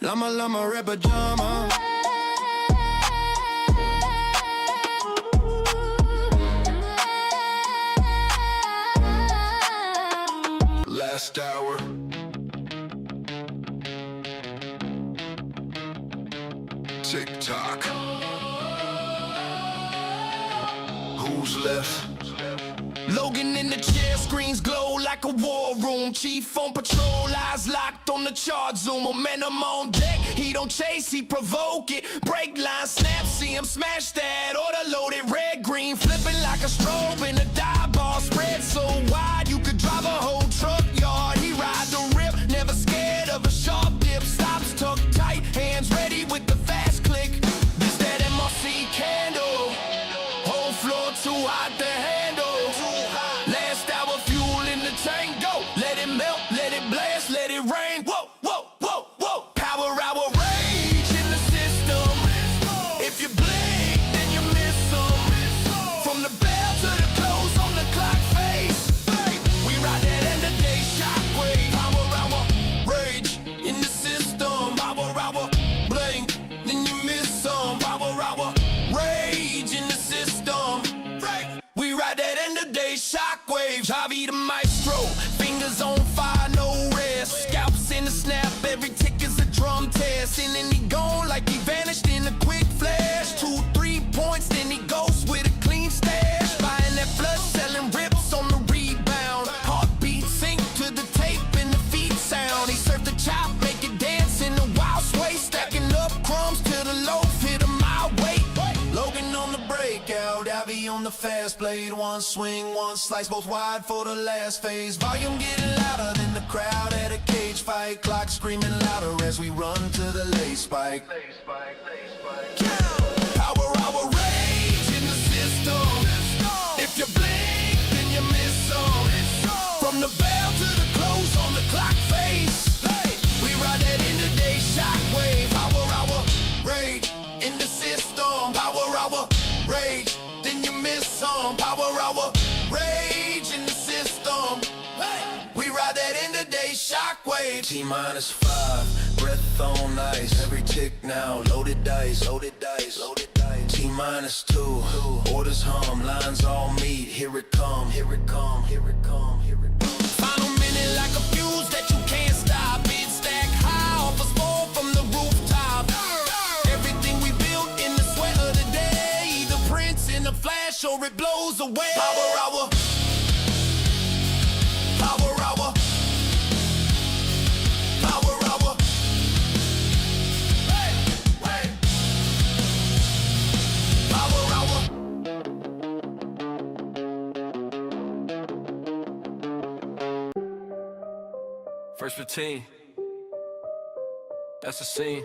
Lama, red pajama. Last hour. TikTok. Who's left? Logan in the chair, screens glow like a war room. Chief on patrol, eyes locked on the chart zoom. Momentum on deck, he don't chase, he provoke it. Break line, snap, see him smash that. Order loaded, red, green, flipping like a strobe in a dive ball. Spread so wide, you could drive a whole truck yard. He ride the rip, never scared of a sharp dip. Stops tucked tight, hands ready with the fast click. This that MRC candle, whole floor too hot to handle. Last hour, fuel in the tank, go. Let it melt, let it blast, let it rain. Whoa, whoa, whoa, whoa. Power hour, rage in the system. If you blink, then you miss some. From the bell to the close on the clock face. We ride that end of day shockwave. Power hour, rage in the system. Power hour, blink, then you miss some. Power hour, rage in the system. We ride that end of day shockwave. Javi the maestro, fingers on fire, no rest. Scalps in the snap, every tick is a drum test. And then he gone like he vanished in a quick flash. 2, 3 points, then he goes with a clean stash. Buying that flood, selling rips on the rebound. Heartbeat sync to the tape and the feet sound. He served the chop, make it dance in a wild sway. Stacking up crumbs till the loaf hit a mile weight. Logan on the breakout, Avi on the fast blade. One swing, one slice, both wide for the last phase. Volume getting louder than the crowd at a cage fight. Clock screaming louder as we run to the late spike. Power hour, rage in the system. If you blink, then you miss some. From the bell to the close on the clock face. We ride that end of day shockwave. Power hour, rage in the system. Power hour, rage, then you miss some. Power hour, rage in the system. We ride that end of day shockwave. T-5, breath on ice. Every tick now, loaded dice, loaded dice, loaded dice. T-2, orders hum, lines all meet. Here it come, here it come, here it come, here it come. Final minute like a fuse that you can't stop. It stack high off a spore from the rooftop. Everything we built in the sweat of the day, either prints in a flash or it blows away. Power hour, power hour, power hour. Hey, hey. Power hour. First routine, that's the scene.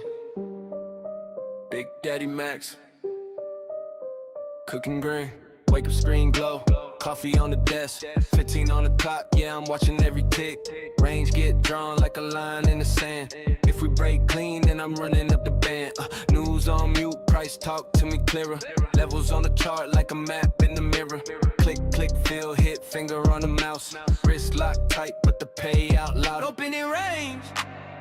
Big Daddy Max, cooking green, wake up screen glow. Coffee on the desk, 15 on the clock, yeah, I'm watching every tick. Range get drawn like a line in the sand. If we break clean, then I'm running up the band. News on mute, price talk to me clearer. Levels on the chart like a map in the mirror. Click, click, feel, hit, finger on the mouse. Wrist locked tight, but the payout loud. Open in range,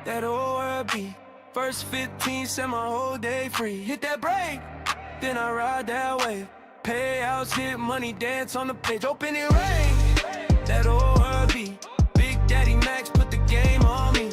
that old world beat. First 15, set my whole day free. Hit that break, then I ride that wave. Payouts, hit money, dance on the page. Open in range, that old world beat. Big Daddy Max put the game on me.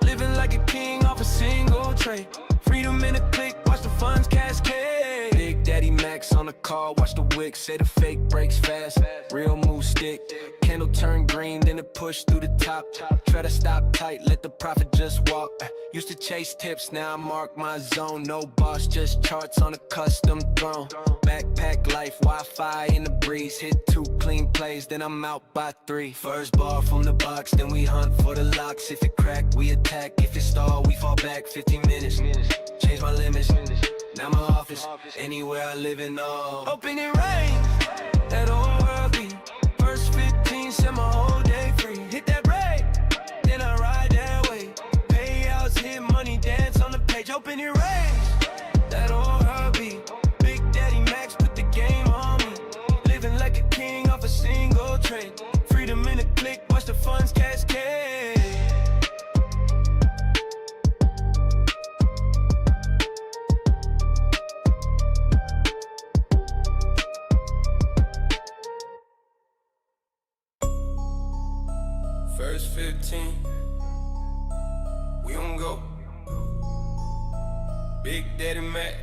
Living like a king off a single trade. Freedom in a click, watch the funds cascade. Big Daddy Max on the call, watch the wick. Say the fake breaks fast, real move stick. Candle turn green, then it push through the top. Try to stop tight, let the profit just walk. Used to chase tips, now I mark my zone. No boss, just charts on a custom throne. Backpack life, Wi-Fi in the breeze. Hit 2 clean plays, then I'm out by 3. First ball from the box, then we hunt for the locks. If it crack, we attack. If it stall, we fall back 15 minutes. Change my limits, now my office. Anywhere I live in all. Open in range, that old world beat. First 15, set my whole day free. Hit that break, then I ride that way. Payouts, hit money, dance on the page. Open in range, that old world beat. Big Daddy Max put the game on me. Living like a king off a single trade. Freedom in a click, watch the funds cascade. Big Daddy Mac,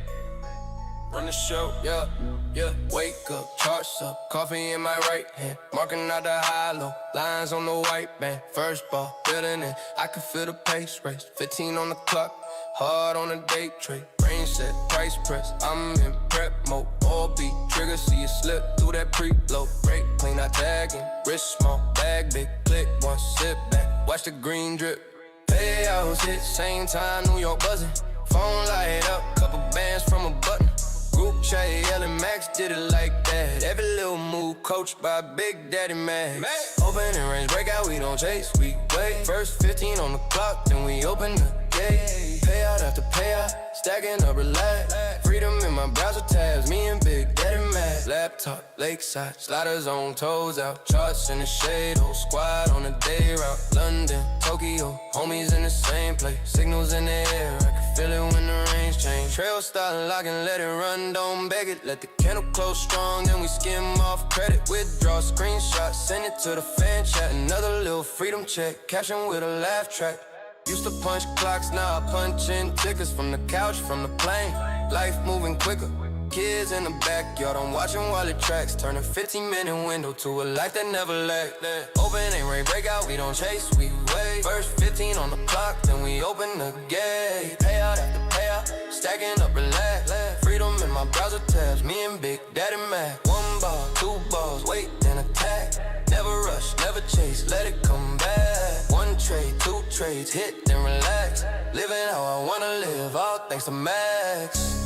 run the show, yeah, yeah. Wake up, charts up, coffee in my right hand, marking out the high-low, lines on the white band. First ball, building it, I can feel the pace race. 15 on the clock, hard on the day trade. Range set, price press, I'm in prep mode. All beat, trigger, see you slip through that preload. Break, clean, I tagging, wrist small, bag big, click, one sit back, watch the green drip. Payouts hit, same time, New York buzzing. Phone light up, couple bands from a button. Group chat, yelling Max did it like that. Every little move coached by Big Daddy Max. Open and range breakout, we don't chase, we wait. First 15 on the clock, then we open the gate. Payout after payout, stacking up, relax. Freedom in my browser tabs, me and Big Daddy Max. Laptop, lakeside, sliders on toes out. Charts in the shade, whole squad on the day route. London, Tokyo, homies in the same place. Signals in the air, I can feel it when the range change. Trail start locking, let it run, don't beg it. Let the candle close strong, then we skim off credit. Withdraw screenshots, send it to the fan chat. Another little freedom check, caption with a laugh track. Used to punch clocks, now I punch in tickets. From the couch, from the plane, life moving quicker. Kids in the backyard, I'm watching while it tracks. Turn a 15-minute window to a life that never lacked. Open and rain breakout, we don't chase, we wait. First 15 on the clock, then we open the gate. Payout after payout, stacking up, relax. Freedom in my browser tabs, me and Big Daddy Mac. One ball, two balls, wait, then attack. Never rush, never chase, let it come back. One trade, two trades, hit, then relax. Living how I wanna live, all thanks to Max.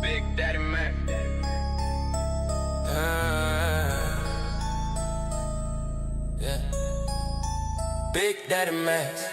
Big Daddy Mac. Yeah. Big Daddy Max.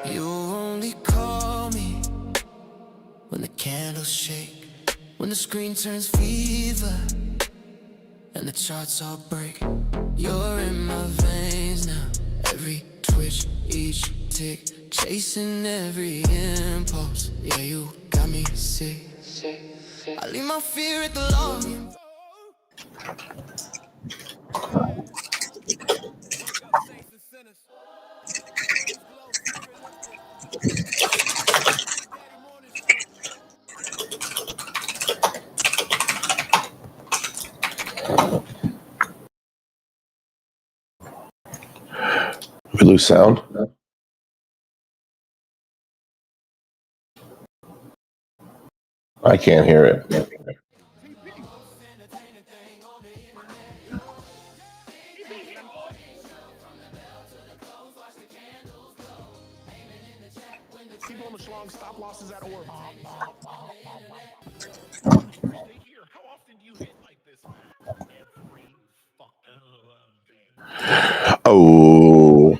You only call me when the candles shake, when the screen turns fever and the charts all break. You're in my veins now, every twitch, each tick, chasing every impulse. Yeah, you got me sick. I leave my fear at the lawn. We lose sound. I can't hear it. People on the schlong, stop losses at orb. How often do you hit like this? Every fucking Oh.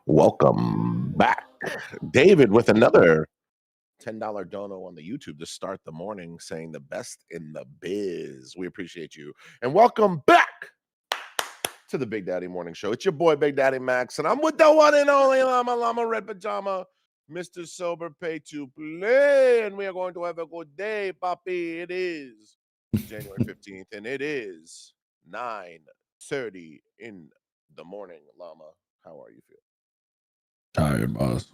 Welcome back. David with another $10 dono on the YouTube to start the morning, saying the best in the biz. We appreciate you. And welcome back to the Big Daddy Morning Show. It's your boy, Big Daddy Max, and I'm with the one and only Llama Red Pajama, Mr. Sober Pay to Play. And we are going to have a good day, Papi. It is January 15th, and it is 9:30 in the morning. Llama, how are you feeling? Tired, boss.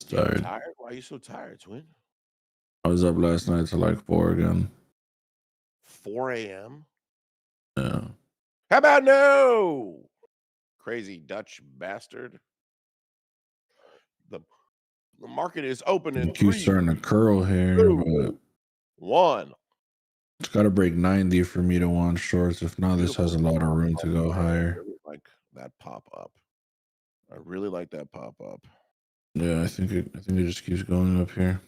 Tired. Tired? Why are you so tired, twin? I was up last night till like 4 again. 4 a.m.? Yeah. How about no? Crazy Dutch bastard. The market is open in Keep starting to curl here, 2, but 1. it's got to break 90 for me to want shorts. If not, this has a lot of room to go higher. I really like that pop up. I really like that pop up. Yeah, I think it just keeps going up here.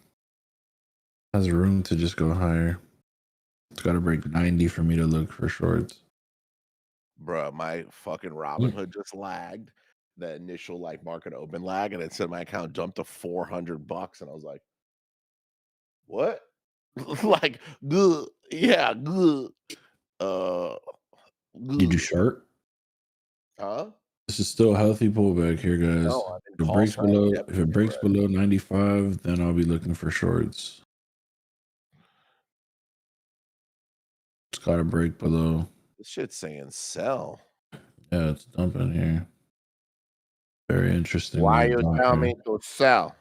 Has room to just go higher. It's got to break 90 for me to look for shorts. Bruh, my fucking Robinhood just lagged. the initial like market open lag, and it said my account jumped to $400, and I was like, "What?" Like, "Good, yeah, good." Uh, Did you good. short? Huh? This is still a healthy pullback here, guys. No, I've If been it call breaks signing below, debit if it breaks spread. below 95, then I'll be looking for shorts. It's got to break below. This shit's saying sell. Yeah, it's dumping here. Very interesting. Why That you drop tell here. me to sell?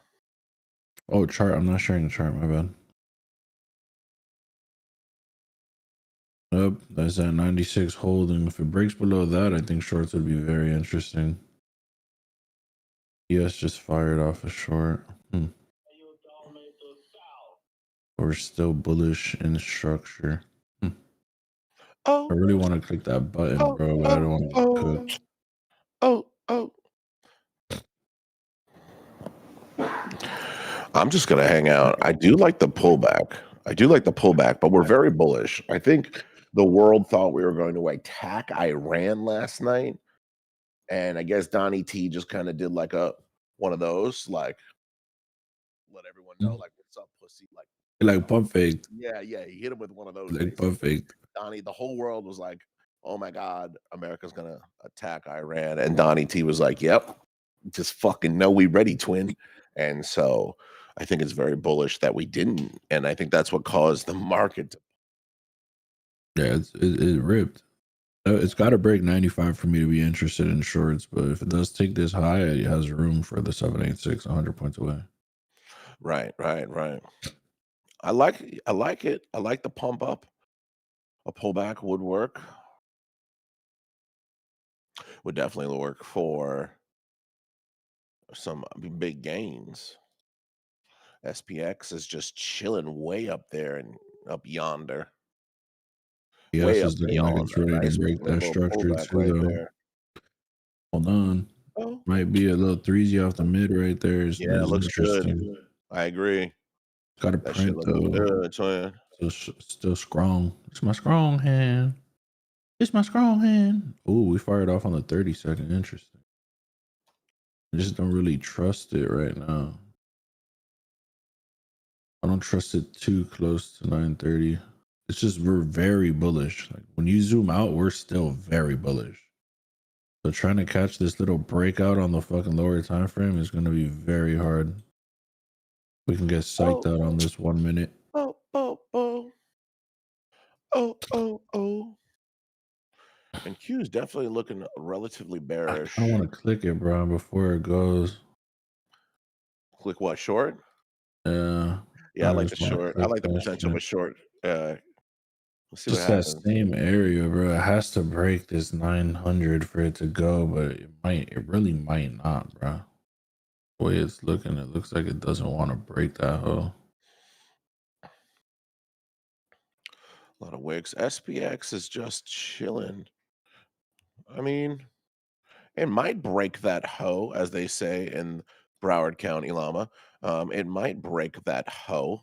Oh, chart. I'm not sharing the chart. My bad. Yep, that's at 96 holding. If it breaks below that, I think shorts would be very interesting. Yes, just fired off a short. We're still bullish in structure. I Oh, really want to click that button, oh, bro, but I don't want to get oh, cooked. oh. I'm just gonna hang out. I do like the pullback. But we're very bullish. I think the world thought we were going to attack Iran last night, and I guess Donnie T just kind of did like one of those, like let everyone know, like, what's up, pussy, Like pump fake. yeah, he hit him with one of those. Like pump fake. Donnie, the whole world was like, "Oh my God, America's gonna attack Iran," and Donnie T was like, "Yep, just fucking know we ready, twin." And so I think it's very bullish that we didn't, and I think that's what caused the market to. Yeah, it ripped. It's got to break 95 for me to be interested in shorts, but if it does take this high, it has room for the 786, 100 points away. Right. I like it. I like the pump up. A pullback would work. Would definitely work for some big gains. SPX is just chilling way up there and up yonder. Way Yes, up is looking like beyond it's that. ready to Nice break that little structure pullback too, right though. there. Hold on. Oh, Might be a little 3Z off the mid right there. Is yeah, it looks interesting. good. I agree. Got a That shit print looks though. good, twin. Still strong. It's my strong hand. It's my strong hand. Oh, we fired off on the 30-second. Interesting. I just don't really trust it right now. I don't trust it too close to 930. It's just we're very bullish. Like when you zoom out, we're still very bullish. So trying to catch this little breakout on the fucking lower time frame is going to be very hard. We can get psyched out on this 1 minute. Oh. And Q is definitely looking relatively bearish. I don't want to click it, bro, before it goes. Click what, short? Yeah, Yeah, I like the short. I like the potential of a short. Let's see just what that happens. same area, bro. It has to break this 900 for it to go, but it really might not, bro. The way it's looking, it looks like it doesn't want to break that hole. A lot of wicks. SPX is just chilling. I mean, it might break that hoe, as they say in Broward County, Lama. It might break that hoe,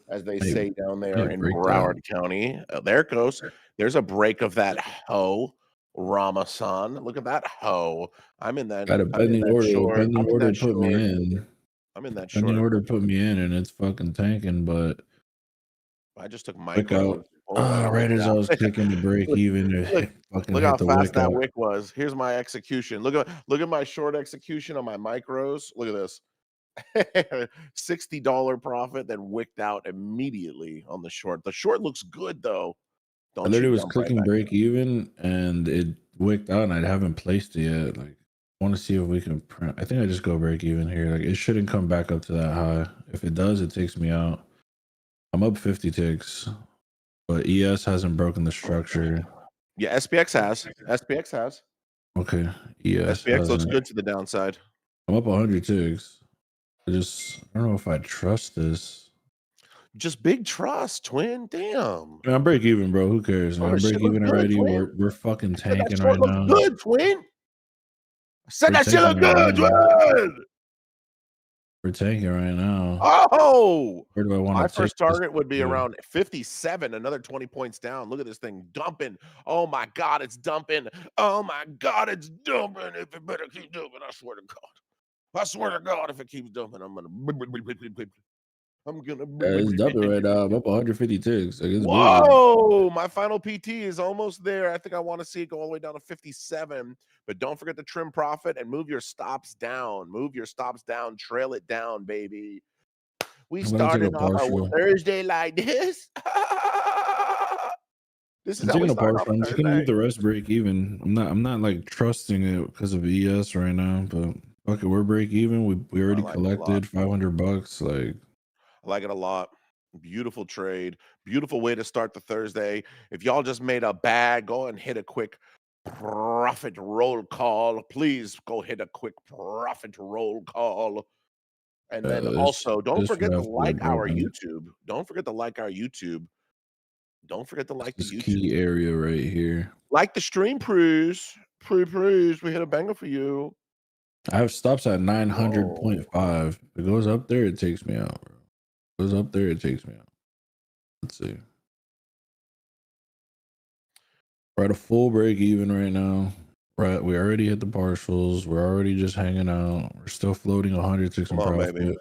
as they say down there in Broward County. There it goes. There's a break of that hoe, Rama-san. Look at that hoe. I'm in that. Got a pending order. Pending order put me in. I'm in that Pending short. order put me in, and it's fucking tanking. But I just took wick micro. out. Right as I was clicking the break even, it fucking Look hit how the fast wick that out. wick was. Here's my execution. Look at my short execution on my micros. Look at this. $60 profit, then wicked out immediately on the short. The short looks good though. I Don't literally you was jump right clicking back. break even, and it wicked out, and I haven't placed it yet. Like, I want to see if we can print. I think I just go break even here. Like, it shouldn't come back up to that high. If it does, it takes me out. I'm up 50 ticks, but ES hasn't broken the structure. Yeah, SPX has. SPX has. Okay, ES SPX looks hasn't. good to the downside. I'm up 100 ticks. I don't know if I trust this. Just big trust, twin. Damn. I'm break even, bro. Who cares? Oh, I'm break even already. We're fucking that tanking short right looks now. good, twin. I said We're that shit look tanking right good, now. twin. We're tanking right now. Oh, Where do I want my to take first this target would be to? around 57, another 20 points down. Look at this thing dumping. Oh my God, it's dumping. Oh my God, it's dumping. If it better keep dumping, I swear to God. I swear to God, if it keeps dumping, I'm gonna. It's dumping right now. I'm up 150 ticks. Like, it's moving. Whoa! My final PT is almost there. I think I want to see it go all the way down to 57. But don't forget to trim profit and move your stops down. Move your stops down. Trail it down, baby. We I'm gonna take a started off our partial. Thursday like this. This is I'm how we taking a started off partial. I'm just gonna Thursday. leave the rest break even. I'm not like trusting it because of ES right now, but fuck it, we're break even. We I already like it a lot. collected $500. Like, I like it a lot. Beautiful trade. Beautiful way to start the Thursday. If y'all just made a bag, go and hit a quick profit roll call. Please go hit a quick profit roll call. And then also, don't this forget would to have to get like our broken. YouTube. Don't forget to like our YouTube. Don't forget to like the This YouTube. key area right here. Like the stream, please. Please. We hit a banger for you. I have stops at Whoa. 900.5. If it goes up there, it takes me out, bro. It goes up there, it takes me out. Let's see. We're at a full break even right now. Right, we already hit the partials. We're already just hanging out. We're still floating 106 in Come on, profit. baby.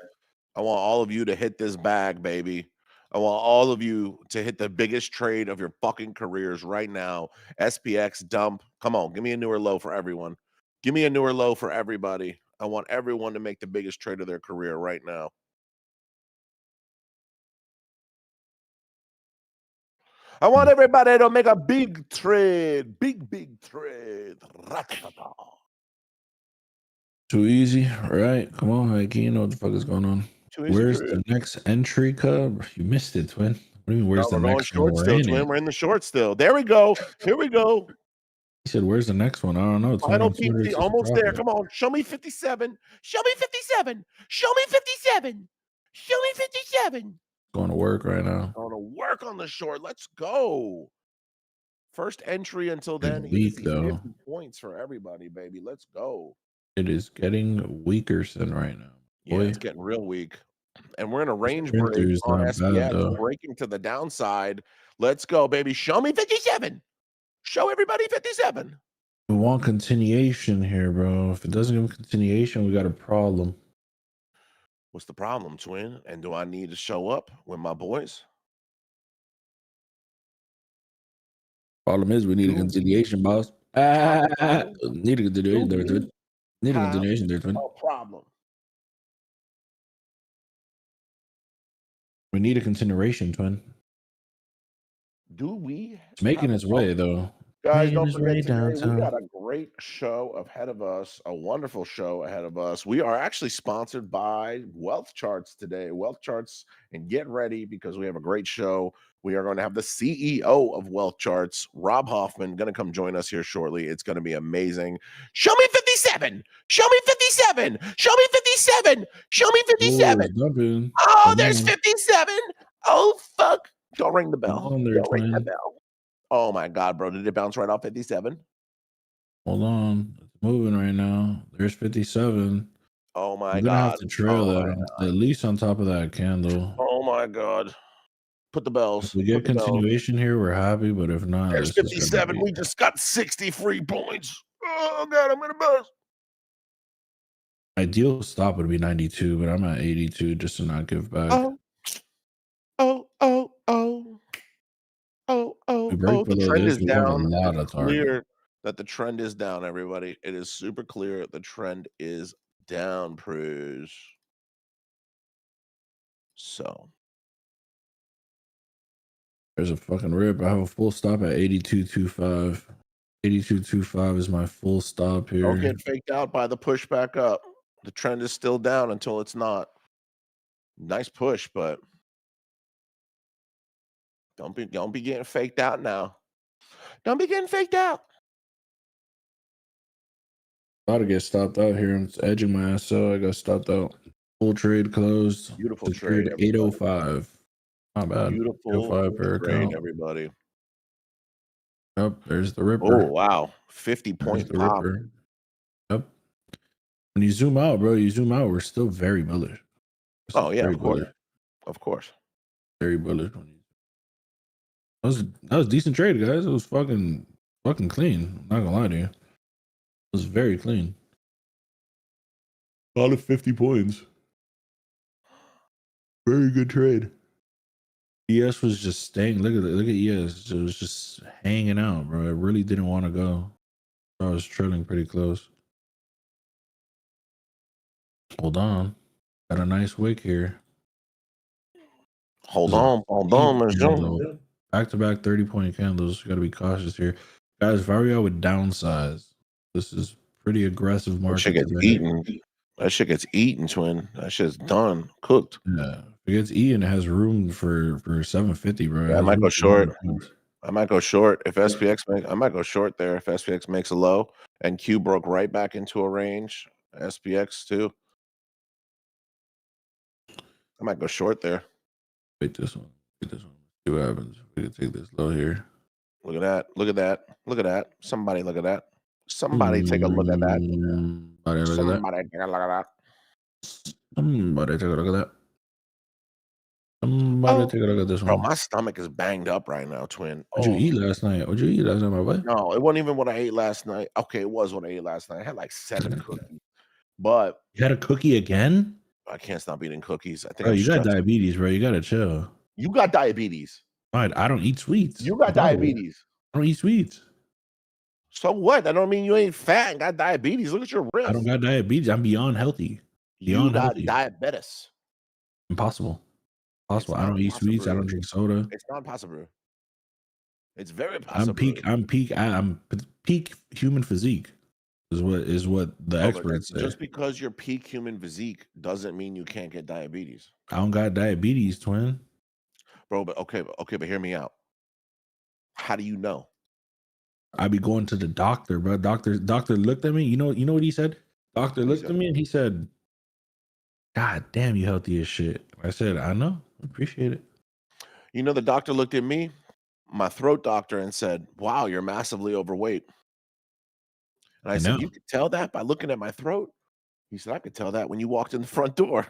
I want all of you to hit this bag, baby. I want all of you to hit the biggest trade of your fucking careers right now. SPX dump. Come on, give me a newer low for everyone. Give me a newer low for everybody. I want everyone to make the biggest trade of their career right now. I want everybody to make a big trade. Big trade. Ra-ta-ta-ta. Too easy, right? Come on, Mikey. You know what the fuck is going on. Too easy Where's trade. the next entry, Cub? You missed it, twin. What do you mean, where's No, the we're going next one? short We're still, in twin. it. We're in the short still. There we go. Here we go. He said, where's the next one? I don't know. It's only Final on PT, 206 in almost there. profit. Come on, show me 57. Show me 57. Show me 57. Show me 57. Going to work right now. Going to work on the short. Let's go. First entry until then, It's weak, easy though. 50 points for everybody, baby. Let's go. It is getting weaker than right now. Yeah, Boy, it's getting real weak. And we're in a this range trend break through is on not bad, SPX, though. breaking to the downside. Let's go, baby. Show me 57. Show everybody 57. We want continuation here, bro. If it doesn't give continuation, we got a problem. What's the problem, twin? And do I need to show up with my boys? Problem is, we need a Do we continuation, boss. have a problem? Need a continuation there, twin. Need a Have continuation there, twin. a problem. We need a continuation, twin. Do we? It's making have a its way, problem? though. Guys, Making don't its forget way today we downtown. got a great show ahead of us, a wonderful show ahead of us. We are actually sponsored by Wealth Charts today. Wealth Charts, and get ready because we have a great show. We are going to have the CEO of Wealth Charts, Rob Hoffman, going to come join us here shortly. It's going to be amazing. Show me 57. Show me 57. Show me 57. Show me Oh, 57. it's dumping. Oh, Come there's on. 57. Oh, fuck. Don't ring the Come bell. on there, Don't ring the twin. bell. Oh my God, bro. Did it bounce right off 57? Hold on. It's moving right now. There's 57. Oh my I'm gonna have God. to trail Oh that my on, God. at least on top of that candle. Oh my God. Put the If bells. we Put get the bells. continuation here, we're happy. But if not, There's this is gonna 57. be. We just got 60 free points. Oh God, I'm gonna buzz. Ideal stop would be 92, but I'm at 82 just to not give back. Oh, oh, oh, oh. Oh, We oh, break oh. The below trend this, is we have a down. lot It's of target. clear that the trend is down, everybody. It is super clear. The trend is down, Pruz. So There's a fucking rip. I have a full stop at 82.25. 82.25 is my full stop here. don't get faked out by the push back up. The trend is still down until it's not. Nice push, but don't be getting faked out now. Don't be getting faked out. About to get stopped out here. I'm edging my ass out. I got stopped out. Full trade closed. Beautiful Secured trade, everybody. 805. Not bad. Beautiful 805 per trade, account. everybody. Yep, there's the ripper. Oh wow, 50 There's point the pop. ripper. Yep. When you zoom out, bro, we're still very bullish. Oh yeah, very of course, bullish. of course. Very bullish. That was a decent trade, guys. It was fucking clean. I'm not gonna lie to you. It was very clean. All of 50 points. Very good trade. ES was just staying. Look at ES. It was just hanging out, bro. It really didn't want to go. I was trailing pretty close. Hold on. Got a nice wick here. Hold on, Miss Jones. Back to back 30-point candles. Got to be cautious here, guys. If I were y'all with downsize, this is pretty aggressive That shit market gets today. eaten. That shit gets eaten, twin. That shit's done, cooked. Yeah, if it gets eaten, it has room for 750, bro. Yeah, I might go short. I might go short if SPX I might go short there if SPX makes a low and Q broke right back into a range. SPX too. I might go short there. Wait, this one. Wait, this one. See what happens. We can take this low here. Look at that. Look at that. Look at that. Somebody look at that. Somebody take a look at that. Somebody take a look at that. Somebody take a look at that. Somebody take a look at this one. Bro, my stomach is banged up right now, twin. What'd you eat last night? What'd you eat last night, my boy? No, it wasn't even what I ate last night. Okay, it was what I ate last night. I had like 7 cookies. But You had a cookie again? I can't stop eating cookies. I think Bro, I'm you got stressed. diabetes, bro. You gotta chill. You got diabetes. All right, I don't eat sweets. You got diabetes. I don't eat sweets. So what? That don't mean you ain't fat and got diabetes. Look at your wrist. I don't got diabetes. I'm beyond healthy. You got diabetes. Impossible. It's I don't eat possible, sweets. I bro. don't drink soda. It's not possible. It's very I'm possible. peak human physique is what the experts say. Just because you're peak human physique doesn't mean you can't get diabetes. I don't got diabetes, twin. Bro, but hear me out. How do you know? I be going to the doctor, bro. Doctor looked at me. You know what he said? Doctor looked at me and he said, "God damn, you healthy as shit." I said, "I know. Appreciate it." You know, the doctor looked at me, my throat doctor, and said, "Wow, you're massively overweight." And I said, "You could tell that by looking at my throat?" He said, "I could tell that when you walked in the front door."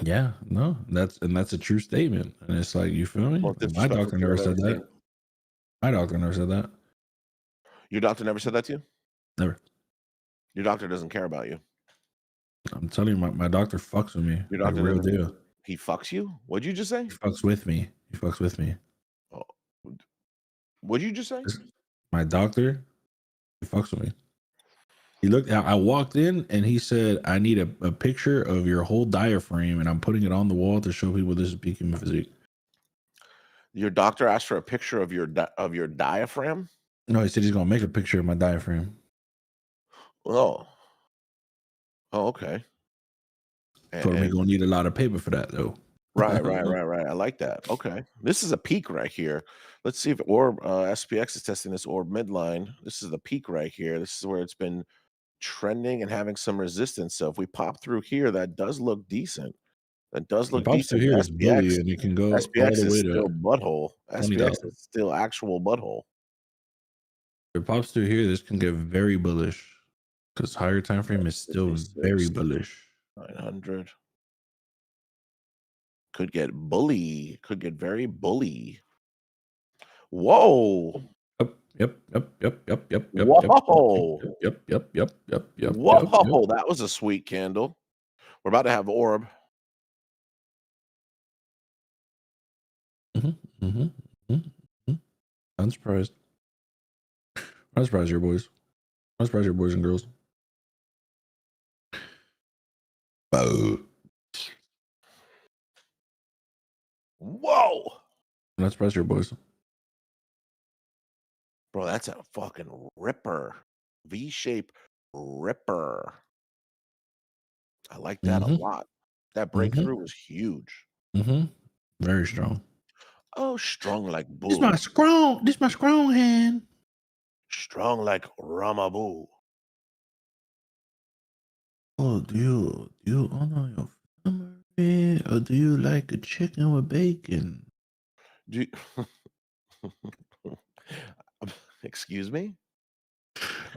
Yeah, no, that's a true statement. And it's like, you feel me? My doctor never said that. My doctor never said that. Your doctor never said that to you? Never. Your doctor doesn't care about you. I'm telling you, my doctor fucks with me. Your doctor real deal. He fucks you? What'd you just say? He fucks with me. He fucks with me. Oh. What'd you just say? My doctor, he fucks with me. He looked. I walked in and he said, "I need a picture of your whole diaphragm, and I'm putting it on the wall to show people this is peak human physique." Your doctor asked for a picture of your diaphragm? No, he said he's gonna make a picture of my diaphragm. Oh. Oh, okay. Told him he's gonna need a lot of paper for that, though. Right. I like that. Okay. This is a peak right here. Let's see if orb SPX is testing this orb midline. This is the peak right here. This is where it's been trending and having some resistance. So if we pop through here, that does look decent. That does look decent. Here is bully, and you can go SPX all the way is to still butthole. SPX $20. is still actual butthole. If it pops through here, this can get very bullish because higher time frame is still very bullish. 900 could get bully. Could get very bully. Whoa. Yep. Whoa. Yep. Whoa. That was a sweet candle. We're about to have orb. I'm surprised. I'm surprised your boys. I'm surprised your boys and girls. Whoa. I'm not surprised your boys. Bro, that's a fucking ripper. V-shape ripper. I like that a lot. That breakthrough was huge. Very strong. Oh, strong like bull. This my strong hand. Strong like Ramabu. Oh, do you honor your family, or do you like a chicken with bacon? Excuse me?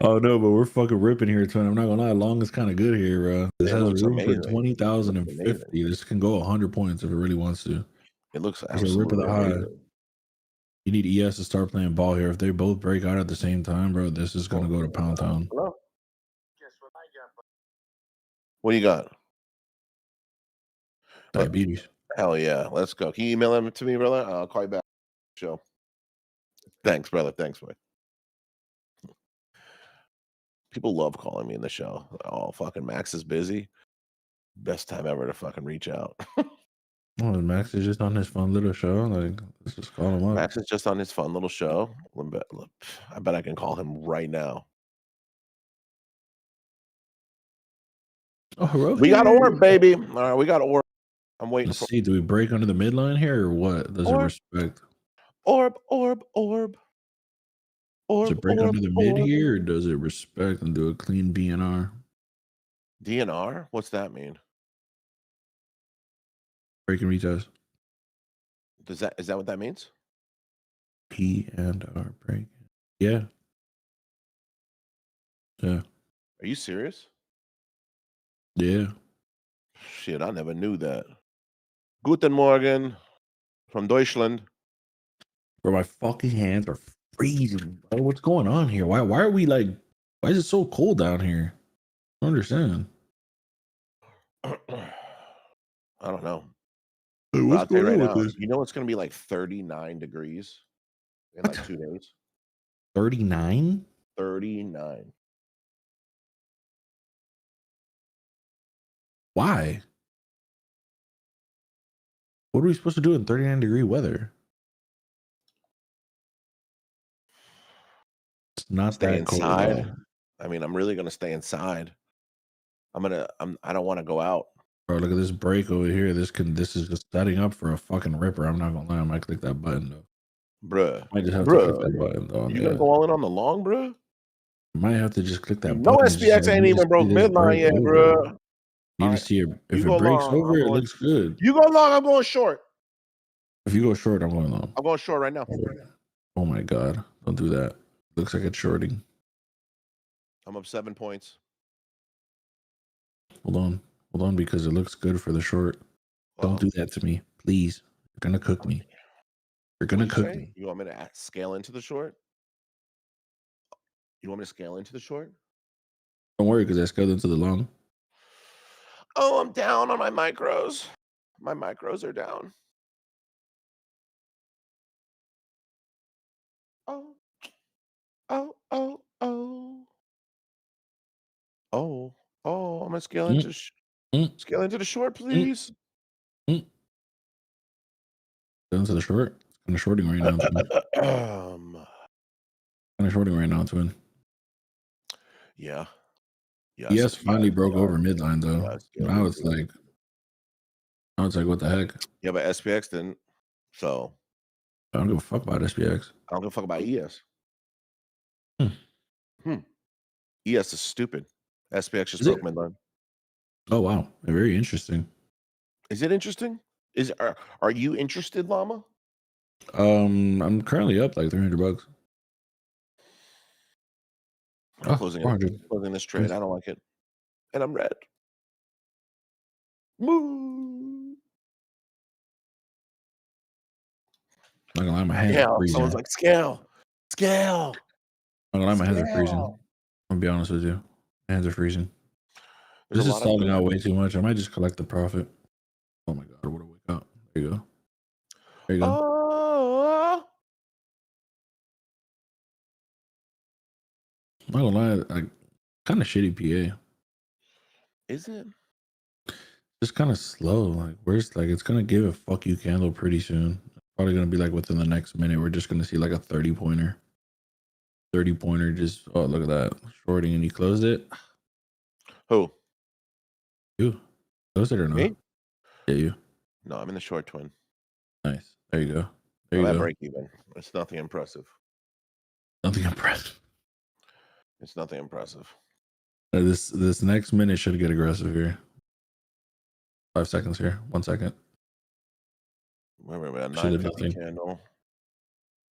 Oh no, but we're fucking ripping here, twin. I'm not gonna lie, long is kind of good here, bro. This It has looks room for amazing. 20,000 It and looks amazing. 50. This can go 100 points if it really wants to. It looks There's a rip of absolutely the high. amazing. You need ES to start playing ball here. If they both break out at the same time, bro, this is gonna go to Pound Town. Hello? What do you got? Diabetes. Hell yeah. Let's go. Can you email them to me, brother? I'll call you back. Show. Thanks, brother. Thanks, boy. People love calling me in the show. Oh, fucking Max is busy. Best time ever to fucking reach out. Oh, Max is just on his fun little show. Like, let's just call him up. Max is just on his fun little show. I bet I can call him right now. Oh, We got orb, baby. All right, we got orb. I'm waiting Let's for see. Do we break under the midline here or what? Does it Orb. respect? orb. Does it break under the mid here or does it respect and do a clean BNR? DNR? What's that mean? Break and retest. Is that what that means? P and R break. Yeah. Yeah. Are you serious? Yeah. Shit, I never knew that. Guten Morgen from Deutschland. Bro, my fucking hands are freezing. Bro, what's going on here? Why are we like, why is it so cold down here? I don't understand. I don't know. Hey, But I'll tell you right now, you know it's going to be like 39 degrees in like 2 days? 39? 39. Why? What are we supposed to do in 39-degree weather? It's not Stay that cold. inside. I mean, I'm really going to stay inside. I don't want to go out. Bro, look at this break over here. This is just setting up for a fucking ripper. I'm not gonna lie. I might click that button though. Bruh. I might just have to click that button though. You gonna go all in on the long, bruh? Might have to just click that No button. SPX ain't even broke midline yet, bruh. You need to see if it breaks over, it looks good. You go long, I'm going short. If you go short, I'm going long. I'm going short right now. Oh my god. Don't do that. Looks like it's shorting. I'm up 7 points. Hold on, because it looks good for the short. Don't do that to me, please. You're gonna cook me. You're gonna cook me. You want me to scale into the short? You want me to scale into the short? Don't worry, because I scaled into the long. Oh, I'm down on my micros. My micros are down. Oh. Oh. I'm gonna scale into scale into the short, please. Scale into the short. It's kind of shorting right now, twin. Kind of shorting right now, twin. Yeah. Yes, finally broke over midline though. Now it's like, what the heck? Yeah, but SPX didn't. So I don't give a fuck about SPX. I don't give a fuck about ES. ES is stupid. SPX just broke midline. Oh wow, very interesting. Is it interesting? Are you interested, Lama? I'm currently up like $300. I'm closing this trade. I don't like it. And I'm red. Moo. Not gonna lie, my hands are freezing. Someone's like, scale. Not gonna lie, my hands are freezing. I'm gonna be honest with you. My hands are freezing. This is stalling out way too much. I might just collect the profit. Oh my god, what a wake up. There you go. There you go. I'm not gonna lie, like kind of shitty PA. Is it? Just kind of slow. Like where's like it's gonna give a fuck you candle pretty soon. Probably gonna be like within the next minute. We're just gonna see like a 30-pointer. 30-pointer just look at that. Shorting and you closed it. Who? You closed it or not? Me? Yeah, you. No, I'm in the short, twin. Nice. There you go. There you go. Break even. It's nothing impressive. Nothing impressive. It's nothing impressive. This next minute should get aggressive here. 5 seconds here. 1 second. Wait, a 950 candle.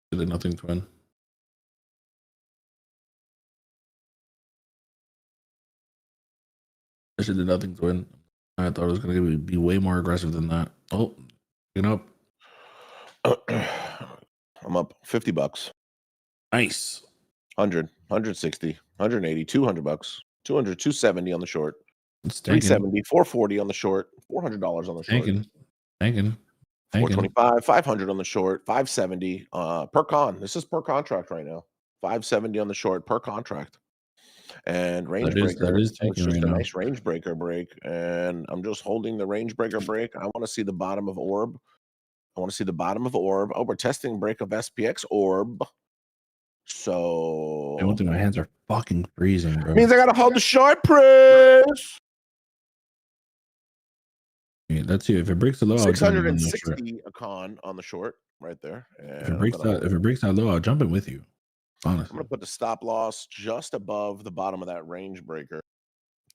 Should have nothing, twin. I should do nothing to win. I thought it was gonna be way more aggressive than that. Oh, picking up. I'm up $50. Nice. 100, 160, 180, $200, 200, 270 on the short, It's tanking. 370, 440 on the short, $400 on the short, Tanking. 425, 500 on the short, 570 per con. This is per contract right now. 570 on the short per contract. And range breaker. That is It's tanking just right a now. nice range breaker break. And I'm just holding the range breaker break. I want to see the bottom of orb. I want to see the bottom of orb. Oh, we're testing break of SPX orb. So I don't think my hands are fucking freezing, bro. means I gotta hold the short press. Yeah, let's see. If it breaks the low, I'll jump in on the short. 660 a con on the short right there. And If it breaks that low, I'll jump in with you. Honestly. I'm gonna put the stop loss just above the bottom of that range breaker.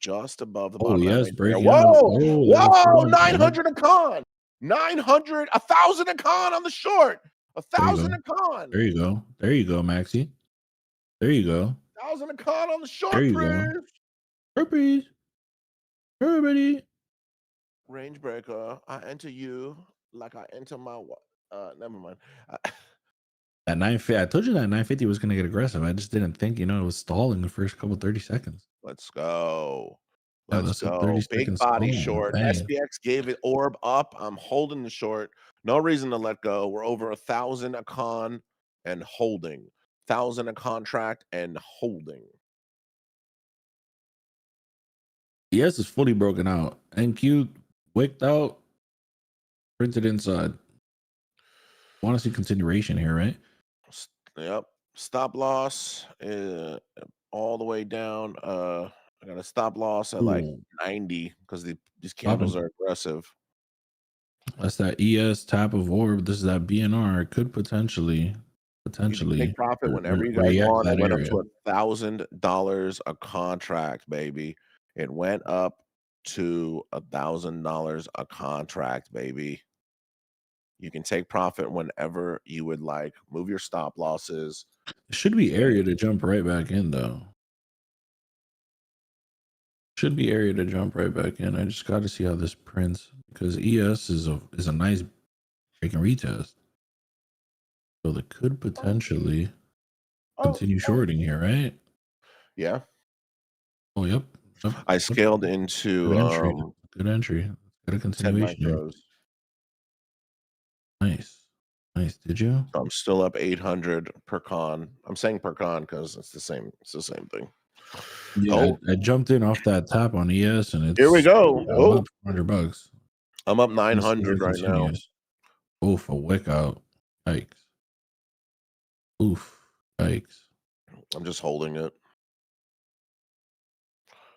Just above the bottom. Yes, of that range breaker. breaking out. Whoa, 900 a con. 900, 1,000 a con on the short. 1,000 a con. There you go. There you go, Maxie. There you go. 1,000 a con on the short. There you go. Purpose. Everybody. Range breaker. I enter you like I enter my never mind. At 950, I told you that 950 was gonna get aggressive. I just didn't think, it was stalling the first couple 30 seconds. Let's go. Yeah, Let's that's go. Big body short. Bang. SPX gave it orb up. I'm holding the short. No reason to let go. We're over 1,000 a con and holding. 1,000 a contract and holding. ES is fully broken out. NQ wicked out. Printed inside. Want to see continuation here, right? Yep. Stop loss all the way down. I got a stop loss at like 90 because these candles are aggressive. That's that ES type of orb. This is that BNR. It could potentially You can take profit whenever you guys want. It went up to $1,000 a contract, baby. It went up to $1,000 a contract, baby. You can take profit whenever you would like. Move your stop losses. It should be area to jump right back in, though. Should be area to jump right back in. I just got to see how this prints because ES is a nice break and retest. So they could potentially continue shorting here, right? Yeah. Oh, yep. I scaled into good entry. Got a continuation. 10 micros. Nice. Did you? I'm still up 800 per con. I'm saying per con because it's the same thing. Yeah, I jumped in off that tap on ES and it's here we go. About $400. I'm up 900 right now. Oof, a wick out. Yikes. Oof. Yikes. I'm just holding it.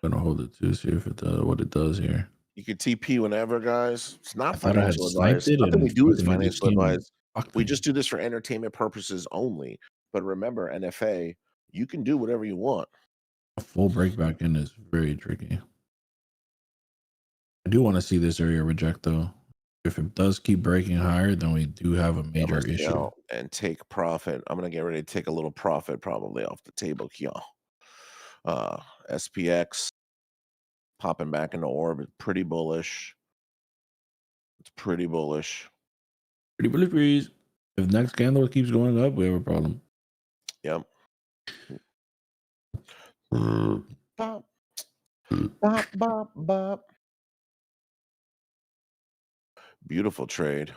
I'm gonna hold it too, see if it does what it does here. You can TP whenever, guys. It's not I financial advice. Nothing we do is financial advice. We just do this for entertainment purposes only. But remember, NFA, you can do whatever you want. A full break back in is very tricky. I do want to see this area reject though. If it does keep breaking higher, then we do have a major issue. And take profit. I'm gonna get ready to take a little profit probably off the table here. SPX popping back into orbit, pretty bullish. It's pretty bullish. Pretty bullish breeze. If next candle keeps going up, we have a problem. Yep. Bop. Bop, bop, bop. Beautiful trade.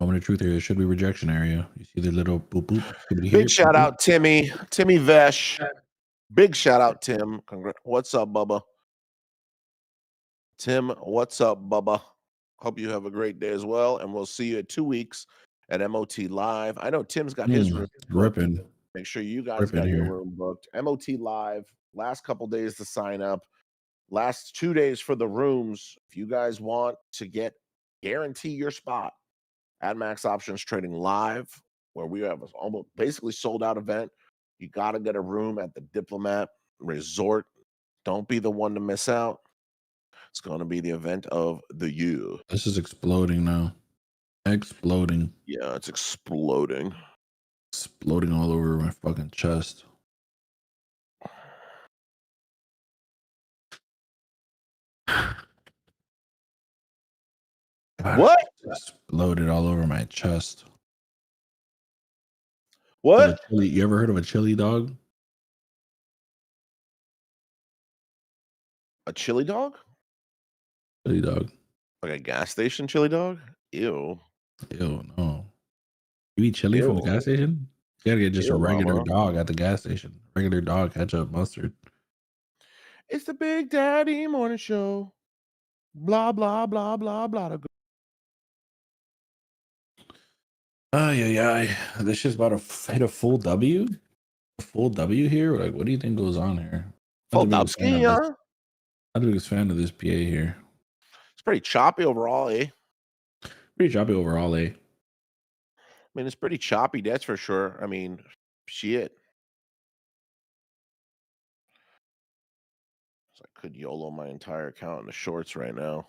Moment of truth here. There should be rejection area. You see the little boop boop. Big shout out, Timmy Vesh. Big shout out, Tim. What's up, Bubba? Tim, what's up, Bubba? Hope you have a great day as well, and we'll see you in 2 weeks at MOT Live. I know Tim's got his room ripping. Make sure you guys got your room booked. MOT Live. Last couple days to sign up. Last 2 days for the rooms. If you guys want to guarantee your spot at Max Options Trading Live, where we have almost basically sold out event, you got to get a room at the Diplomat Resort. Don't be the one to miss out. It's going to be the event of the year. This is exploding now. Exploding. Yeah, it's exploding. Exploding all over my fucking chest. God, What? exploded all over my chest. What? You ever heard of a chili dog? A chili dog? Chili dog. Like a gas station chili dog? Ew. Ew, no. You eat chili from the Ew. gas station? You gotta get just a Ew, regular mama. dog at the gas station. Regular dog, ketchup, mustard. It's the Big Daddy Morning Show. Blah, blah, blah, blah, blah. Oh, yeah. This shit's about to hit a full W. A full W here? Like, what do you think goes on here? Not the biggest fan Foldowski, of this. huh? Not the biggest fan of this PA here. It's pretty choppy overall, eh? Pretty choppy overall, eh? I mean, it's pretty choppy, that's for sure. I mean, shit. So I could YOLO my entire account in the shorts right now.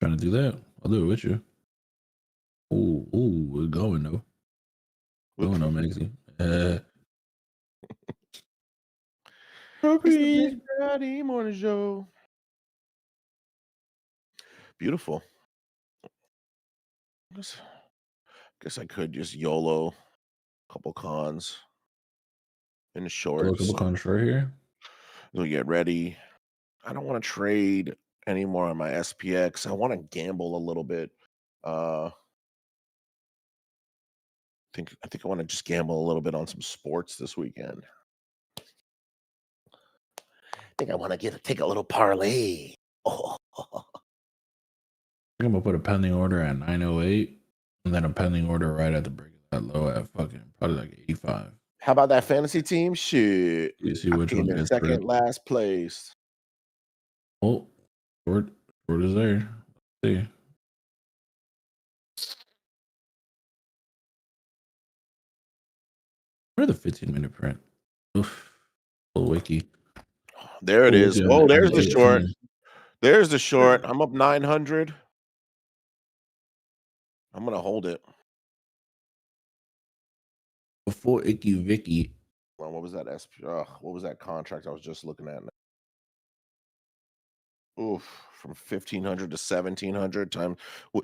Trying to do that. I'll do it with you. Ooh, we're going though. Going though, Maxie. It's the Big Daddy Morning Show. Beautiful. Guess I could just YOLO a couple cons in the A shorts. couple cons right here. We'll get ready. I don't want to trade anymore on my SPX. I want to gamble a little bit. I think I want to just gamble a little bit on some sports this weekend. I think I want to take a little parlay. Oh. I think I'm gonna put a pending order at 908 and then a pending order right at the break of that low at fucking probably like 85. How about that fantasy team? Shit. You see I which one came in gets second rid. last place. Oh, short is there. Let's see. Where the 15-minute print? Oof. Full wiki. There it Full is. wiki Oh, on there's the the short. 18. There's the short. I'm up 900. I'm gonna hold it. A full icky Vicky. Well, what was that what was that contract I was just looking at? Oof, from 1500 to 1700 time.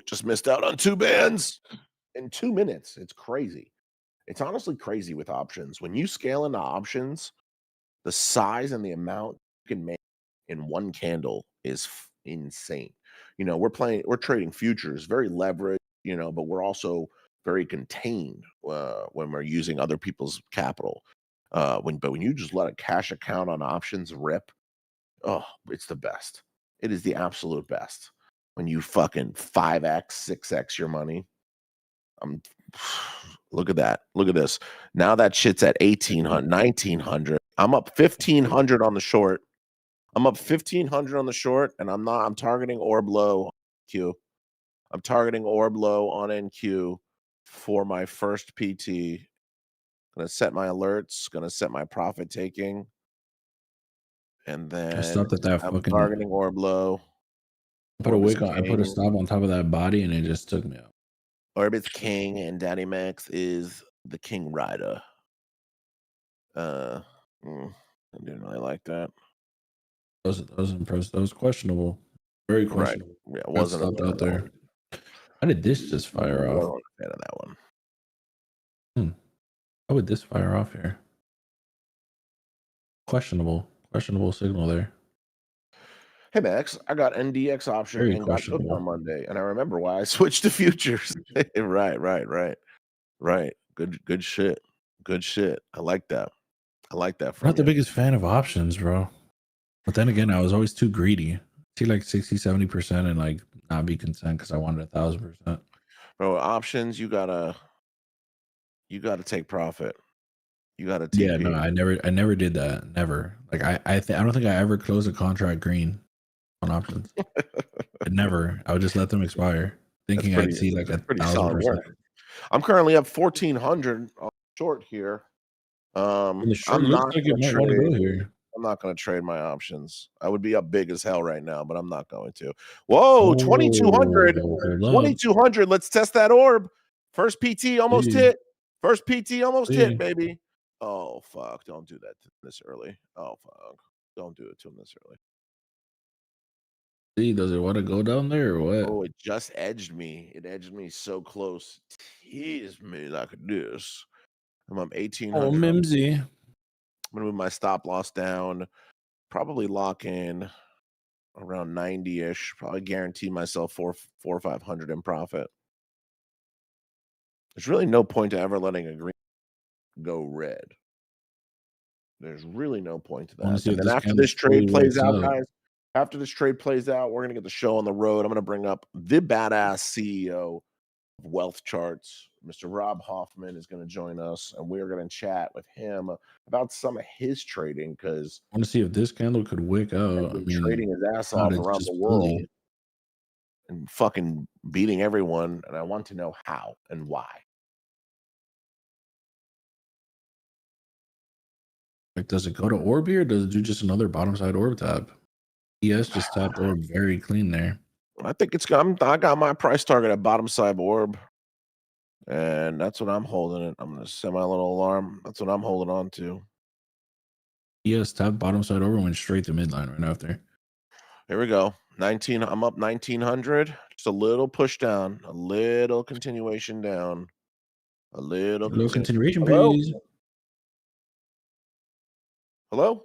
Just missed out on 2 bands in 2 minutes. It's crazy. It's honestly crazy with options. When you scale into options, the size and the amount you can make in one candle is insane. You know, we're trading futures, very leveraged, you know, but we're also very contained when we're using other people's capital. But when you just let a cash account on options rip, oh, it's the best. It is the absolute best. When you fucking 5x, 6x your money. Look at that. Look at this. Now that shit's at 1800, 1900. I'm up 1500 on the short. I'm up 1500 on the short, and I'm targeting orb low Q. I'm targeting orb low on NQ for my first PT. Gonna set my alerts, gonna set my profit taking, and I then stopped at that I'm fucking. targeting orb low. I put a Orb is wick on. I put a king. stop on top of that body, and it just took me out. Orb is king, and Daddy Max is the king rider. I didn't really like that. That was impressive. That was questionable. Very Right. questionable. Yeah, it Got wasn't a stopped fan out of that there. one. How did this just fire I off? wasn't a fan of that one. How would this fire off here? Questionable signal there. Hey Max, I got NDX option Very and got hooked questionable. on Monday, and I remember why I switched to futures. Right. Good shit. Good shit. I like that. I like that I'm from not the you. biggest fan of options, bro. But then again, I was always too greedy. See like 60, 70% and like not be content because I wanted 1,000%. Bro, options, you gotta take profit. You gotta Yeah, TP. no, I never did that. Never. Like I don't think I ever closed a contract green on options. I would just let them expire, thinking I'd see like That's pretty solid 1,000%. work. I'm currently up 1400 on short here. And the short I'm looks not like gonna it might want to go here. I'm not going to trade my options. I would be up big as hell right now, but I'm not going to. Whoa, 2200. Oh, hold up. 2200. Let's test that orb. First PT almost See. hit. First PT almost See. hit, baby. Oh, fuck. Don't do that this early. Oh, fuck. Don't do it to him this early. See, does it want to go down there or what? Oh, it just edged me. It edged me so close. Tease me like this. I'm up Oh, 1,800. Mimsy. I'm gonna move my stop loss down. Probably lock in around 90-ish. Probably guarantee myself four or 500 in profit. There's really no point to ever letting a green go red. There's really no point to I want that. to see And if then this after candle this fully trade plays works out, out. guys, after this trade plays out, we're gonna get the show on the road. I'm gonna bring up the badass CEO of Wealth Charts, Mr. Rob Hoffman, is going to join us, and we're going to chat with him about some of his trading because I want to see if this candle could wick he's out. I been mean, trading his ass not off it's around the just world bully. and fucking beating everyone, and I want to know how and why. Like, does it go to orb here? Or does it do just another bottom side orb tap? ES just tapped orb very clean there. I think it's I got my price target at bottom side orb, and that's what I'm holding it. I'm going to set my little alarm. That's what I'm holding on to. ES tapped bottom side orb and went straight to midline right after. Here we go. 19. I'm up 1,900. Just a little push down, a little continuation down, a little A little continuation, Hello? please. Hello?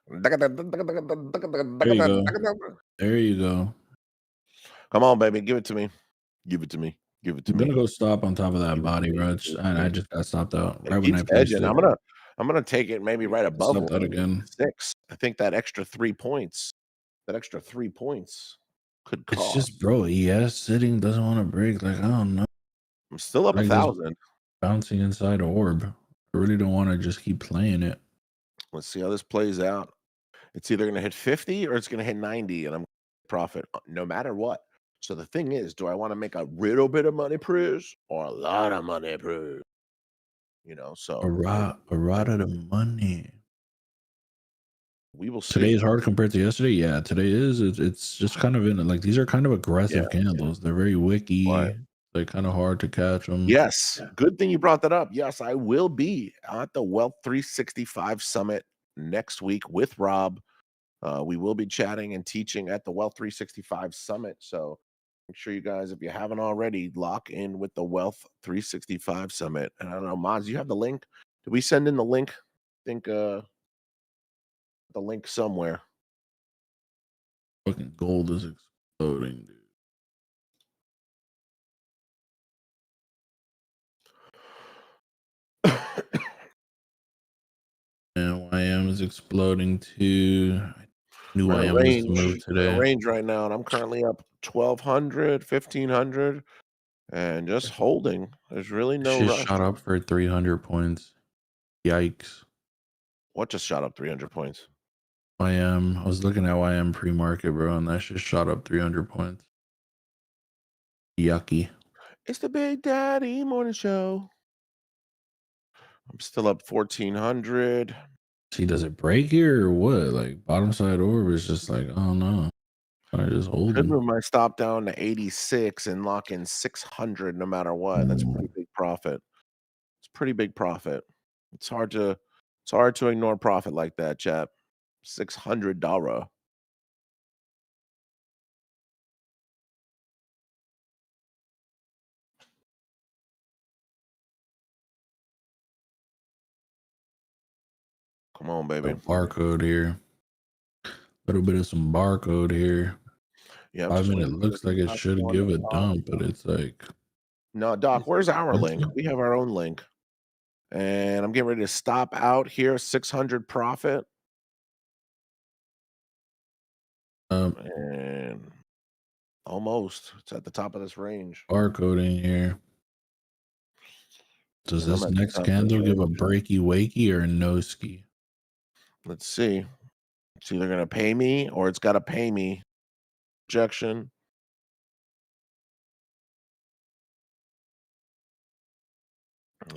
There you go. There you go. Come on, baby. Give it to me. Give it to me. Give it to I'm me. gonna go stop on top of that Give it to body, me. bro. Give it to And I me. just got stopped out It right when keeps I placed edging. it. I'm gonna take it maybe right above Stopped out again. 6. I think that extra 3 points, could It's cost. just, bro, ES sitting doesn't want to break. Like, I don't know. I'm still up Like this 1,000. bouncing inside orb. I really don't want to just keep playing it. Let's see how this plays out. It's either gonna hit 50 or it's gonna hit 90, and I'm profit no matter what. So the thing is, do I want to make a little bit of money, Pruz, or a lot of money, Pruz? You know, A so lot of the money. we will Today see. is hard compared to yesterday. Yeah, today is. It's just kind of in like these are kind of aggressive candles. They're very wicky. Right. They're kind of hard to catch them. Yes. Good thing you brought that up. Yes, I will be at the Wealth 365 Summit next week with Rob. We will be chatting and teaching at the Wealth 365 Summit. So make sure you guys, if you haven't already, lock in with the Wealth 365 Summit. And I don't know, Moz, you have the link? Did we send in the link? I think the link somewhere. Fucking gold is exploding, dude. And YM is exploding too. New We're in a YM was the range. move We're in a today. range right now, and I'm currently up 1,200, 1,500, and just holding. There's really no Shit rush. shot up for 300 points. Yikes. What just shot up 300 points? YM. I was looking at YM pre-market, bro, and that shit shot up 300 points. Yucky. It's the Big Daddy Morning Show. I'm still up 1,400. See, does it break here or what? Like bottom side orb is just like, I don't know. I just hold Could them. move my stop down to 86 and lock in 600 no matter what. That's pretty big profit. It's pretty big profit. It's hard to ignore profit like that, chap. $600. Come on, baby. Barcode here. A little bit of some barcode here. Yeah, 5 minute looks like it should give a dump, but it's like, no, Doc, where's our link? We have our own link. And I'm getting ready to stop out here, 600 profit. And almost. It's at the top of this range. barcoding here. Does And I'm this at the next top of this candle give a range. breaky wakey or a no ski? Let's see. It's either going to pay me or it's got to pay me. Projection.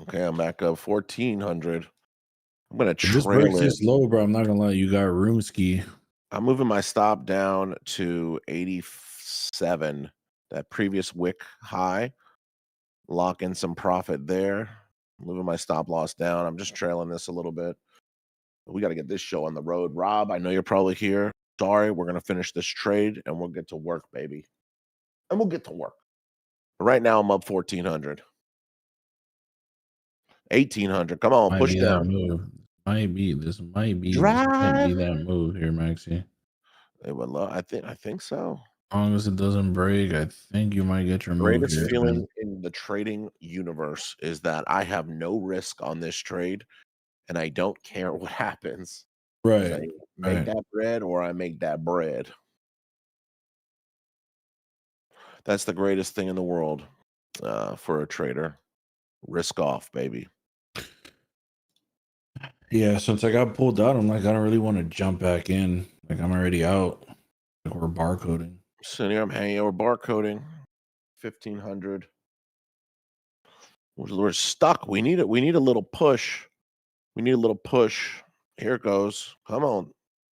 Okay, I'm back up 1,400. I'm going to It just breaks trail it. this low, bro. I'm not gonna lie. You got room ski. I'm moving my stop down to 87. That previous wick high. Lock in some profit there. Moving my stop loss down. I'm just trailing this a little bit. We got to get this show on the road. Rob, I know you're probably here. Sorry, we're going to finish this trade and we'll get to work, baby. And we'll get to work. Right now, I'm up 1,400. 1,800. Come on, Might push be that down. move. This might be Drive. that move here, Maxie. It would I think so. As long as it doesn't break, I think you might get your move Greatest here. feeling Man. in the trading universe is that I have no risk on this trade, and I don't care what happens. Right. I make Right. that bread or I make that bread. That's the greatest thing in the world for a trader. Risk off, baby. Yeah, since I got pulled out, I'm like, I don't really want to jump back in. Like, I'm already out. Like, we're barcoding. Sitting here, I'm hanging over barcoding. 1,500. We're stuck. We need it. We need a little push. We need a little push. Here it goes. Come on.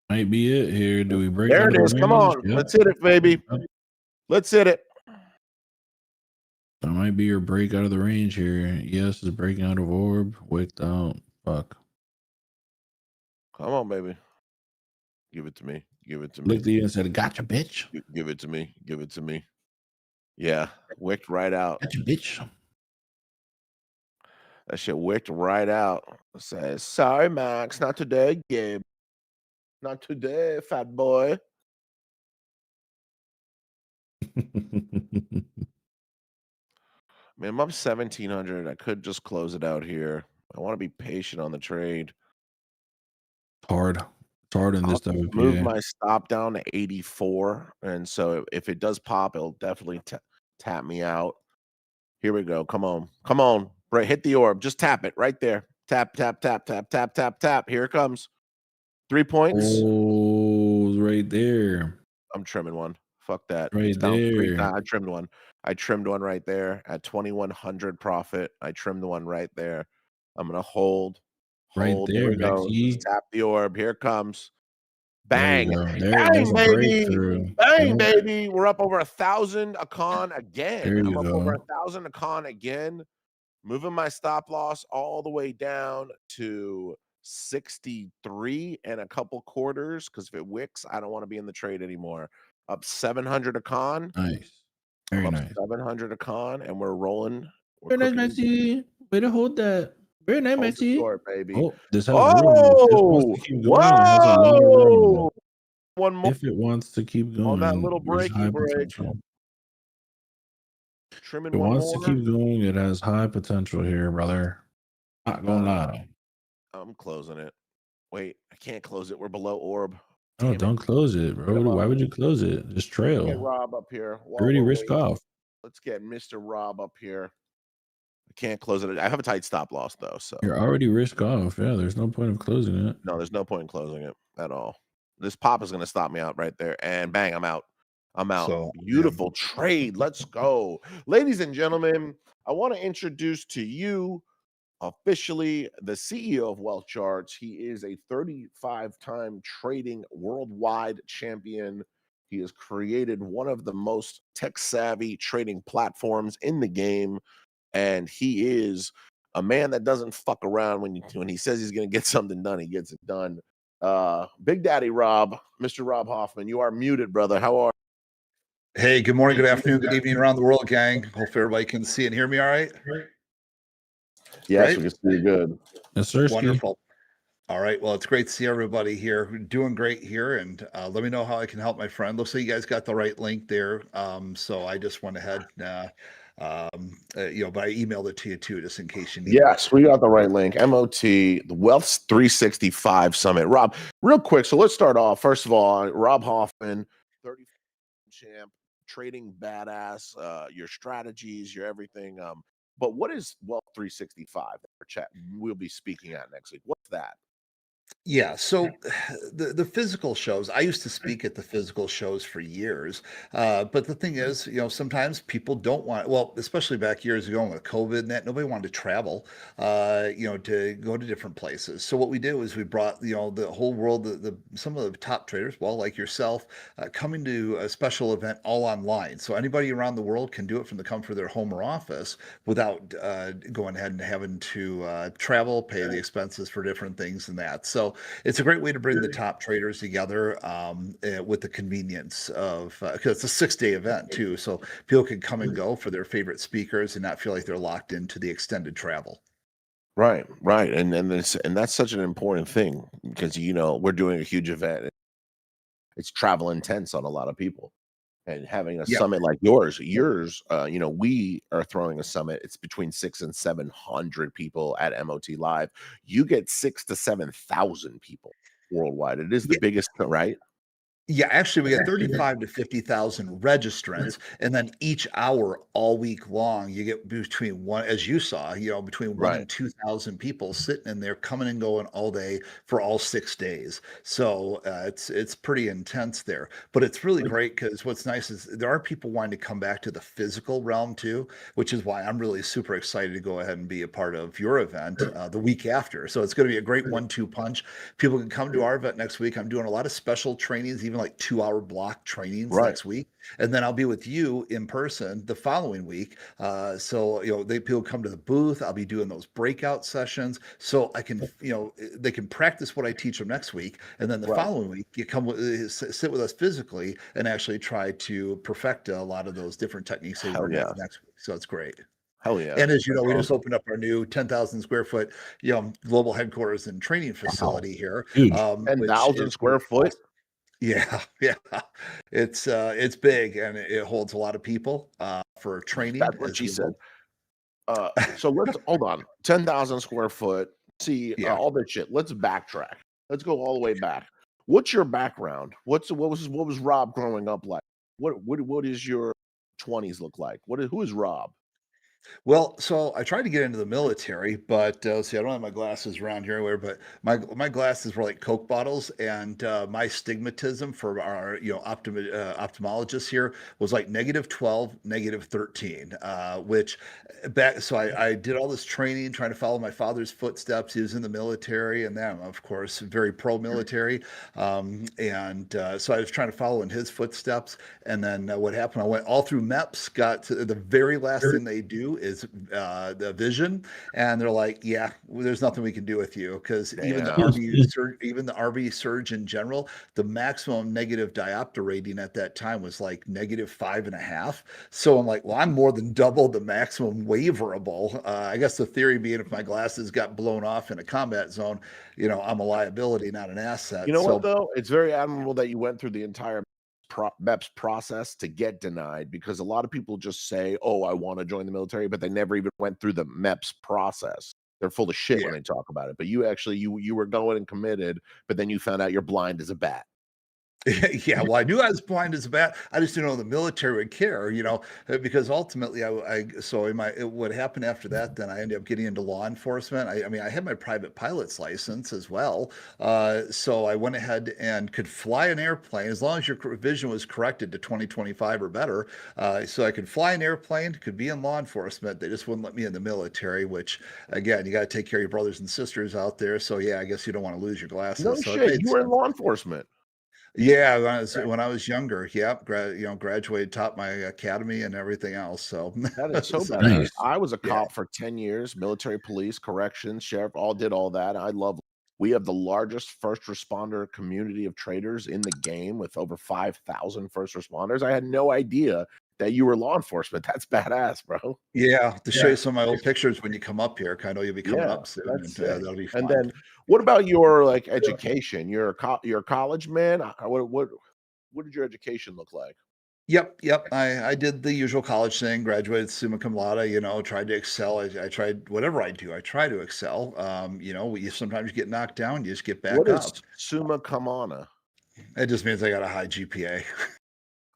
Might be it here. Do we break? There out it of is. the Come range? on. Yep. Let's hit it, baby. Yep. Let's hit it. That might be your break out of the range here. Yes, is breaking out of orb. Wicked out. Fuck. Come on, baby. Give it to me. Give it to me. Looked at you and said, "Gotcha, bitch. Give it to me. Give it to me. Yeah. Wicked right out. Gotcha, bitch." That shit wicked right out. It says, sorry, Max. Not today, Gabe. Not today, fat boy. Man, I'm up 1,700. I could just close it out here. I want to be patient on the trade. Hard. It's hard in this I'll WPA. move my stop down to 84. And so if it does pop, it'll definitely tap me out. Here we go. Come on. Come on. Right, hit the orb. Just tap it right there. Tap, tap, tap, tap, tap, tap, tap. Here it comes. 3 points. Oh, right there. I'm trimming one. Fuck that. Right It's down 3 there. times. I trimmed one. I trimmed one right there at 2,100 profit. I trimmed the one right there. I'm gonna hold. Right Here there, we go. Maxie. Just tap the orb. Here it comes. There you Bang. go. Bang, That's a baby. breakthrough. Bang, Yep. baby. We're up over 1,000 a con again. There I'm you up over go. 1,000 a con again. Moving my stop loss all the way down to 63 and a couple quarters, because if it wicks, I don't want to be in the trade anymore. Up 700 a con. Nice. Very I'm up nice. 700 a con, and we're rolling. We're Very nice, cooking. Maxie. Way to hold that. Very nice, Hold the Maxie. store, baby. Oh, this has room. If this wants to keep going, it has a lot of room. One more If it wants to keep going, on that little there's high breaky break. potential. Trimming If it one wants more. to keep going, it has high potential here, brother. Not gonna lie. I'm closing it. Wait, I can't close it. We're below orb. No, Damn it. don't close it, bro. Why would you close it? Just Get trail. Rob up here. while Already we're risk waiting. off. Let's get Mr. Rob up here. I can't close it. I have a tight stop loss though, so You're already risk off. Yeah, there's no point of closing it. no, there's no point in closing it at all. This pop is going to stop me out right there, and bang, I'm out. I'm out. So, Beautiful trade. Let's go, ladies and gentlemen. I want to introduce to you officially the CEO of Wealth Charts. He is a 35-time trading worldwide champion. He has created one of the most tech-savvy trading platforms in the game, and he is a man that doesn't fuck around. When he says he's going to get something done, he gets it done. Big Daddy Rob, Mr. Rob Hoffman, you are muted, brother. How are you? hey, good morning, good afternoon, good evening around the world, gang. Hope everybody can see and hear me all right. Yes, Great. we can see you good. Yes, sir. Wonderful. All right. Well, it's great to see everybody here. We're doing great here. And let me know how I can help my friend. Looks like you guys got the right link there. So I just went ahead, but I emailed it to you too, just in case you need Yes, we got the right link. MOT, the Wealth 365 Summit. Rob, real quick. So let's start off. First of all, Rob Hoffman, 30 champ, trading badass, your strategies, your everything. But what is Wealth 365 that chat we'll be speaking at next week? What's that? Yeah, so the physical shows, I used to speak at the physical shows for years. But the thing is, sometimes people don't want, well, especially back years ago with COVID and that, nobody wanted to travel, to go to different places. So what we do is we brought, the whole world, some of the top traders, well, like yourself, coming to a special event all online. So anybody around the world can do it from the comfort of their home or office without going ahead and having to travel, pay the expenses for different things and that. So So it's a great way to bring the top traders together with the convenience of because it's a 6-day event too. So people can come and go for their favorite speakers and not feel like they're locked into the extended travel. Right, right, and that's such an important thing because we're doing a huge event. It's travel intense on a lot of people, and having a Yeah. summit like yours, we are throwing a summit. It's between 600 and 700 people at MOT Live. You get 6 to 7 thousand people worldwide. It is the biggest, right? Yeah, actually, we get 35 to 50,000 registrants, and then each hour all week long, you get between one, as you saw, between one Right. and 2,000 people sitting in there, coming and going all day for all 6 days. So it's pretty intense there, but it's really great because what's nice is there are people wanting to come back to the physical realm too, which is why I'm really super excited to go ahead and be a part of your event the week after. So it's going to be a great 1-2 punch. People can come to our event next week. I'm doing a lot of special trainings, even like 2-hour block trainings Right. next week. And then I'll be with you in person the following week. So, people come to the booth. I'll be doing those breakout sessions. So I can, they can practice what I teach them next week. And then the Right. following week, you come sit with us physically and actually try to perfect a lot of those different techniques that we Hell learned yeah. next week. So it's great. Hell yeah. And as you know, That's we just awesome. opened up our new 10,000 square foot, global headquarters and training facility here, Huge. which 10,000 is square foot. yeah, yeah. It's big and it holds a lot of people for training That's what as she said. well. So let's hold on. 10,000 square foot. See Yeah. all that shit. Let's backtrack. Let's go all the way back. What's your background? What was Rob growing up like? What is your 20s look like? Who is Rob? Well, so I tried to get into the military, but see, I don't have my glasses around here anywhere, but my glasses were like Coke bottles, and my stigmatism for our ophthalmologist here was like -12, -13, which back. So I did all this training trying to follow my father's footsteps. He was in the military, and then of course very pro-military, and so I was trying to follow in his footsteps. And then what happened? I went all through MEPS, got to the very last thing they do is the vision, and they're like, "Yeah, there's nothing we can do with you because even the Damn. RV surgeon general, the maximum negative diopter rating at that time was like -5.5." So I'm like, "Well, I'm more than double the maximum waiverable." I guess the theory being, if my glasses got blown off in a combat zone, I'm a liability, not an You asset. know what So though? It's very admirable that you went through the entire MEPS process to get denied, because a lot of people just say, "Oh, I want to join the military," but they never even went through the MEPS process. They're full of shit when yeah. they talk about it. But you actually you were going and committed, but then you found out you're blind as a bat. Yeah, well, I knew I was blind as a bat. I just didn't know the military would care, because ultimately, so what happened after that? Then I ended up getting into law enforcement. I mean, I had my private pilot's license as well, so I went ahead and could fly an airplane as long as your vision was corrected to 20/25 or better. So I could fly an airplane, could be in law enforcement. They just wouldn't let me in the military, which again, you got to take care of your brothers and sisters out there. So yeah, I guess you don't want to lose your No glasses. So it shit. made You were in sense. law enforcement. Yeah, when I was younger, yep, graduated, taught my academy and everything else. So, That is so so badass. Nice. I was a yeah, cop for 10 years, military, police, corrections, sheriff, all did all that. We have the largest first responder community of traders in the game with over 5,000 first responders. I had no idea that you were law enforcement. That's badass, bro. yeah. To show you some of my old pictures when you come up here, 'cause I know you'll be coming Yeah, up soon, that's and sick. that'll be And fun. then what about your like education? You're a college man. What did your education look like? Yep, yep. I did the usual college thing, graduated summa cum laude. Tried to excel. I tried whatever I do. I try to excel. You sometimes get knocked down, you just get What back is up. summa cum laude? It just means I got a high GPA.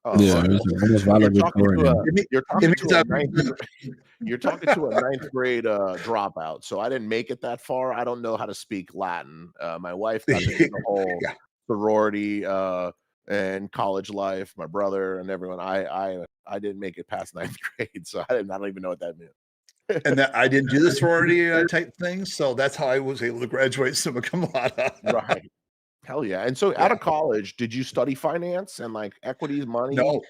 Oh, Yeah, okay. it Well, was almost you're talking to a valedictorian. It, me- you're it talking means to a ninth I'm You're talking to a ninth grade dropout, so I didn't make it that far. I don't know how to speak Latin. My wife got into the whole yeah. sorority and college life. My brother and everyone. I didn't make it past ninth grade, so I don't even know what that meant. And that I didn't do the sorority type thing, so that's how I was able to graduate summa cum laude. Right. Hell yeah. And so out Yeah. of college, did you study finance and like equities, money? No,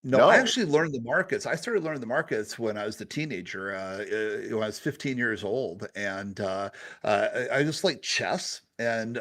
No, I No. actually learned the markets. I started learning the markets when I was a teenager, when I was 15 years old, and I just like chess, and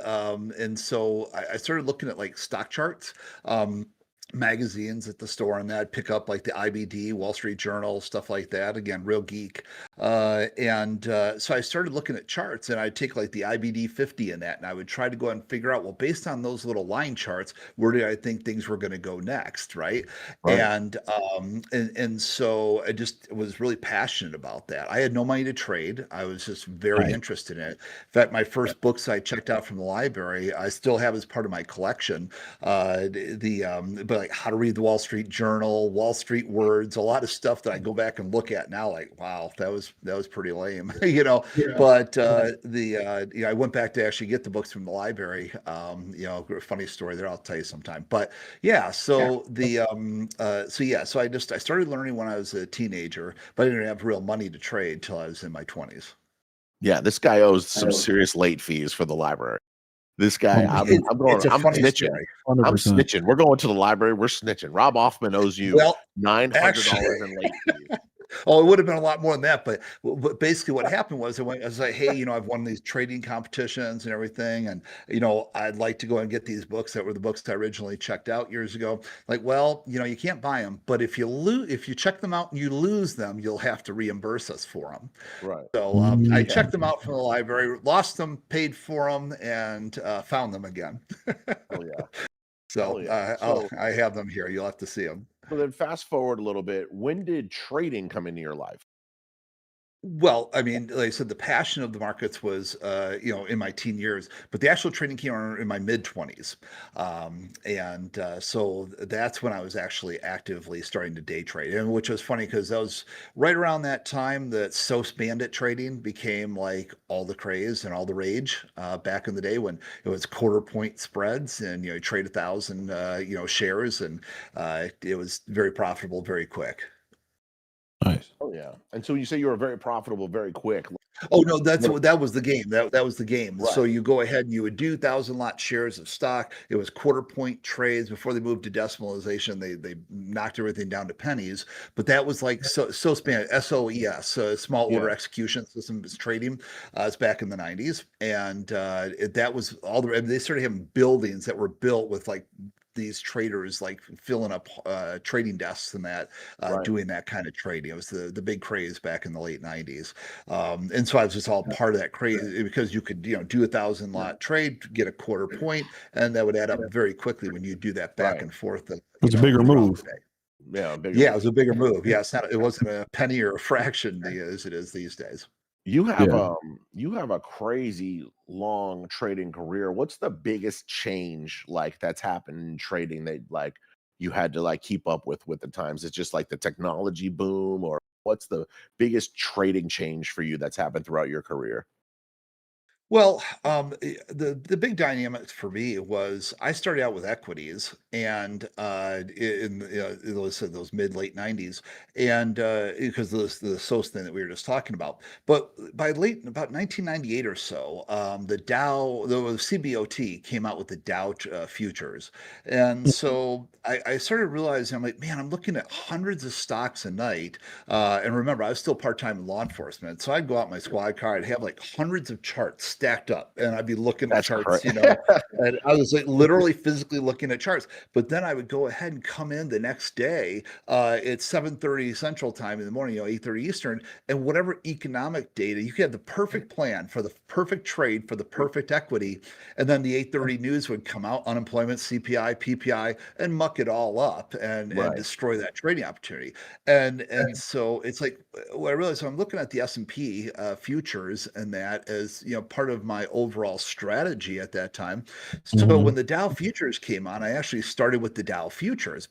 so I started looking at like stock charts, um, magazines at the store, and that I'd pick up like the IBD, Wall Street Journal, stuff like that. Again, real geek, and so I started looking at charts, and I'd take like the IBD 50 in that, and I would try to go and figure out, well, based on those little line charts, where do I think things were going to go next, right? Right. And so I just was really passionate about that. I had no money to trade. I was just very Right. interested in it. In fact, my first books I checked out from the library, I still have as part of my collection. But like How to Read the Wall Street Journal, Wall Street Words, a lot of stuff that I go back and look at now, like, wow, that was pretty lame, you know. Yeah. But I went back to actually get the books from the library. Funny story there, I'll tell you sometime. But yeah, so I started learning when I was a teenager, but I didn't have real money to trade till I was in my 20s. Yeah, this guy owes some serious late fees for the library. This guy, It's a I'm funny snitching. story. I'm 100%. snitching. We're going to the library. We're snitching. Rob Hoffman owes you Well, $900 in late fees. Oh, it would have been a lot more than that, but basically what happened was I was like, hey, I've won these trading competitions and everything, and I'd like to go and get these books that were the books I originally checked out years ago. Like, well, you can't buy them, but if you check them out and you lose them, you'll have to reimburse us for them. Right. So I checked them out from the library, lost them, paid for them, and found them again. Oh yeah. So Oh yeah. I have them here. You'll have to see them. So then fast forward a little bit. When did trading come into your life? Well, I mean, like I said, the passion of the markets was, in my teen years, but the actual trading came on in my mid 20s. So that's when I was actually actively starting to day trade. And which was funny because that was right around that time that Source Bandit trading became like all the craze and all the rage back in the day when it was quarter point spreads and, you trade 1,000, shares, and it was very profitable very quick. Nice. Oh yeah. And so you say you were very profitable very quick. Oh no, that was the game. That was the game. So Right. you go ahead and you would do 1,000 lot shares of stock. It was quarter point trades before they moved to decimalization. They knocked everything down to pennies. But that was like so span SOES, small order Yeah. execution systems trading. It's back in the 90s, and that was all the. They started having buildings that were built with like these traders like filling up trading desks and that Right. doing that kind of trading. It was the big craze back in the late 90s. And so I was just all part of that crazy because you could, do 1,000 lot trade, get a quarter point, and that would add up very quickly when you do that back Right. and forth. It's a bigger throughout move. the day. Yeah. Bigger. Yeah, it was a bigger move. Yeah, it wasn't a penny or a fraction as it is these days. You have Yeah. you have a crazy long trading career. What's the biggest change like that's happened in trading that like you had to like keep up with the times? It's just like the technology boom, or what's the biggest trading change for you that's happened throughout your career? Well, the big dynamic for me was I started out with equities and in those mid late 90s, and because of the SOS thing that we were just talking about. But by about 1998 or so, the CBOT came out with the Dow futures, and so I started realizing I'm like, man, I'm looking at hundreds of stocks a night. And remember, I was still part time in law enforcement, so I'd go out in my squad car, I'd have like hundreds of charts stacked up, and I'd be looking at That's charts, crazy. and I was like literally physically looking at charts. But then I would go ahead and come in the next day at 7:30 Central Time in the morning, 8:30 Eastern, and whatever economic data you could have the perfect plan for the perfect trade for the perfect equity, and then the 8:30 news would come out, unemployment, CPI, PPI, and muck it all up and Right. destroy that trading opportunity. And so it's like what I realized, so I'm looking at the S&P futures and that as part of my overall strategy at that time. So Mhm. when the Dow futures came on, I actually started with the Dow futures.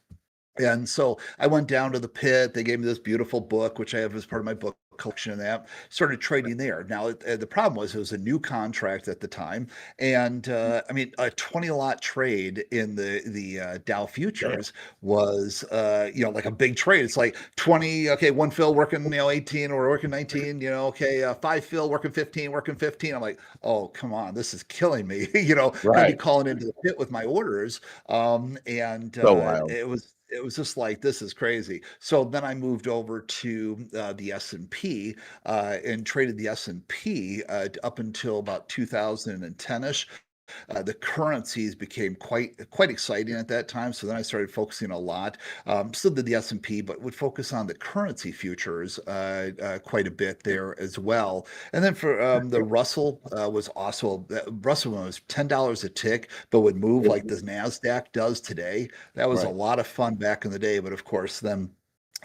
And so I went down to the pit. They gave me this beautiful book, which I have as part of my book collection, and that started trading there. Now, the problem was it was a new contract at the time. And I mean, a 20-lot trade in the Dow futures was, like a big trade. It's like 20, okay, one fill working, 18 or working 19, okay, five fill working 15, working 15. I'm like, oh, come on, this is killing me. I'd be Right. calling into the pit with my orders. So wild. It was it was just like, this is crazy. So then I moved over to the S&P and traded the S&P up until about 2010ish. The currencies became quite exciting at that time. So then I started focusing a lot. Still did the S&P, but would focus on the currency futures quite a bit there as well. And then for the Russell was also Russell was $10 a tick, but would move like the Nasdaq does today. That was a Right. lot of fun back in the day. But of course, then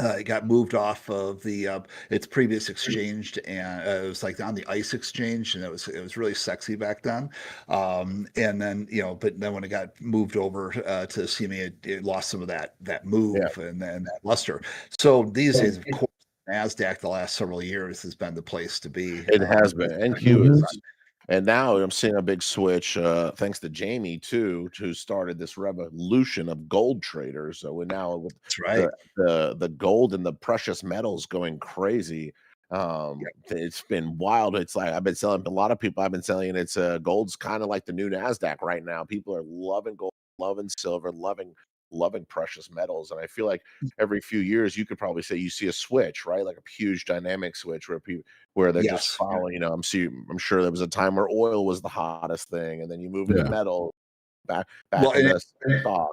it got moved off of the its previous exchange, and it was like on the ICE exchange, and it was really sexy back then. And then but then when it got moved over to CME, it lost some of that Yeah. move and then that luster. So these days, of course, Nasdaq the last several years has been the place to be. It has been. NQ Mhm. is, and now I'm seeing a big switch, thanks to Jamie too, who started this revolution of gold traders. So we're now with That's right. the gold and the precious metals going crazy. Yep. It's been wild. It's like I've been selling a lot of people. I've been selling it's gold's kind of like the new Nasdaq right now. People are loving gold, loving silver, loving precious metals, and I feel like every few years you could probably say you see a switch, right? Like a huge dynamic switch where people where they're just Yes. following. I'm sure there was a time where oil was the hottest thing, and then you move into Yeah. metal, Well, back and into stock.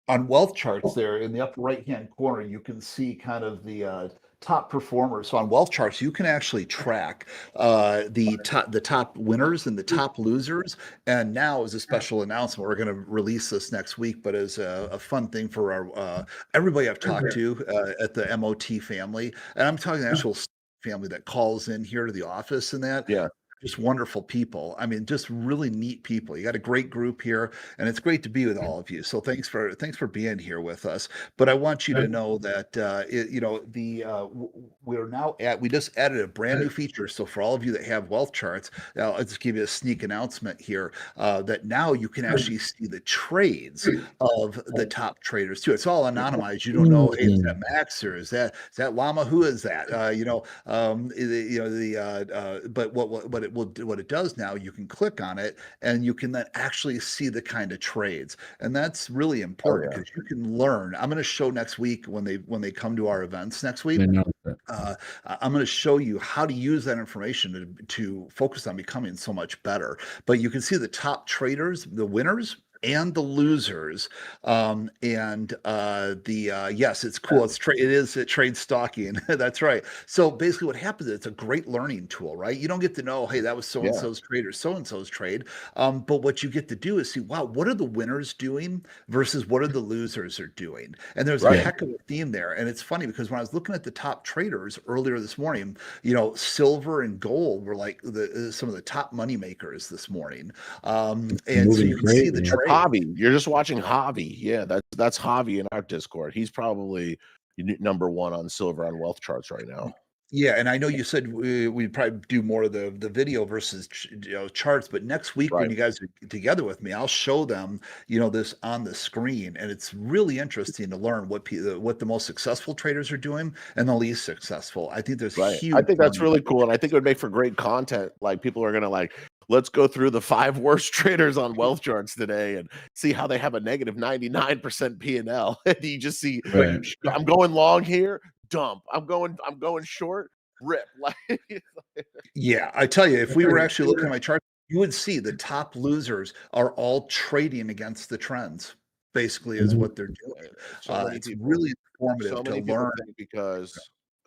on wealth charts there in the upper right hand corner, you can see kind of the top performers. So on wealth charts, you can actually track the top winners and the top losers. And now, as a special announcement, we're going to release this next week, but as a fun thing for our everybody I've talked to at the MOT family, and I'm talking the actual family that calls in here to the office and that. Yeah, Just wonderful people. I mean, just really neat people. You got a great group here, and it's great to be with all of you. So thanks for being here with us. But I want you to know that we're now we just added a brand new feature. So for all of you that have wealth charts, I'll just give you a sneak announcement here that now you can actually see the trades of the top traders too. It's all anonymized. You don't know, hey, is that Max or is that Lama? Who is that? But what it does now, you can click on it and you can then actually see the kind of trades, and that's really important yeah. because you can learn. I'm going to show next week when they come to our events next week. They know that. I'm going to show you how to use that information to focus on becoming so much better. But you can see the top traders, the winners, and the losers. And yes, it's cool. It is trade stalking. That's right. So basically, what happens is it's a great learning tool, right? You don't get to know, hey, that was so and Yeah. so's trade or so and so's trade. But what you get to do is see, wow, what are the winners doing versus what are the losers are doing? And there's a Right. heck of a theme there. And it's funny because when I was looking at the top traders earlier this morning, silver and gold were like some of the top money makers this morning. And so Moving you can see the greatly. trade. Javi, you're just watching Javi. Yeah, that's Javi in our Discord. He's probably number one on silver on wealth charts right now. Yeah, and I know you said we'd probably do more of the video versus charts, but next week when Right. you guys are together with me, I'll show them this on the screen, and it's really interesting to learn what the most successful traders are doing and the least successful. I think there's Right. huge. I think that's learning. really cool, and I think it would make for great content. Like people are gonna let's go through the 5 worst traders on wealth charts today and see how they have a negative 99% P&L. And you just see, Right. I'm going long here, dump. I'm going short, rip. Like Yeah, I tell you, if we were actually looking at my chart, you would see the top losers are all trading against the trends. Basically, is Mhm. what they're doing. so many It's people. really So informative to many people learn. think because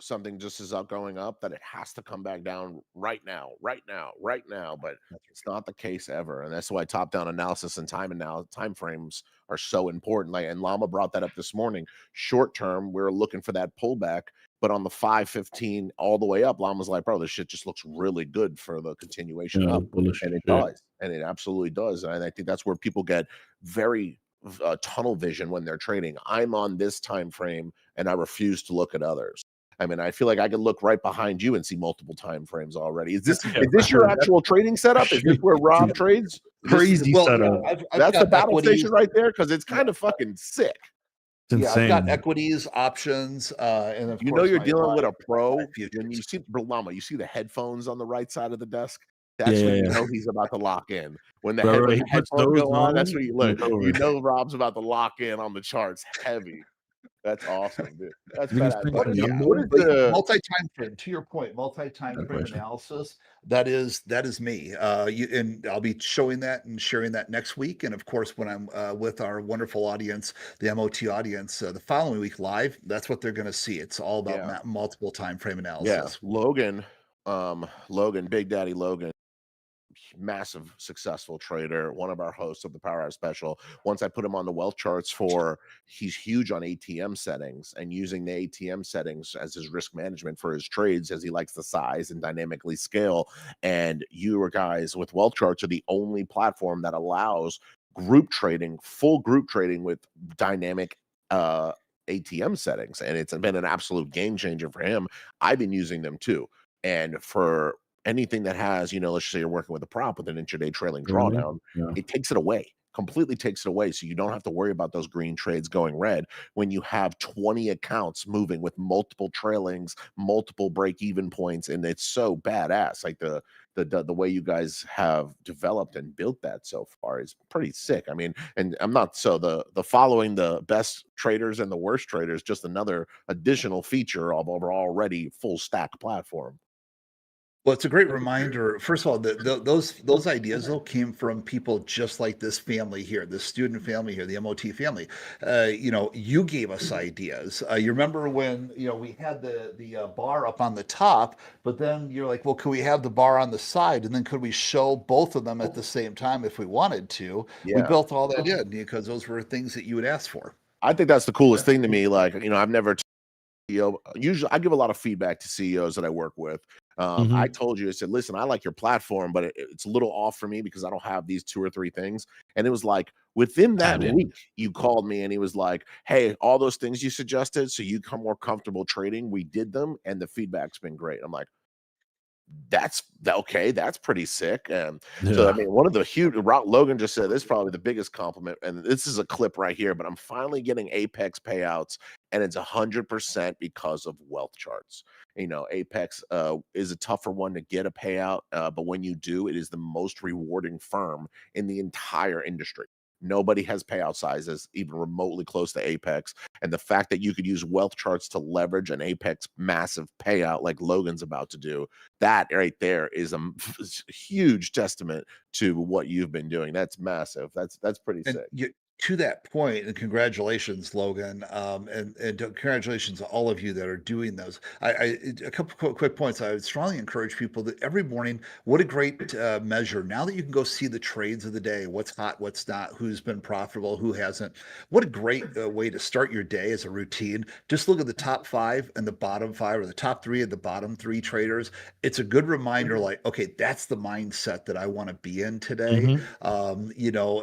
something just is up going up that it has to come back down right now, right now, right now. But it's not the case ever. And that's why top-down analysis and time frames are so important. Like, and Lama brought that up this morning. Short term, we're looking for that pullback, but on the 5-15 all the way up, Lama's like, bro, this shit just looks really good for the continuation Yeah, up. bullish And it shit. does. And it absolutely does. And I think that's where people get very tunnel vision when they're trading. I'm on this time frame and I refuse to look at others. I mean, I feel like I could look right behind you and see multiple time frames already. Is this your actual trading setup? Is this where Rob trades? Crazy Well, setup. I've That's the got battle equities. station right there because it's kind of fucking sick. It's Yeah, I've got insane. equities, options, and of You know course you're my dealing with a live pro when futures. you see Lama. You see the headphones on the right side of the desk. Yeah, That's when yeah, you yeah. know he's about to lock in. When Right, when he the puts headphones those go on, that's on, when you and look. it's over. You know Rob's about to lock in on the charts heavy. That's awesome, dude. That's Biggest badass. thing What for is me, what is the Multi-time frame. To your point, multi-time that frame question. analysis. That is me. And I'll be showing that and sharing that next week. And of course, when I'm with our wonderful audience, the MOT audience, the following week live, that's what they're going to see. It's all about yeah, multiple time frame yeah. analysis. Logan, Big Daddy Logan, massive successful trader, one of our hosts of the Power Hour Special. Once I put him on the wealth charts he's huge on ATM settings and using the ATM settings as his risk management for his trades as he likes to size and dynamically scale. And you guys with wealth charts are the only platform that allows group trading, full group trading with dynamic ATM settings. And it's been an absolute game changer for him. I've been using them too. And for anything that has, let's say you're working with a prop with an intraday trailing Really? drawdown, Yeah. it takes it away, completely takes it away. So you don't have to worry about those green trades going red when you have 20 accounts moving with multiple trailings, multiple break even points. And it's so badass. Like the way you guys have developed and built that so far is pretty sick. I mean, and I'm not so the following the best traders and the worst traders, just another additional feature of our already full stack platform. Well, it's a great reminder. First of all, those ideas though came from people just like this family here, this student family here, the MOT family. You gave us ideas. You remember when we had the bar up on the top, but then you're like, well, could we have the bar on the side, and then could we show both of them at the same time if we wanted to? We Yeah. built all that in because those were things that you would ask for. I think that's the coolest thing to me. Like, I've never CEO. Usually, I give a lot of feedback to CEOs that I work with. I told you, I said, listen, I like your platform, but it's a little off for me because I don't have these 2 or 3 things. And it was like within that Added. week, you called me and he was like, hey, all those things you suggested, so you come more comfortable trading. We did them, and the feedback's been great. I'm like, that's okay. That's pretty sick. And so, I Yeah. mean, one of the huge Logan just said this is probably the biggest compliment. And this is a clip right here, but I'm finally getting Apex payouts, and it's 100% because of wealth charts. Apex is a tougher one to get a payout, but when you do, it is the most rewarding firm in the entire industry. Nobody has payout sizes even remotely close to Apex. And the fact that you could use wealth charts to leverage an Apex massive payout like Logan's about to do, that right there is a huge testament to what you've been doing. That's massive. That's pretty And sick. to that point, and congratulations, Logan, and congratulations to all of you that are doing those. A couple quick points. I would strongly encourage people that every morning. What a great measure! Now that you can go see the trades of the day, what's hot, what's not, who's been profitable, who hasn't. What a great way to start your day as a routine. Just look at the top 5 and the bottom 5, or the top 3 and the bottom 3 traders. It's a good reminder, like, okay, that's the mindset that I want to be in today. Mhm.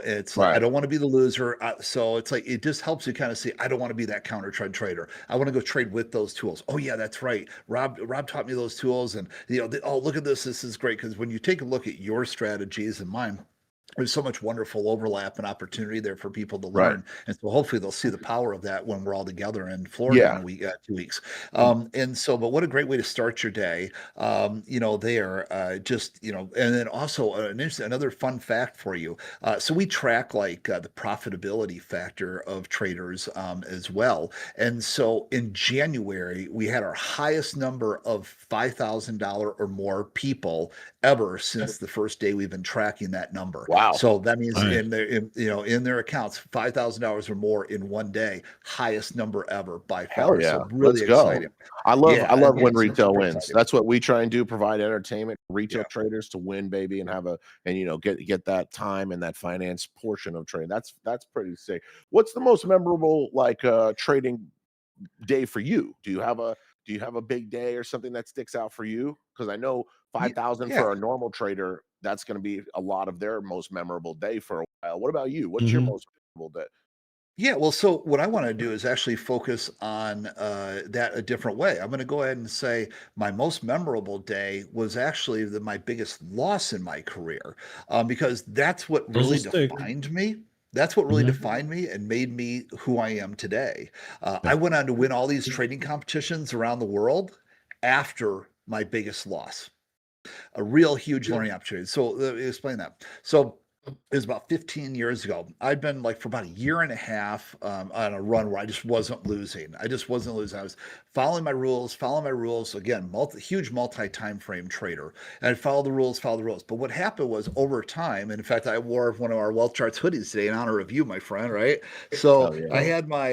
It's like I Right. don't want to be the loser. So it's like it just helps you kind of see. I don't want to be that counter trend trader. I want to go trade with those tools. Oh yeah, that's right. Rob taught me those tools, and oh, look at this. This is great because when you take a look at your strategies and mine, there's so much wonderful overlap and opportunity there for people to Right. learn, and so hopefully they'll see the power of that when we're all together in Florida in Yeah. a week, 2 weeks. Mm. And so, but what a great way to start your day. And then also another fun fact for you. So we track like the profitability factor of traders as well. And so in January, we had our highest number of $5,000 or more people ever since the first day we've been tracking that number. Wow. So that means Nice. in their accounts, $5,000 or more in one day, highest number ever by Hell far. yeah. So Let's really go. exciting. I love Yeah, and when it's retail super wins. exciting. That's what we try and do, provide entertainment for retail Yeah. traders to win, baby, and have get that time and that finance portion of trading. That's pretty sick. What's the most memorable trading day for you? Do you have a big day or something that sticks out for you? Because I know Ye- 5,000 Yeah. for a normal trader, that's going to be a lot of their most memorable day for a while. What about you? What's your Mhm. most memorable day? Yeah, well, so what I want to do is actually focus on that a different way. I'm going to go ahead and say my most memorable day was actually my biggest loss in my career, because that's what Those will really stick. defined me. That's what really Mhm. defined me and made me who I am today. I Yeah. went on to win all these trading competitions around the world after my biggest loss, a real huge learning opportunity. So let me explain that. So it was about 15 years ago. I'd been like for about a year and a half on a run where I just wasn't losing. I just wasn't losing. I was following my rules, following my rules. Again, huge multi-time frame trader, and I'd follow the rules, follow the rules. But what happened was over time, and in fact, I wore one of our Wealth Charts hoodies today in honor of you, my friend. Right? So Oh yeah. I had my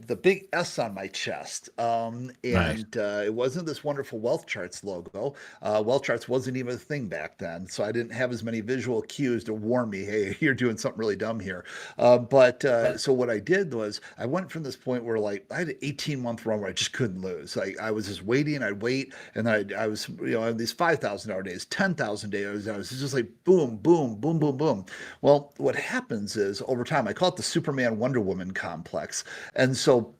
the big S on my chest, Nice. and it wasn't this wonderful Wealth Charts logo. Wealth Charts wasn't even a thing back then, so I didn't have as many visual cues to warn me, hey, you're doing something really dumb here. But so what I did was I went from this point where like I had an 18-month run where I just couldn't lose. Like I was just waiting, I'd wait, and I was, these $5,000 days, 10,000 days, I was just like boom, boom, boom, boom, boom. Well, what happens is over time, I call it the Superman Wonder Woman complex. And so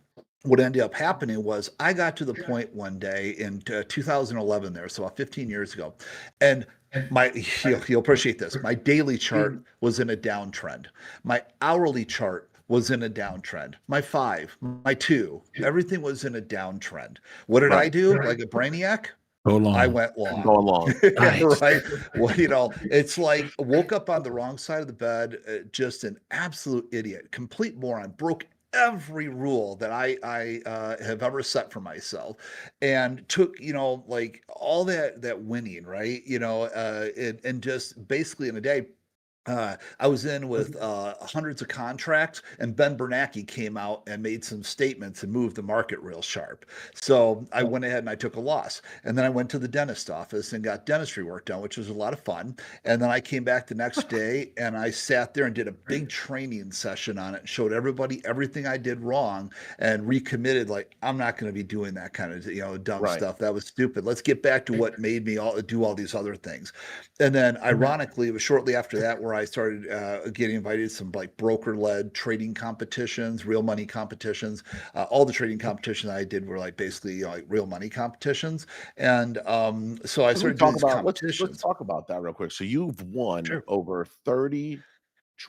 what ended up happening was I got to the point one day in 2011 there, so about 15 years ago, and my you'll appreciate this. My daily chart was in a downtrend. My hourly chart was in a downtrend. My 5, my 2, everything was in a downtrend. What did I Right. do? Like a brainiac? Go I long. went Go long. along. Nice. Right? Well, it's like woke up on the wrong side of the bed, just an absolute idiot, complete moron, broke every rule that I have ever set for myself, and took like all that winning, right? And just basically in a day. I was in with hundreds of contracts, and Ben Bernanke came out and made some statements and moved the market real sharp. So I went ahead and I took a loss. And then I went to the dentist office and got dentistry work done, which was a lot of fun. And then I came back the next day and I sat there and did a big training session on it and showed everybody everything I did wrong and recommitted, like, I'm not going to be doing that kind of dumb Right. stuff. That was stupid. Let's get back to what made me do all these other things. And then ironically, it was shortly after that where I started getting invited to some like broker-led trading competitions, real money competitions. All the trading competitions I did were like basically like real money competitions. And so I Let's started doing talk these about let's competitions. talk about that real quick. So you've won Sure. over 30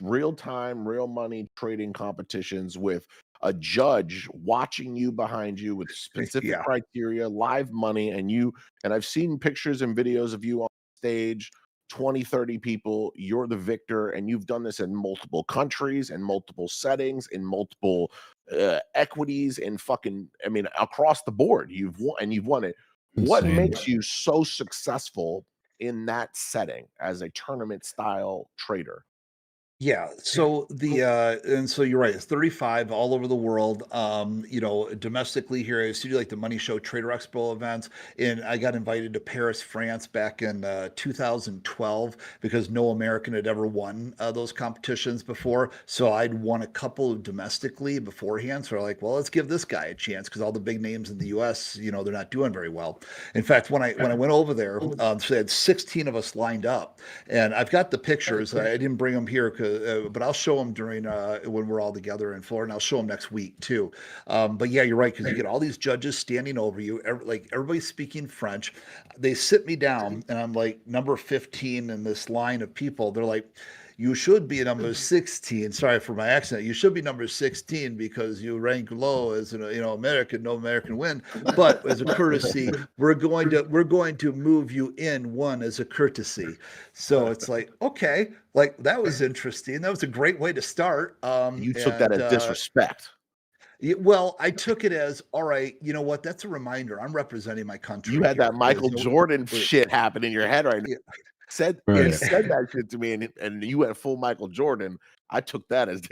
real-time, real money trading competitions with a judge watching you behind you with specific Yeah. criteria, live money, and I've seen pictures and videos of you on stage, 20, 30 people, you're the victor, and you've done this in multiple countries and multiple settings, in multiple equities, and fucking, I mean, across the board. You've won it. What Insane. makes you so successful in that setting as a tournament style trader? Yeah, so and so you're right, it's 35 all over the world. Domestically here, I used to do like the Money Show Trader Expo events, and I got invited to Paris, France back in 2012 because no American had ever won those competitions before. So I'd won a couple domestically beforehand. So we're like, well, let's give this guy a chance because all the big names in the US, they're not doing very well. In fact, when I went over there, so they had 16 of us lined up, and I've got the pictures. I didn't bring them here, but I'll show them during when we're all together in Florida, and I'll show them next week too. But yeah, you're right because you get all these judges standing over you, like everybody's speaking French. They sit me down, and I'm like number 15 in this line of people. They're like, you should be number 16. Sorry for my accent. You should be number 16 because you rank low as an American. No American win. But as a courtesy, we're going to move you in one as a courtesy. So it's like, okay, like that was interesting. That was a great way to start. You took that as disrespect. Well, I took it as, all right, you know what? That's a reminder. I'm representing my country You had here. that Michael There's Jordan shit happen in your head right now. yeah, You Right. said that shit to me, and you went full Michael Jordan. I took that as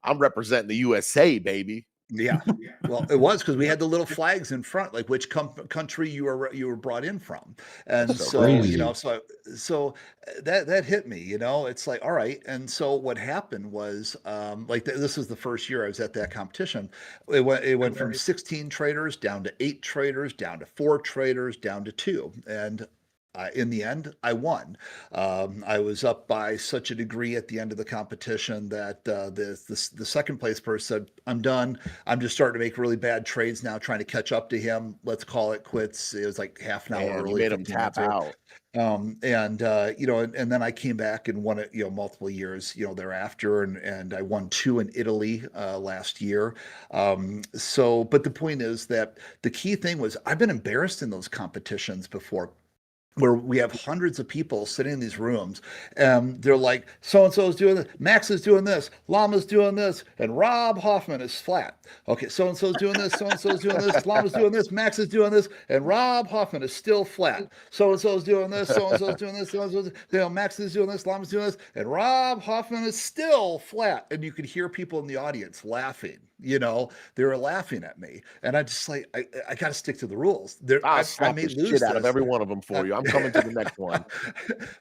I'm representing the USA, baby. yeah. Well, it was because we had the little flags in front, like which country you were brought in from, and That's so so Crazy. that hit me. It's like all right. And so what happened was like this was the first year I was at that competition. It went from 16 traders down to 8 traders, down to 4 traders, down to 2, and in the end, I won. I was up by such a degree at the end of the competition that the second place person said, "I'm done. I'm just starting to make really bad trades now, trying to catch up to him. Let's call it quits." It was like half an hour Man, you early, made him 15 tap minutes early. out. And then I came back and won it, multiple years, thereafter, and I won 2 in Italy last year. But the point is that the key thing was I've been embarrassed in those competitions before. where we have hundreds of people sitting in these rooms, and they're like, so and so is doing this, Max is doing this, Lama's doing this, and Rob Hoffman is flat. Okay, so and so's doing this, so and so's doing this, Lama's doing this, Max is doing this, and Rob Hoffman is still flat. So and so's doing this, so and so's doing this, so and so's, Max is doing this, Lama's doing this, and Rob Hoffman is still flat. And you could hear people in the audience laughing. They were laughing at me, and I just like, I got to stick to the rules. I'll I slap may the lose shit out of this. every one of them for you. I'm coming to the next one.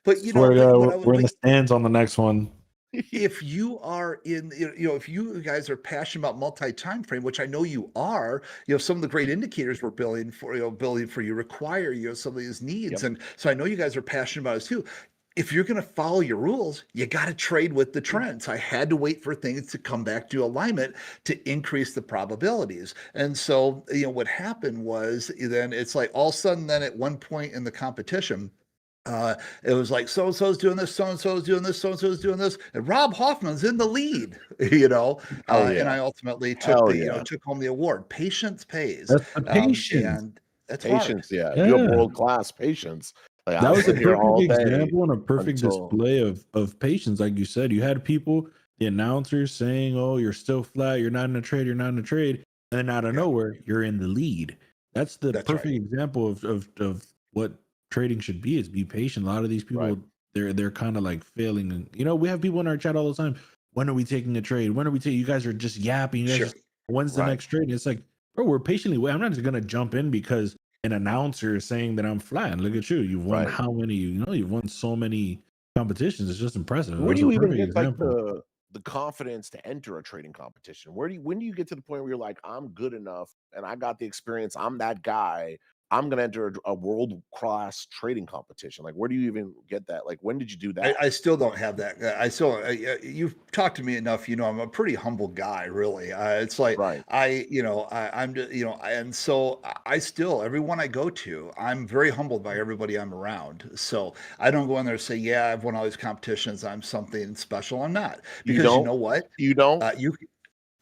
But Swear to God, we're in the stands on the next one. if you are in, if you guys are passionate about multi-time frame, which I know you are, some of the great indicators we're building for you require some of these needs, Yep. and so I know you guys are passionate about it too. If you're going to follow your rules, you got to trade with the trends. I had to wait for things to come back to alignment to increase the probabilities. And so, what happened was then it's like all of a sudden, then at one point in the competition, it was like so and so's doing this, so and so's doing this, so and so's doing this, and Rob Hoffman's in the lead. And I ultimately took home the award. Patience pays. That's the patience. And that's Patience, hard. yeah. You have world-class patience. Like, That was a here all perfect day example and a perfect until- display of patience. Like you said, you had people, the announcers saying, "Oh, you're still flat. You're not in a trade. You're not in a trade." And then out of nowhere, you're in the lead. That's the perfect right. example of what trading should be. Is be patient. A lot of these people, Right. they're kind of like failing. And we have people in our chat all the time. When are we taking a trade? When are we taking? You guys are just yapping. You guys Sure. just, when's the Right. next trade? It's like, bro, we're patiently waiting. I'm not just gonna jump in because an announcer is saying that I'm flat. And look at you. You've won Right. how many? You've won so many competitions. It's just impressive. Where That's do a you even perfect get like example. the confidence to enter a trading competition? When do you get to the point where you're like, I'm good enough and I got the experience, I'm that guy, I'm gonna enter a world class trading competition? Like, where do you even get that? Like, when did you do that? I still don't have that. You've talked to me enough. I'm a pretty humble guy, really. It's like Right. I'm just, and so I still, everyone I go to, I'm very humbled by everybody I'm around. So I don't go in there and say, yeah, I've won all these competitions. I'm something special. I'm not, You because you don't? know what? You don't?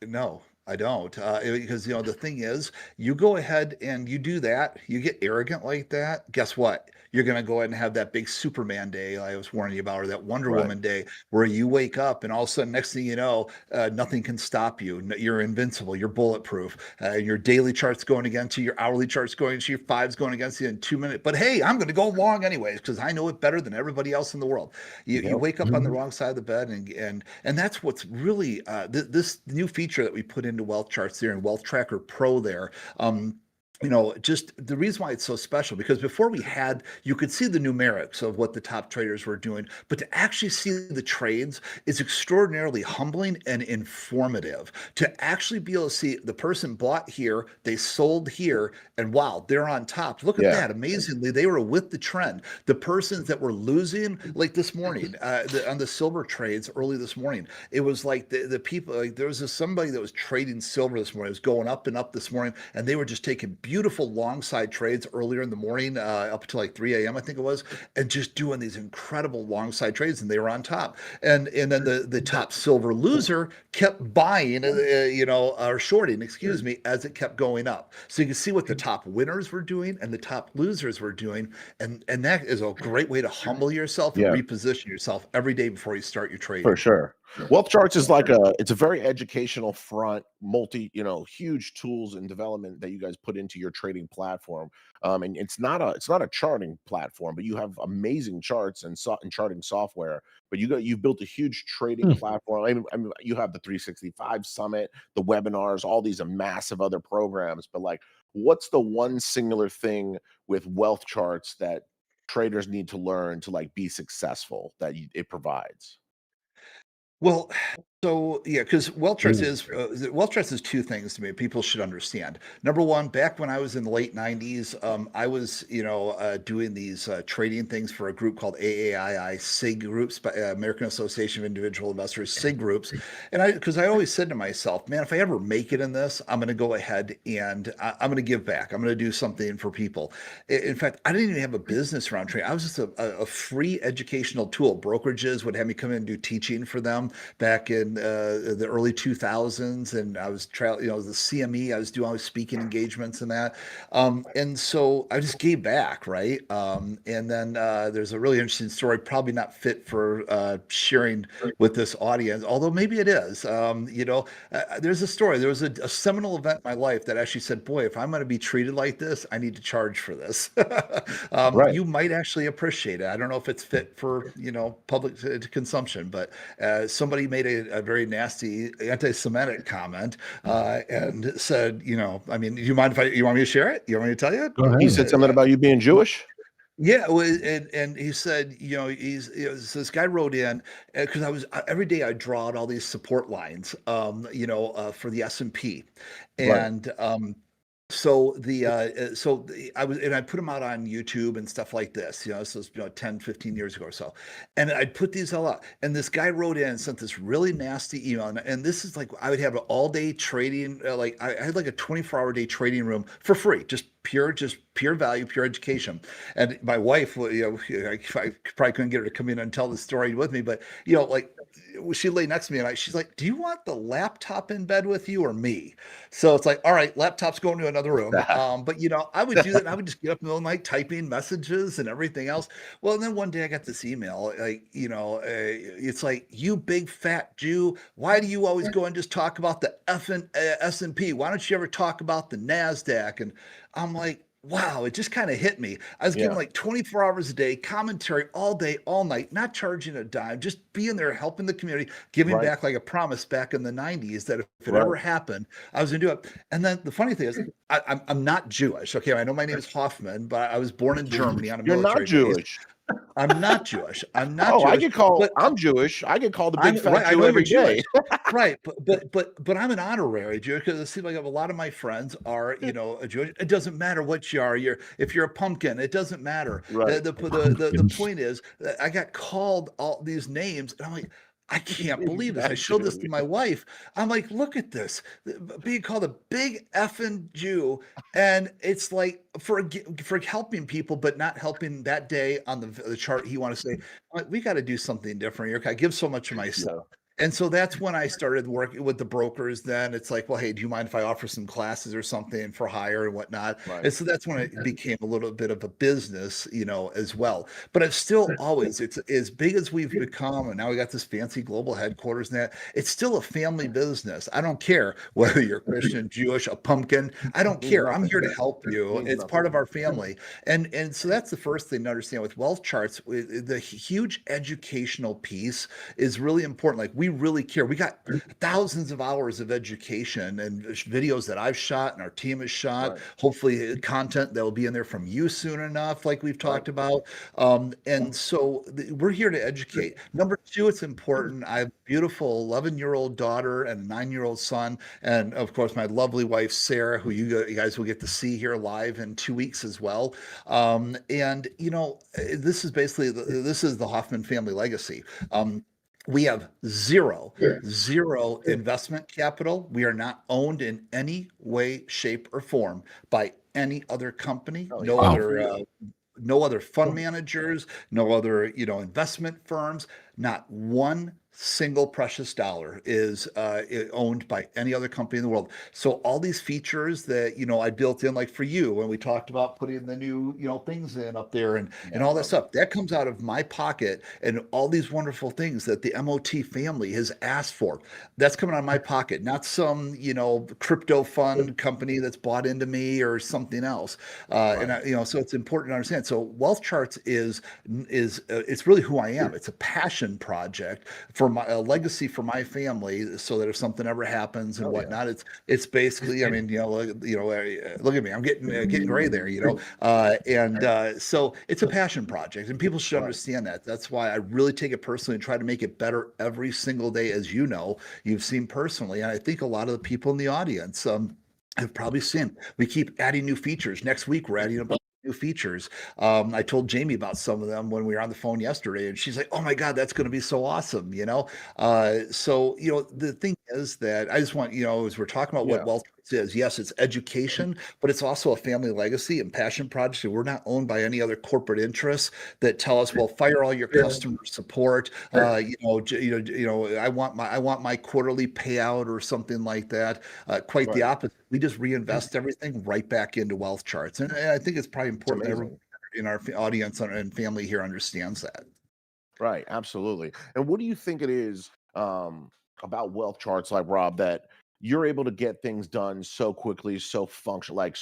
No, I don't. Because the thing is, you go ahead and you do that, you get arrogant like that. Guess what? You're going to go ahead and have that big Superman day I was warning you about, or that Wonder Right. Woman day, where you wake up and all of a sudden, next thing you know, nothing can stop you. You're invincible. You're bulletproof. Your daily chart's going against you. Your hourly chart's going against you. Your five's going against you in 2 minutes. But hey, I'm going to go long anyways because I know it better than everybody else in the world. You Yep. wake up on the Mhm. wrong side of the bed, and that's what's really this new feature that we put into Wealth Charts there and Wealth Tracker Pro there. Just the reason why it's so special, because before you could see the numerics of what the top traders were doing, but to actually see the trades is extraordinarily humbling and informative. To actually be able to see the person bought here, they sold here, and wow, they're on top. Look at Yeah. that. Amazingly, they were with the trend. The persons that were losing, like this morning, on the silver trades early this morning, it was like the people, like there was somebody that was trading silver this morning. It was going up and up this morning, and they were just taking beautiful long side trades earlier in the morning, up to like 3 a.m. I think it was, and just doing these incredible long side trades, and they were on top. And then the top silver loser kept buying, or shorting, excuse me, as it kept going up. So you can see what the top winners were doing and the top losers were doing, and that is a great way to humble yourself and Yeah. reposition yourself every day before you start your trading. For sure. Wealth Charts is like it's a very educational front, huge tools and development that you guys put into your trading platform. And it's not a charting platform, but you have amazing charts and charting software. But you've built a huge trading platform. I mean, you have the 365 Summit, the webinars, all these massive other programs. But like, what's the one singular thing with Wealth Charts that traders need to learn to like be successful that it provides? Well, so yeah, because Wealth Charts Ooh. is two things to me. People should understand. Number one, back when I was in the late '90s, I was doing these trading things for a group called AAII SIG groups, American Association of Individual Investors SIG groups, and because I always said to myself, man, if I ever make it in this, I'm going to go ahead and I'm going to give back. I'm going to do something for people. In fact, I didn't even have a business around trading. I was just a free educational tool. Brokerages would have me come in and do teaching for them back in in the early 2000s, and I was the CME. I was doing all these speaking engagements and that, and so I just gave back, right? And then there's a really interesting story, probably not fit for sharing with this audience, although maybe it is. There's a story. There was a seminal event in my life that actually said, "Boy, if I'm going to be treated like this, I need to charge for this." Right. You might actually appreciate it. I don't know if it's fit for public consumption, but somebody made a very nasty anti-Semitic comment and said, I mean, do you mind if you want me to share it? You want me to tell you? Go He ahead. said something about you being Jewish. Yeah, well, and he said, so this guy wrote in because I was every day I draw out all these support lines, for the S&P, Right. and I put them out on YouTube and stuff like this. This was 10, 15 years ago or so, and I'd put these all out. And this guy wrote in and sent this really nasty email, and this is like I would have an all day trading, like I had like a 24-hour day trading room for free, just pure value, pure education. And my wife, I probably couldn't get her to come in and tell the story with me, but like she lay next to me and she's like, "Do you want the laptop in bed with you or me?" So it's like, all right, laptop's going to another room. But I would do that. And I would just get up in the middle of the night typing messages and everything else. Well, and then one day I got this email, like, it's like, "You big fat Jew, why do you always go and just talk about the effing S&P? Why don't you ever talk about the NASDAQ?" And I'm like, wow, it just kind of hit me. I was given like 24 hours a day, commentary all day, all night, not charging a dime, just being there, helping the community, giving Right. back like a promise back in the 90s that if it Right. ever happened, I was gonna do it. And then the funny thing is, I'm not Jewish. Okay, I know my name is Hoffman, but I was born in Germany on a You're not military base. Jewish. I'm not Jewish. I'm not Oh, Jewish. I'm Jewish. I get called a big I'm fat right. I Jew know every you're day. Jewish, right? But I'm an honorary Jew because it seems like a lot of my friends are a Jewish. It doesn't matter what you are. If you're a pumpkin, it doesn't matter. Right. The point is that I got called all these names, and I'm like, I can't believe this. I showed this to my wife. I'm like, look at this, being called a big effing Jew, and it's like for helping people, but not helping that day on the chart. He want to say, like, we got to do something different here. I give so much of myself. And so that's when I started working with the brokers. Then it's like, well, hey, do you mind if I offer some classes or something for hire and whatnot? Right. And so that's when it became a little bit of a business, as well. But it's still always, it's as big as we've become. And now we got this fancy global headquarters and that. It's still a family business. I don't care whether you're Christian, Jewish, a pumpkin. I don't care. I'm here to help you. It's part of our family. And so that's the first thing to understand with wealth charts. The huge educational piece is really important. Like, we really care. We got thousands of hours of education and videos that I've shot and our team has shot. Right. Hopefully content that will be in there from you soon enough, like we've talked about. And so we're here to educate. Number two, it's important. I have a beautiful 11-year-old daughter and a 9-year-old son. And of course, my lovely wife, Sarah, who you guys will get to see here live in 2 weeks as well. This is basically, this is the Hoffman family legacy. We have zero investment capital. We are not owned in any way, shape, or form by any other company. No other fund managers, no other investment firms. Not one single precious dollar is owned by any other company in the world. So all these features that I built in, like for you when we talked about putting the new things in up there and all that stuff, that comes out of my pocket, and all these wonderful things that the MOT family has asked for, that's coming out of my pocket, not some crypto fund company that's bought into me or something else. So it's important to understand. So wealth charts is it's really who I am. It's a passion project for a legacy for my family, so that if something ever happens and whatnot, it's basically, I mean, look at me, I'm getting gray there, so it's a passion project, and people should understand that. That's why I really take it personally and try to make it better every single day, as you've seen personally, and I think a lot of the people in the audience have probably seen. We keep adding new features. Next week, we're adding a bunch of new features. I told Jamie about some of them when we were on the phone yesterday, and she's like, "Oh my God, that's going to be so awesome!" The thing is that I just want, as we're talking about what Yeah. wealth is, yes, it's education, but it's also a family legacy and passion project. And we're not owned by any other corporate interests that tell us, well, fire all your customer support. I want my quarterly payout or something like that. Quite the Right. opposite. We just reinvest everything right back into wealth charts. And I think it's probably It's important that everyone amazing. in our audience and family here understands that. Right, absolutely. And what do you think it is about wealth charts like Rob that you're able to get things done so quickly, so function like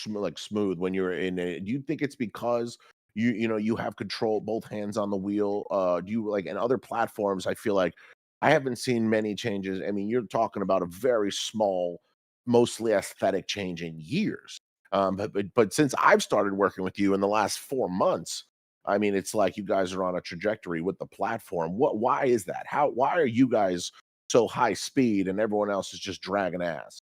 like smooth when you're in it? Do you think it's because you have control, both hands on the wheel? Do you like in other platforms? I feel like I haven't seen many changes. I mean, you're talking about a very small, mostly aesthetic change in years. But since I've started working with you in the last 4 months, I mean, it's like you guys are on a trajectory with the platform. Why is that? Why are you guys so high speed and everyone else is just dragging ass?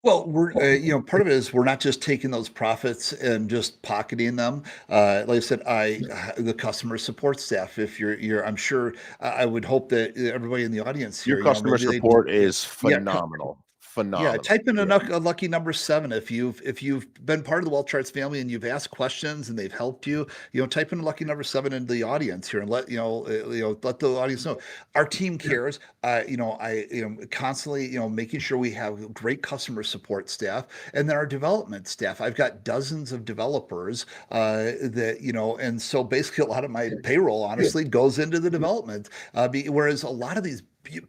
Well, part of it is we're not just taking those profits and just pocketing them. Like I said, the customer support staff. If I'm sure, I would hope that everybody in the audience Your here, customer maybe they, support is yeah, phenomenal. yeah, Phenomenal. type in Yeah. a lucky number 7 if you've been part of the Wealth Charts family and you've asked questions and they've helped you. Type in lucky number 7 into the audience here and let the audience know our team cares. I constantly making sure we have great customer support staff and then our development staff. I've got dozens of developers that and so basically a lot of my payroll honestly goes into the development. Whereas a lot of these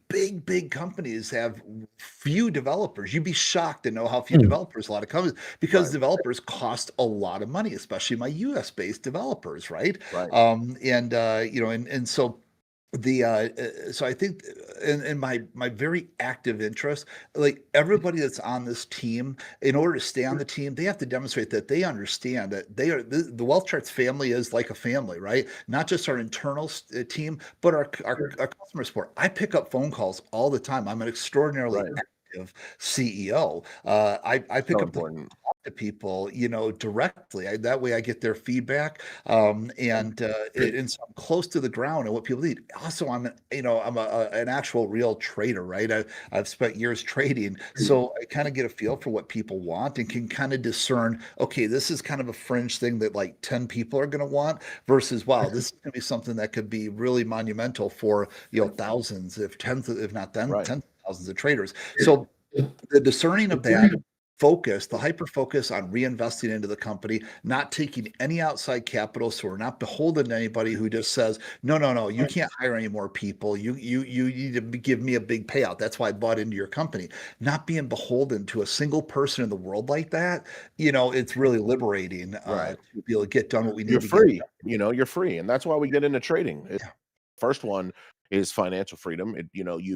big companies have few developers. You'd be shocked to know how few developers a lot of companies because Right. developers cost a lot of money, especially my US based developers, right? Right. And so so I think in my very active interest, like everybody that's on this team, in order to stay on the team, they have to demonstrate that they understand that the Wealth Charts family is like a family, right? Not just our internal team, but our customer support. I pick up phone calls all the time. I'm an extraordinarily Right. active CEO. I pick So up the important. to people, directly. That way I get their feedback. And so I'm close to the ground and what people need. Also, I'm an actual real trader, right? I've spent years trading. So I kind of get a feel for what people want and can kind of discern, okay, this is kind of a fringe thing that like 10 people are going to want versus, wow, this is going to be something that could be really monumental for, thousands, if tens, if not Right. tens of thousands of traders. So the discerning of that focus, the hyper focus on reinvesting into the company, not taking any outside capital, so we're not beholden to anybody who just says, no, you can't hire any more people. You need to give me a big payout. That's why I bought into your company. Not being beholden to a single person in the world like that, it's really liberating Right. to be able to get done what we You're need to get free. done. You're free. And that's why we get into trading. Yeah, First one is financial freedom. If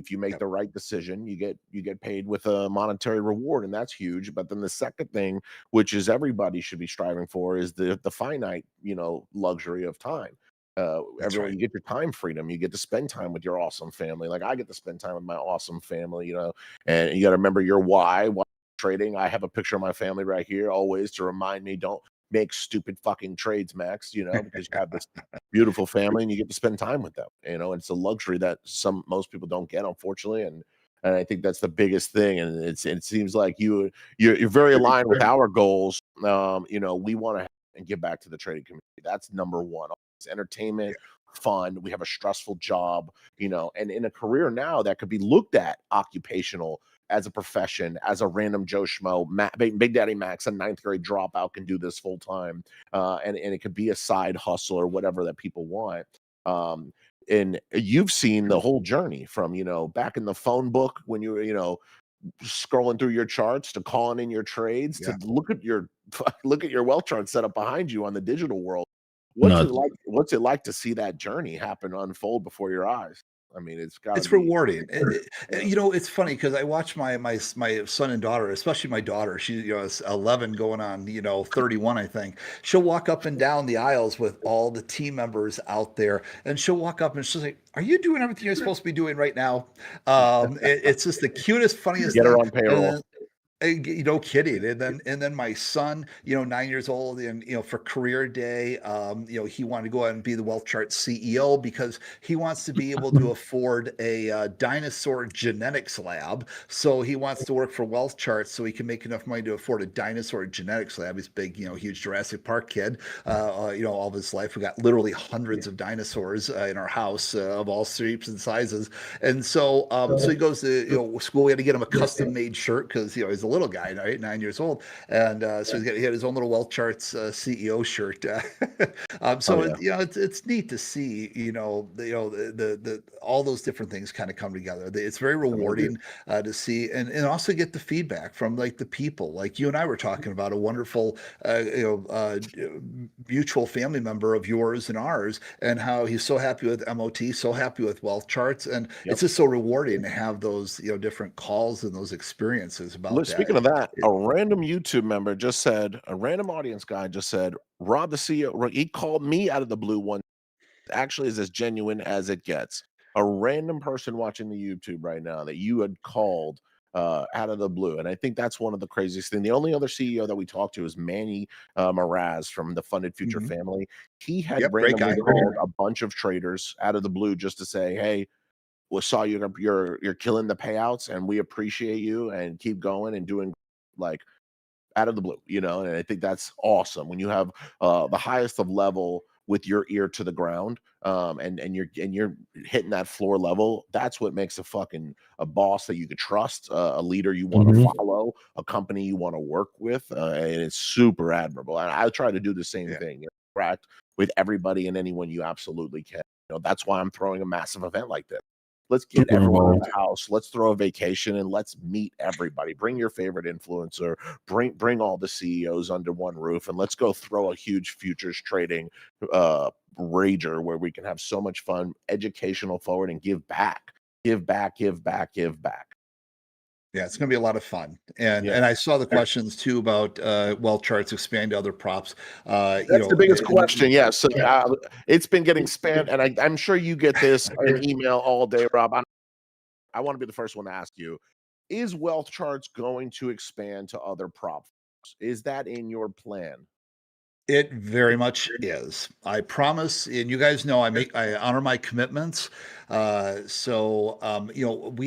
you make yeah, the right decision, you get paid with a monetary reward, and that's huge. But then the second thing, which is everybody should be striving for, is the finite, luxury of time. that's Everyone, right. you get your time freedom. You get to spend time with your awesome family. Like I get to spend time with my awesome family. And you got to remember your why. Why trading? I have a picture of my family right here, always to remind me, don't make stupid fucking trades, Max. Because you have this beautiful family and you get to spend time with them. It's a luxury that most people don't get, unfortunately. And I think that's the biggest thing. And it seems like you're very aligned with our goals. We want to and give back to the trading community. That's number one. It's entertainment, fun. We have a stressful job, and in a career now that could be looked at occupational as a profession, as a random Joe Schmo. Big Daddy Max, a ninth grade dropout, can do this full time, and it could be a side hustle or whatever that people want. And you've seen the whole journey from back in the phone book when you were scrolling through your charts to calling in your trades to Yeah. look at your wealth chart set up behind you on the digital world. What's it Nuts. like? What's it like to see that journey happen, unfold before your eyes? I mean, it's got to It's be. rewarding. Yeah. It's funny because I watch my son and daughter, especially my daughter. She is 11 going on 31, I think. She'll walk up and down the aisles with all the team members out there, and she'll walk up and she'll say, "Are you doing everything you're supposed to be doing right now?" It's just the cutest, funniest Get her thing. on And payroll. No kidding. And then my son, 9 years old, and for career day, he wanted to go out and be the Wealth Chart CEO because he wants to be able to afford a dinosaur genetics lab. So he wants to work for Wealth Charts so he can make enough money to afford a dinosaur genetics lab. He's big, huge Jurassic Park kid. All of his life we got literally hundreds of dinosaurs in our house of all shapes and sizes. And so he goes to school. We had to get him a custom made shirt because he's a little guy, right, 9 years old, and so he had his own little Wealth Charts CEO shirt. So Oh, yeah. it's neat to see the all those different things kind of come together. It's very rewarding to see and also get the feedback from like the people like you and I were talking about a wonderful mutual family member of yours and ours, and how he's so happy with MOT, so happy with Wealth Charts, and Yep. it's just so rewarding to have those different calls and those experiences about Look, that. speaking of that, a random YouTube member just said, a random audience guy just said, Rob the CEO, he called me out of the blue one. Actually is as genuine as it gets. A random person watching the YouTube right now that you had called out of the blue. And I think that's one of the craziest things. The only other CEO that we talked to is Manny Mraz from the Funded Future Mhm. family. He had Yep, great randomly guy. called a bunch of traders out of the blue just to say, hey, we saw you're killing the payouts and we appreciate you and keep going and doing like out of the blue, and I think that's awesome when you have the highest of level with your ear to the ground, and you're hitting that floor level. That's what makes a boss that you could trust, a leader you want to follow, a company you want to work with, and it's super admirable. And I try to do the same Yeah. thing, interact with everybody and anyone you absolutely can. That's why I'm throwing a massive event like this. Let's get Super everyone in involved. the house. Let's throw a vacation and let's meet everybody. Bring your favorite influencer. Bring all the CEOs under one roof, and let's go throw a huge futures trading rager where we can have so much fun, educational forward, and give back, give back, give back, give back. Yeah, it's going to be a lot of fun. And Yeah, and I saw the questions too about Wealth Charts expand to other props. that's the biggest question. Yeah, so yeah. it's been getting spammed, and I'm sure you get this in email all day, Rob. I want to be the first one to ask you: is Wealth Charts going to expand to other prop firms? Is that in your plan? It very much is. I promise, and you guys know I honor my commitments. We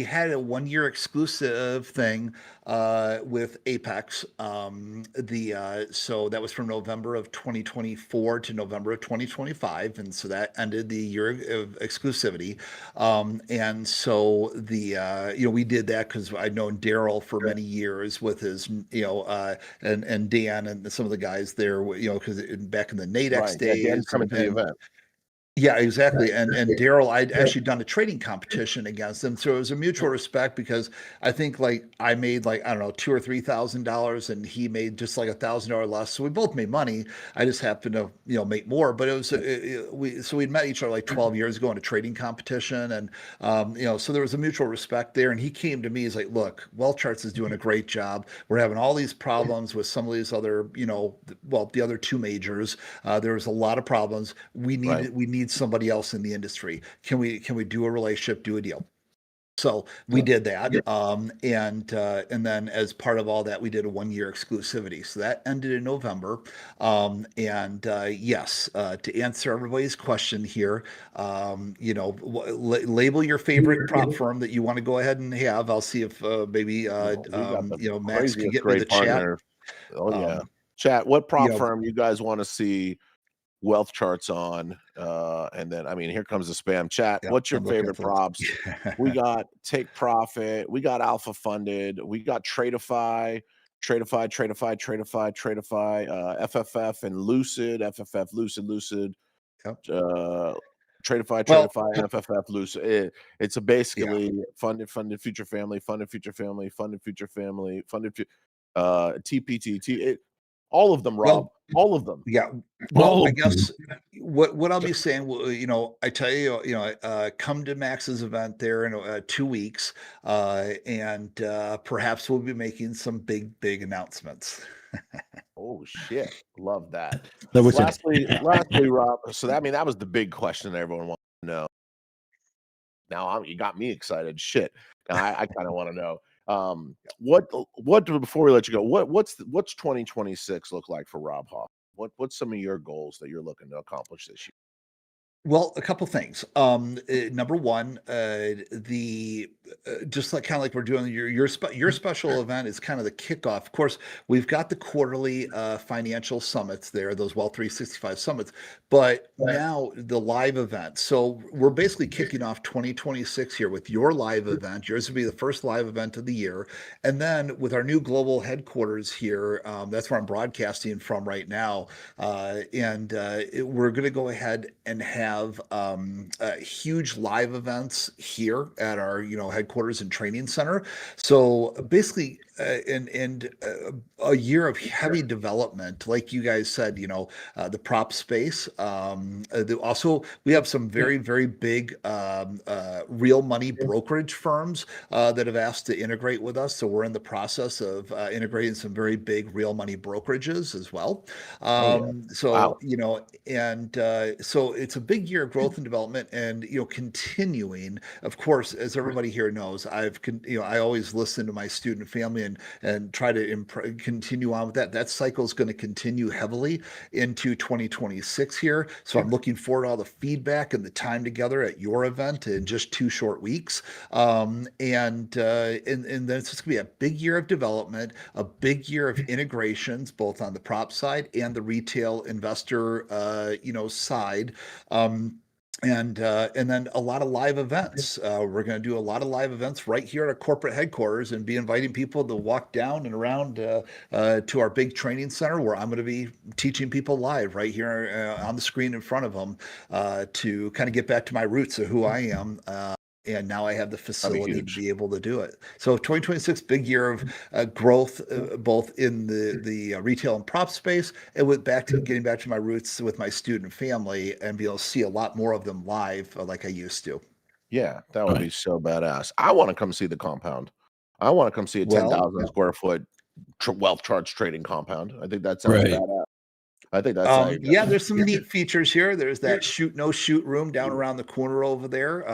had a 1 year exclusive thing with Apex. So that was from November of 2024 to November of 2025, and so that ended the year of exclusivity. And so we did that because I'd known Daryl for many years with his and Dan and some of the guys there, because back in the Nadex Right. Yeah, Dan's days, coming to the event. yeah, exactly. And Daryl, I'd actually done a trading competition against him, so it was a mutual respect because I think like I made like I don't know $2,000 or $3,000, and he made just like $1,000 less. So we both made money. I just happened to make more. But it was we'd met each other like 12 years ago in a trading competition, and so there was a mutual respect there. And he came to me, he's like, "Look, Wealth Charts is doing a great job. We're having all these problems with some of these other the other two majors. There was a lot of problems. We need somebody else in the industry. Can we do a relationship, do a deal?" So we did that, and then as part of all that, we did a 1 year exclusivity. So that ended in November. Yes, to answer everybody's question here, label your favorite prop firm that you want to go ahead and have. I'll see if maybe Well, we got the Max can craziest get me the great chat. partner. Oh yeah. Um, Chat, what you prop know, firm you guys want to see Wealth Charts on? And then I mean, here comes the spam chat. yeah, What's your I'm looking favorite at those. props? We got Take Profit, we got Alpha Funded, we got Tradeify, FFF and Lucid, FFF, Lucid, Yep. Well, Tradeify, FFF, Lucid. It's a yeah. basically funded future family, funded future family, TPT, all of them, Rob, Well, all of them. yeah. Well, All I of them. guess what I'll be saying, I tell you, come to Max's event there in 2 weeks, and perhaps we'll be making some big announcements. Oh shit, love that. That was it. Lastly, Rob. So that was the big question that everyone wants to know. Now you got me excited. Shit, now I kind of want to know. Before we let you go, what's 2026 look like for Rob Hoff? What's some of your goals that you're looking to accomplish this year? Well, a couple things. Number one, the just like kind of like we're doing your special event is kind of the kickoff. Of course, we've got the quarterly financial summits there, those Wealth 365 summits, but now the live event. So we're basically kicking off 2026 here with your live event. Yours will be the first live event of the year, and then with our new global headquarters here, that's where I'm broadcasting from right now. We're going to go ahead and have huge live events here at our headquarters and training center. So basically, a year of heavy development, like you guys said, the prop space. Also, we have some very big real money brokerage firms that have asked to integrate with us. So we're in the process of integrating some very big real money brokerages as well. So so it's a big year of growth and development, and continuing. Of course, as everybody here knows, I always listen to my student family and try to continue on with that. That cycle is going to continue heavily into 2026 here. So I'm looking forward to all the feedback and the time together at your event in just 2 short weeks. And then it's just going to be a big year of development, a big year of integrations, both on the prop side and the retail investor, side. And then a lot of live events. We're going to do a lot of live events right here at our corporate headquarters and be inviting people to walk down and around to our big training center, where I'm going to be teaching people live right here on the screen in front of them to kind of get back to my roots of who I am. And now I have the facility to be able to do it. So 2026, big year of growth, both in the retail and prop space, and getting back to my roots with my student family, and be able to see a lot more of them live like I used to. Yeah, that would be so badass. I want to come see the compound. I want to come see a 10,000 square foot wealth charts trading compound. I think that sounds badass. I think that's there's some neat features here. There's that shoot room down around the corner over there.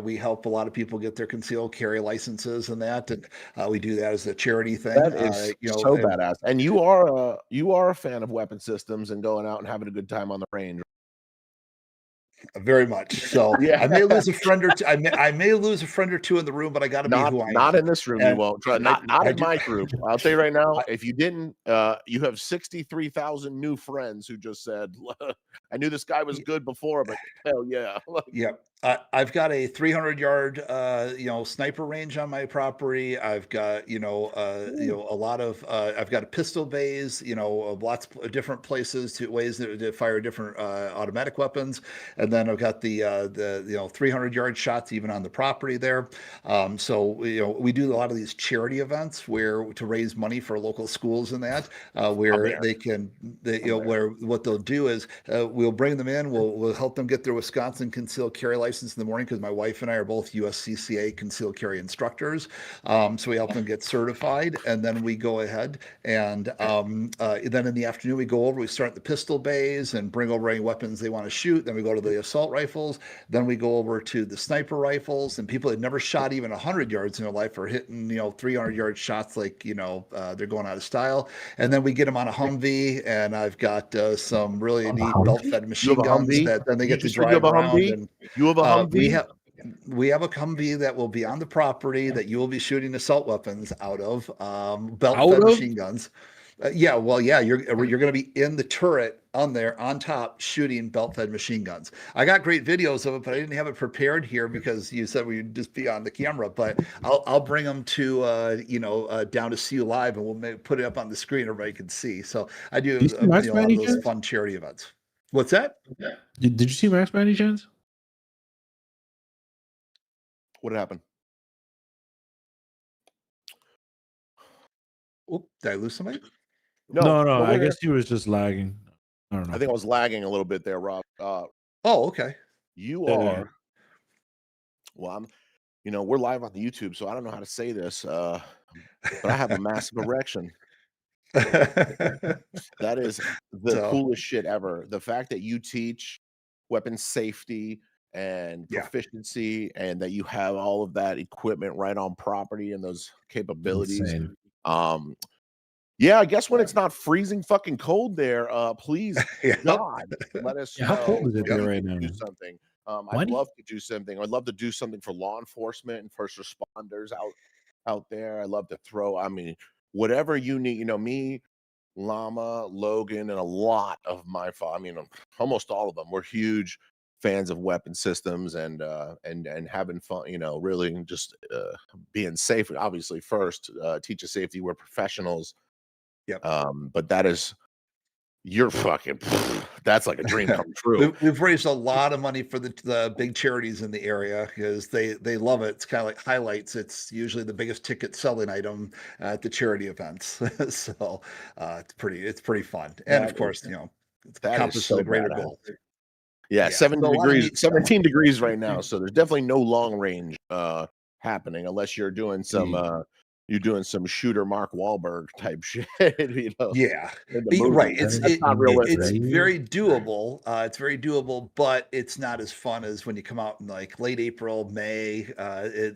We help a lot of people get their concealed carry licenses and that, and we do that as a charity thing. That is so badass. And you are a fan of weapon systems and going out and having a good time on the range. Very much so. I may lose a friend or two. I may lose a friend or two in the room, but I got to be who I am. Not in this room. You won't. Not in my group. I'll tell you right now. If you didn't, you have 63,000 new friends who just said, "I knew this guy was good before, but hell yeah." Yeah. I've got a 300-yard, sniper range on my property. I've got, a lot of, I've got a pistol bays, lots of different ways to fire different automatic weapons, and then I've got the 300-yard shots even on the property there. So we do a lot of these charity events to raise money for local schools and that, where where what they'll do is we'll bring them in, we'll help them get their Wisconsin concealed carry license in the morning, because my wife and I are both USCCA concealed carry instructors. So we help them get certified, and then we go ahead and then in the afternoon we start the pistol bays and bring over any weapons they want to shoot. Then we go to the assault rifles. Then we go over to the sniper rifles, and people that never shot even 100 yards in their life are hitting 300-yard shots like they're going out of style. And then we get them on a Humvee, and I've got some really neat belt-fed machine guns that then they get to drive around. And you have a Humvee? We have a Humvee that will be on the property that you will be shooting assault weapons out of, belt-fed machine guns. You're going to be in the turret on top shooting belt-fed machine guns. I got great videos of it, but I didn't have it prepared here because you said we'd just be on the camera. But I'll bring them to down to see you live, and we'll put it up on the screen. Everybody can see. So I do a lot of those fun charity events. What's that? Did you see Max by any chance? What happened? Oop, did I lose somebody? No. I guess he was just lagging. I don't know. I think I was lagging a little bit there, Rob. Okay. You are. Well, we're live on the YouTube, so I don't know how to say this, but I have a massive erection. That is the coolest shit ever. The fact that you teach weapons safety, and Yeah. proficiency, and that you have all of that equipment right on property and those capabilities. Insane. Yeah, I guess when it's not freezing fucking cold there, please Yeah. God, let us Yeah, how cold know is it when there we right can now? do something. I'd 20? love to do something. I'd love to do something for law enforcement and first responders out there. I'd love to throw, I mean, whatever you need, you know, me, Lama, Logan, and a lot of my I mean, almost all of them. We're huge fans of weapon systems and having fun, you know, really just being safe. Obviously, first, teach us safety. We're professionals. Yep. But that is you're fucking that's like a dream come true. We've raised a lot of money for the big charities in the area because they love it. It's kind of like highlights. It's usually the biggest ticket selling item at the charity events. So it's pretty fun. And of That is course, you know, it's that is accomplishing so a greater badass. goal. Yeah, Yeah. 70 So a lot of degrees, neat stuff. 17 degrees right now. So there's definitely no long range happening unless you're doing some shooter Mark Wahlberg type shit, you know, Yeah, in the movie. right. That's not It's realistic. very doable. It's very doable, but it's not as fun as when you come out in like late April, May.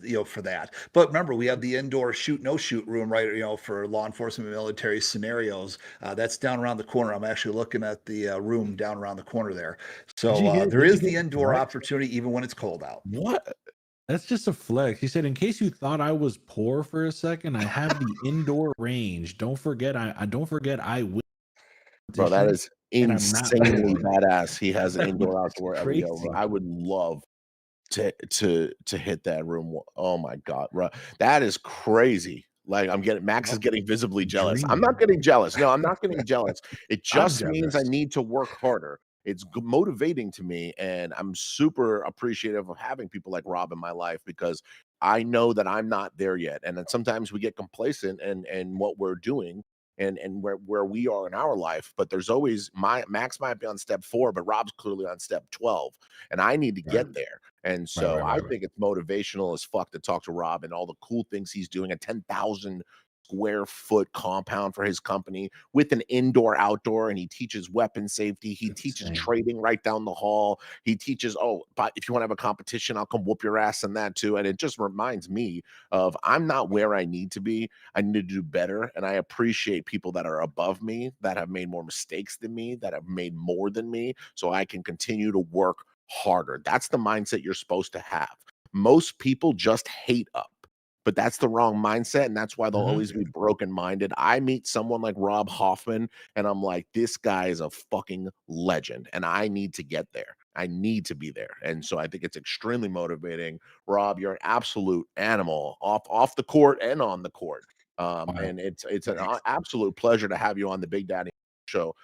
You know, for that. But remember, we have the indoor shoot no shoot room, right? You know, for law enforcement, military scenarios. That's down around the corner. I'm actually looking at the room down around the corner there. Did you So hear? there Did you is hear the the indoor flex? opportunity, even when it's cold out. What? That's just a flex. He said, in case you thought I was poor for a second, I have the indoor range. Don't forget, I don't forget I win Bro, that competition, is and I'm not insanely poor. badass. He has an indoor It's outdoor every day. crazy. I would love to hit that room. Oh my God, bro. That is crazy. Like Max is Yep. getting visibly jealous. I'm not Dreaming. getting jealous. No, I'm not getting jealous. It I'm just means I jealous. need to work harder. It's motivating to me, and I'm super appreciative of having people like Rob in my life because I know that I'm not there yet. And then sometimes we get complacent and what we're doing and where we are in our life. But there's always Max might be on step 4, but Rob's clearly on step 12, and I need to Right. get there. And Right, so right, I right, right. think it's motivational as fuck to talk to Rob and all the cool things he's doing. A 10,000 square foot compound for his company with an indoor outdoor, and he teaches weapon safety. He teaches Insane. trading right down the hall. He teaches, oh, but if you want to have a competition, I'll come whoop your ass in that too. And it just reminds me of I'm not where I need to be. I need to do better. And I appreciate people that are above me, that have made more mistakes than me, that have made more than me, so I can continue to work harder. That's the mindset you're supposed to have. Most people just hate up, but that's the wrong mindset. And that's why they'll always be broken minded. I meet someone like Rob Hoffman, and I'm like, this guy is a fucking legend, and I need to get there. I need to be there. And so I think it's extremely motivating. Rob, you're an absolute animal off the court and on the court. Wow. And it's an Thanks. absolute pleasure to have you on the Big Daddy Show.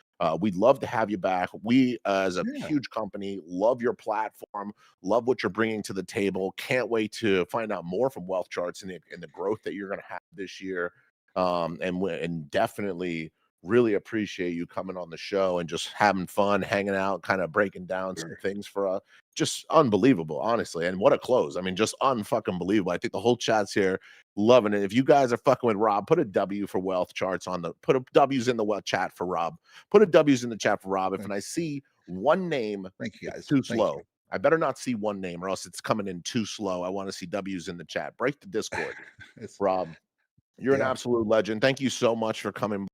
We'd love to have you back. We, as a Yeah. huge company, love your platform, love what you're bringing to the table. Can't wait to find out more from Wealth Charts and the growth that you're going to have this year. And definitely really appreciate you coming on the show and just having fun, hanging out, kind of breaking down some things for us. Just unbelievable, honestly. And what a close. I mean, just unfucking believable. I think the whole chat's here loving it. If you guys are fucking with Rob, put a W for Wealth Charts put a W's in the chat for Rob. Put a W's in the chat for Rob. If I see one name, Thank you, it's guys. too Thank slow. you. I better not see one name or else it's coming in too slow. I want to see W's in the chat. Break the Discord. It's, Rob, you're an yeah. absolute legend. Thank you so much for coming.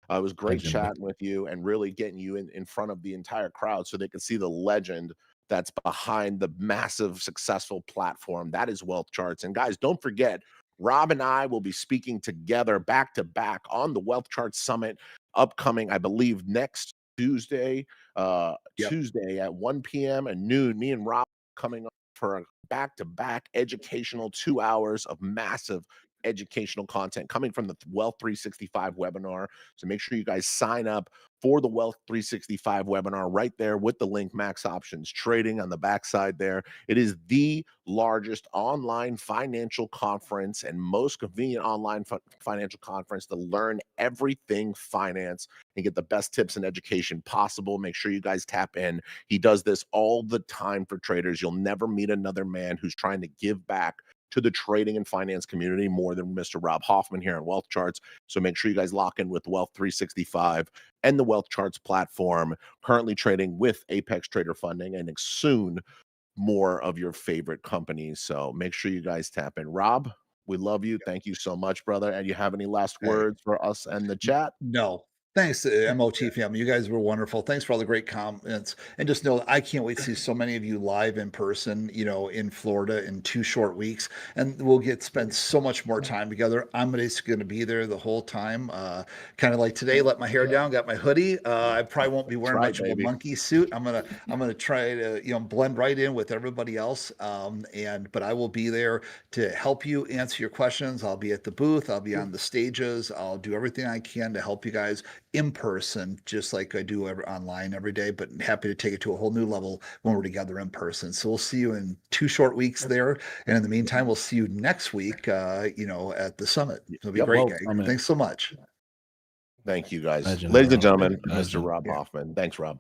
It was great Legend. chatting with you and really getting you in front of the entire crowd so they can see the legend that's behind the massive successful platform that is Wealth Charts. And guys, don't forget, Rob and I will be speaking together back to back on the Wealth Charts Summit upcoming, I believe, next Tuesday, Yep. Tuesday at 1 p.m. and noon. Me and Rob coming up for a back-to-back educational 2 hours of massive educational content coming from the Wealth 365 webinar. So make sure you guys sign up for the Wealth 365 webinar right there with the link Max Options Trading on the backside there. It is the largest online financial conference and most convenient online financial conference to learn everything finance and get the best tips and education possible. Make sure you guys tap in. He does this all the time for traders. You'll never meet another man who's trying to give back to the trading and finance community more than Mr. Rob Hoffman here on Wealth Charts. So make sure you guys lock in with Wealth 365 and the Wealth Charts platform, currently trading with Apex Trader Funding and soon more of your favorite companies. So make sure you guys tap in. Rob, we love you. Thank you so much, brother. And you have any last Hey. words for us and the chat? No. Thanks, MOT family. You guys were wonderful. Thanks for all the great comments. And just know I can't wait to see so many of you live in person, in Florida in 2 short weeks. And we'll spend so much more time together. I'm just going to be there the whole time. Kind of like today, let my hair down, got my hoodie. I probably won't be wearing much of a monkey suit. I'm gonna try to blend right in with everybody else. But I will be there to help you answer your questions. I'll be at the booth. I'll be on the stages. I'll do everything I can to help you guys in person, just like I do online every day, but happy to take it to a whole new level when we're together in person. So we'll see you in 2 short weeks there. And in the meantime, we'll see you next week, at the summit. It'll be great, guys. Thanks so much. Thank you, guys. Legend, Ladies and bro. gentlemen, Legend. Mr. Rob Hoffman. Thanks, Rob.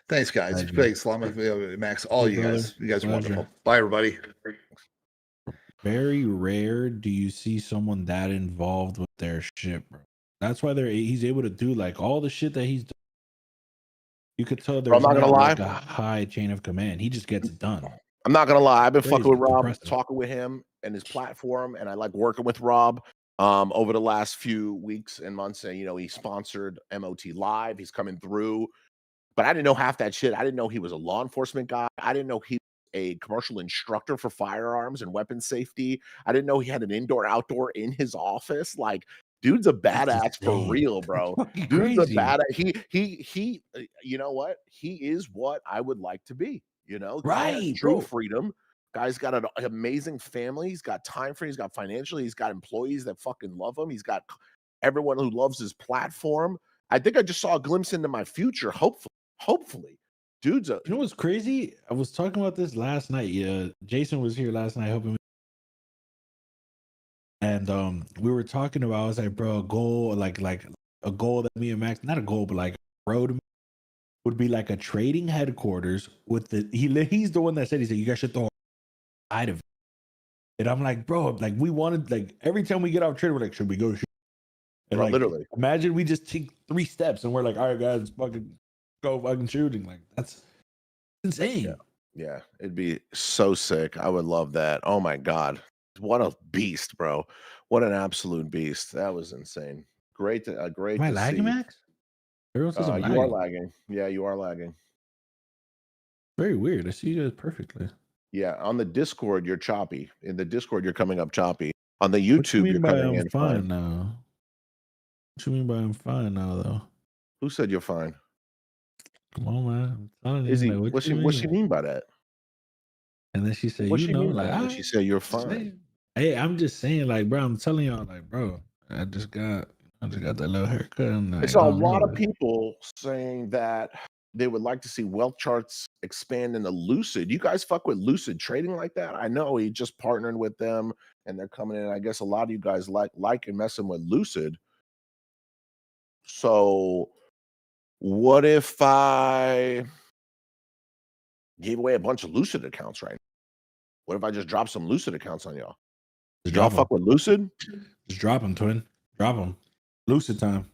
Thanks, guys. Legend. Thanks, Lama, Max, all Hey, you brother. guys. You guys are Pleasure. wonderful. Bye, everybody. Very rare do you see someone that involved with their shit, bro. That's why he's able to do like all the shit that he's doing. You could tell there's not gonna like lie. a high chain of command. He just gets it done. I'm not gonna lie. I've been Crazy. fucking with Rob, Impressive. talking with him and his platform, and I like working with Rob over the last few weeks and months. And he sponsored MOT Live. He's coming through, but I didn't know half that shit. I didn't know he was a law enforcement guy. I didn't know he was a commercial instructor for firearms and weapons safety. I didn't know he had an indoor-outdoor in his office. Like, dude's a badass for real, bro. Dude's a badass. He you know what? He is what I would like to be. Guy has Right, true bro. freedom. Guy's got an amazing family. He's got time for. He's got financially. He's got employees that fucking love him. He's got everyone who loves his platform. I think I just saw a glimpse into my future. Hopefully, dude's a. You know what's crazy? I was talking about this last night. Yeah, Jason was here last night helping me. And we were talking about, I was like, bro, a goal, like a goal that me and Max, not a goal, but like a road would be like a trading headquarters with he's the one that said, he said, you guys should throw side of it. And I'm like, bro, like we wanted, like every time we get off trade, we're like, should we go shoot? And Bro, like, literally, imagine we just take 3 steps and we're like, all right, guys, fucking go fucking shooting. Like that's insane. Yeah, it'd be so sick. I would love that. Oh my God. What a beast, bro. What an absolute beast. That was insane. Great to Am I lagging, see. Max? Everyone says I'm You are lagging. lagging. Yeah, you are lagging. Very weird. I see you guys perfectly. Yeah, on the Discord, you're choppy. In the Discord, you're coming up choppy. On the What you YouTube, mean you're by coming I'm in fine fine. now? What you mean by I'm fine now, though? Who said you're fine? Come on, man. I'm telling Izzy, you, like, what's she mean by that? And then she said, What's she mean by like, that when she said you're fine? Hey, I'm just saying, like, bro, I'm telling y'all, like, bro, I just got that little haircut. And I saw a lot of people saying that they would like to see wealth charts expand into Lucid. You guys fuck with Lucid trading like that? I know he just partnered with them and they're coming in. I guess a lot of you guys like and messing with Lucid. So what if I gave away a bunch of Lucid accounts right now? What if I just drop some Lucid accounts on y'all? Y'all fuck with Lucid? Just drop them, twin. Drop them. Lucid time.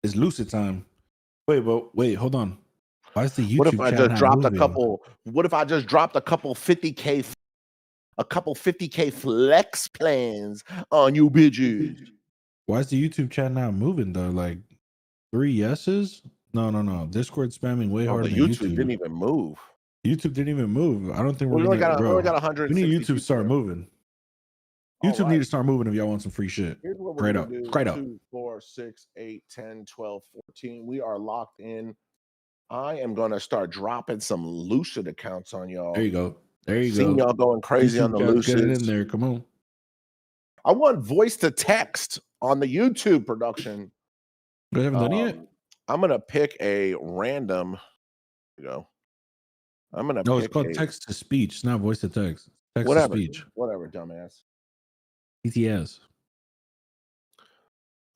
It's Lucid time. Wait, hold on. Why is the YouTube What if I just dropped moving? a couple? What if I just dropped a couple 50K flex plans on you bitches? Why is the YouTube chat not moving though? Like 3 yeses? No. Discord spamming way harder The than YouTube YouTube. didn't even move. YouTube didn't even move. I don't think We we're only gonna. got Bro, 160. we need YouTube to start moving. YouTube need to start moving if y'all want some free shit. Here's what we're Straight gonna up. do. Straight up. 2, 4, 6, 8, 10, 12, 14. We are locked in. I am gonna start dropping some Lucid accounts on y'all. There you go. Seeing y'all going crazy on the Lucid. Get it in Lucids. there. Come on. I want voice to text on the YouTube production. We haven't done it yet. I'm gonna pick a random. I'm gonna. No, it's called text to speech. It's not voice to text. Text Whatever. to speech. Whatever, dumbass. ETS.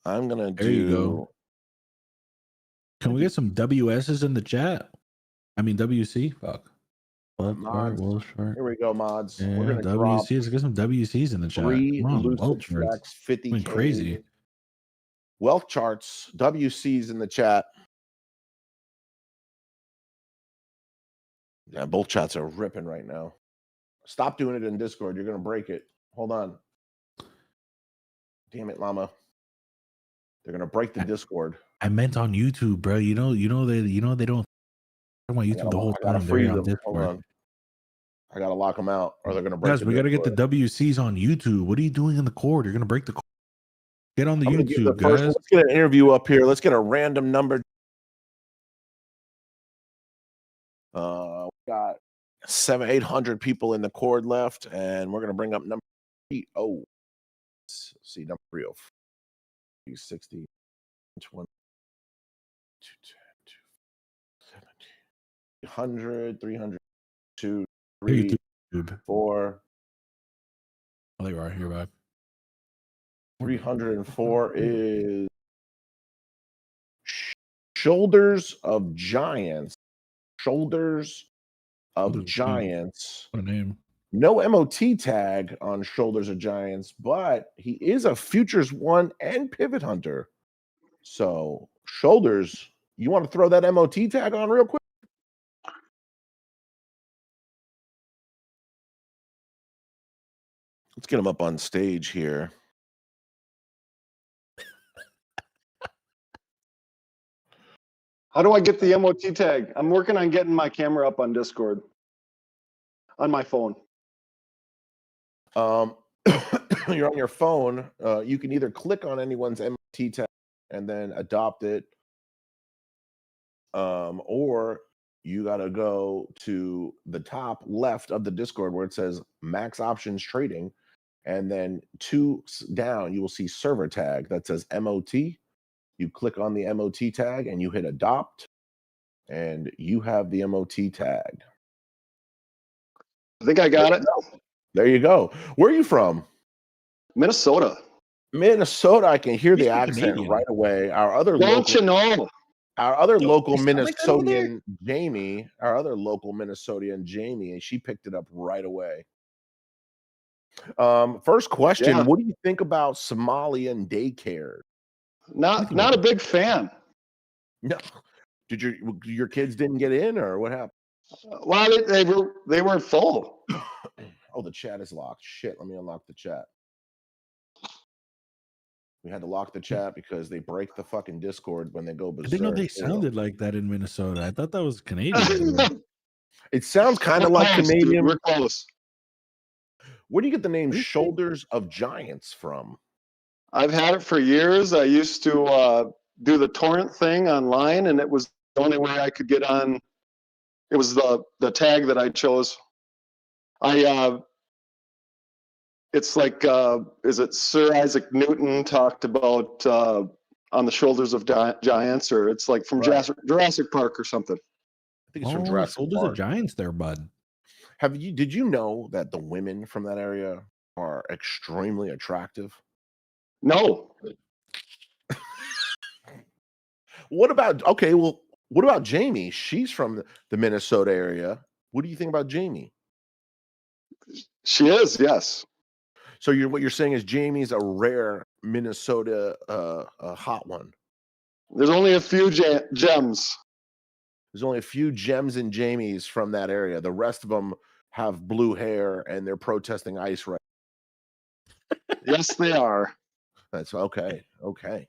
I'm gonna There you go. Can we get some WSs in the chat? I mean WC. Fuck. Mods. Here we go, mods. Yeah, We're gonna WCs. Let's get some WCs in the chat. 3 Come on, Lucid Flex 50K. Crazy. Wealth charts, WCs in the chat. Yeah, both chats are ripping right now. Stop doing it in Discord. You're gonna break it. Hold on. Damn it, Lama. They're gonna break the Discord. I meant on YouTube, bro. You know they don't talk about YouTube the whole I gotta time. freeze They're on them. Hold Discord. on. I gotta lock them out, or they're gonna break. Guys, we gotta get the WCs on YouTube. What are you doing in the cord? You're gonna break the cord. Get on the YouTube, guys. Let's get an interview up here. Let's get a random number. We got 800 people in the cord left, and we're gonna bring up number 3. Oh, let's see, number 3, 60, 20, 210, 270, 100, 300, 2, 3, 4. Oh, they are here back. 304 is Shoulders of Giants. Shoulders of Giants. What a name. No MOT tag on Shoulders of Giants, but he is a Futures 1 and Pivot Hunter. So, Shoulders, you want to throw that MOT tag on real quick? Let's get him up on stage here. How do I get the MOT tag? I'm working on getting my camera up on Discord on my phone. You're on your phone. You can either click on anyone's MOT tag and then adopt it, or you got to go to the top left of the Discord where it says Max Options Trading, and then 2 down you will see server tag that says MOT. You click on the MOT tag and you hit adopt, and you have the MOT tag. I think I got it. There you go. Where are you from? Minnesota. Minnesota. I can hear the He's accent Canadian. right away. Our other Don't you know? local they sound like that over there? Minnesotian, Jamie, our other local Minnesotian, Jamie, and she picked it up right away. First question, Yeah. what do you think about Somalian daycare? Not a big fan. No. Did your kids didn't get in, or what happened? Well, they weren't full. Oh, the chat is locked. Shit, let me unlock the chat. We had to lock the chat because they break the fucking Discord when they go berserk. I didn't know they sounded like that in Minnesota. I thought that was Canadian. It sounds kind of like Close, dude. Canadian. We're close. Where do you get the name Shoulders of Giants from? I've had it for years. I used to do the torrent thing online, and it was the only way I could get on. It was the tag that I chose. It's like, is it Sir Isaac Newton talked about on the Shoulders of Giants, or it's like from Jurassic Park or something. I think it's from Jurassic Shoulders Park. of Giants there, bud. Did you know that the women from that area are extremely attractive? No. What about Jamie? She's from the Minnesota area. What do you think about Jamie? She is, yes. So what you're saying is Jamie's a rare Minnesota hot one. There's only a few gems. There's only a few gems and Jamies from that area. The rest of them have blue hair and they're protesting ICE right. Yes, they are. That's okay. Okay.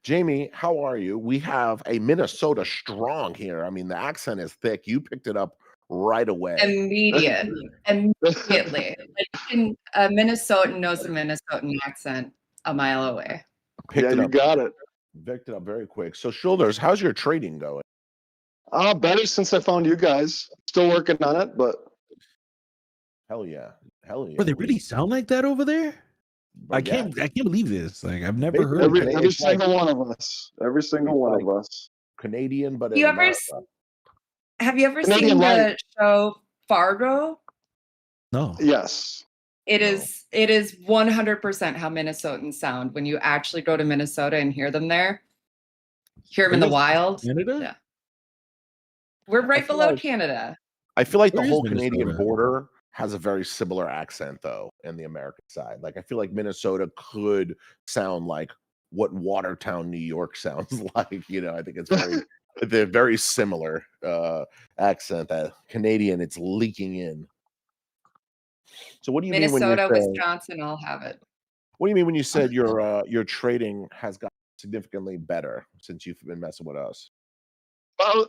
Jamie, how are you? We have a Minnesota strong here. I mean, the accent is thick. You picked it up right away. Immediately. Like, a Minnesotan knows a Minnesotan accent a mile away. You got it. Picked it up very quick. So, Shoulders, how's your trading going? Better since I found you guys. Still working on it, but Hell yeah. Hell yeah. Bro, they really sound like that over there? I can't believe this. Like, I've never heard of it. every single one of us. Every single one of us. Canadian, but Have you ever Canadian seen the life. show Fargo? No. Yes. It is 100% how Minnesotans sound when you actually go to Minnesota and hear them there. Hear them in the wild. Canada? Yeah. We're right feel below like- Canada. I feel like Where the is whole Canadian Minnesota? border has a very similar accent, though, in the American side. Like, I feel like Minnesota could sound like what Watertown, New York sounds like. I think it's very They're very similar accent. That Canadian, it's leaking in. So what do you mean when you Minnesota, say? Wisconsin all have it. What do you mean when you said your trading has got significantly better since you've been messing with us? Well,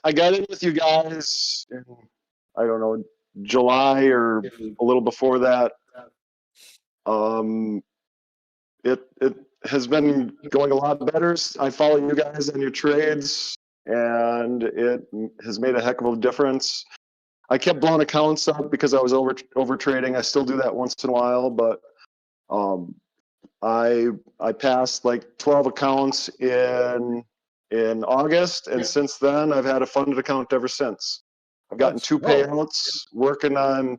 I got in with you guys in, I don't know, July or a little before that. It has been going a lot better. I follow you guys on your trades, and it has made a heck of a difference. I kept blowing accounts up because I was over trading. I still do that once in a while, but I passed like 12 accounts in August, and since then I've had a funded account ever since. I've gotten 2 payouts, working on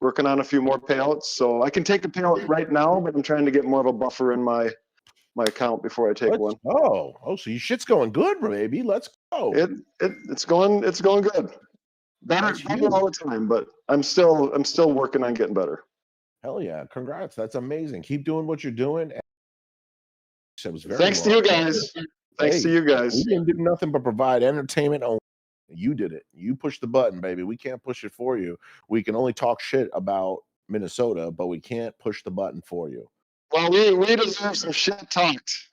a few more payouts. So I can take a payout right now, but I'm trying to get more of a buffer in my account before I take one. So your shit's going good, baby. Let's go. It's going good. Better all the time, but I'm still working on getting better. Hell yeah! Congrats. That's amazing. Keep doing what you're doing. Thanks to you guys. Thanks to you guys. We didn't do nothing but provide entertainment only. You did it. You pushed the button, baby. We can't push it for you. We can only talk shit about Minnesota, but we can't push the button for you. Well, we deserve some shit talked.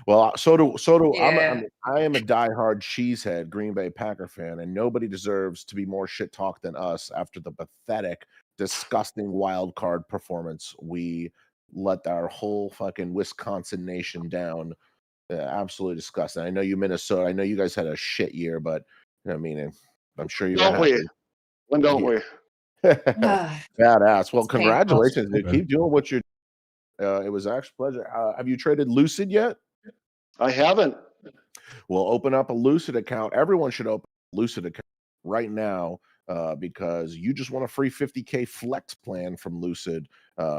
Well, so do Yeah. I am a diehard cheesehead Green Bay Packer fan, and nobody deserves to be more shit talked than us after the pathetic, disgusting wild card performance. We let our whole fucking Wisconsin nation down. Absolutely disgusting. I know you Minnesota. I know you guys had a shit year, but I mean, I'm sure you're Don't we? When don't we? Badass. Well, It's congratulations, dude. Okay. Keep doing what you're. It was actually a pleasure. Have you traded Lucid yet? I haven't. We'll open up a Lucid account. Everyone should open a Lucid account right now because you just want a free 50K flex plan from Lucid,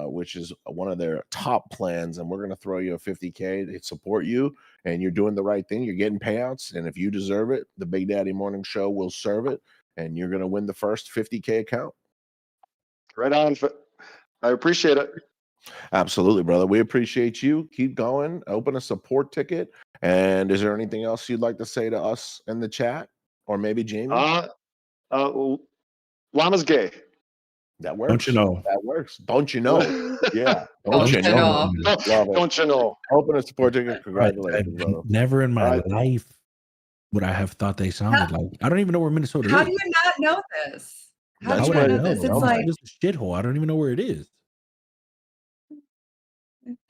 which is one of their top plans. And we're going to throw you a 50K to support you. And you're doing the right thing. You're getting payouts. And if you deserve it, the Big Daddy Morning Show will serve it. And you're going to win the first 50K account. Right on. I appreciate it. Absolutely, brother. We appreciate you. Keep going. Open a support ticket. And is there anything else you'd like to say to us in the chat? Or maybe Jamie? Lama's gay. That works. Don't you know? That works. Don't you know? Yeah. Don't you know? Love it. Don't you know? Open a support ticket. Congratulations, brother. Never in my life would I have thought they sounded like. I don't even know where Minnesota How is. do you not know this? How That's do you what not I know this? know. It's like This is a shithole. I don't even know where it is.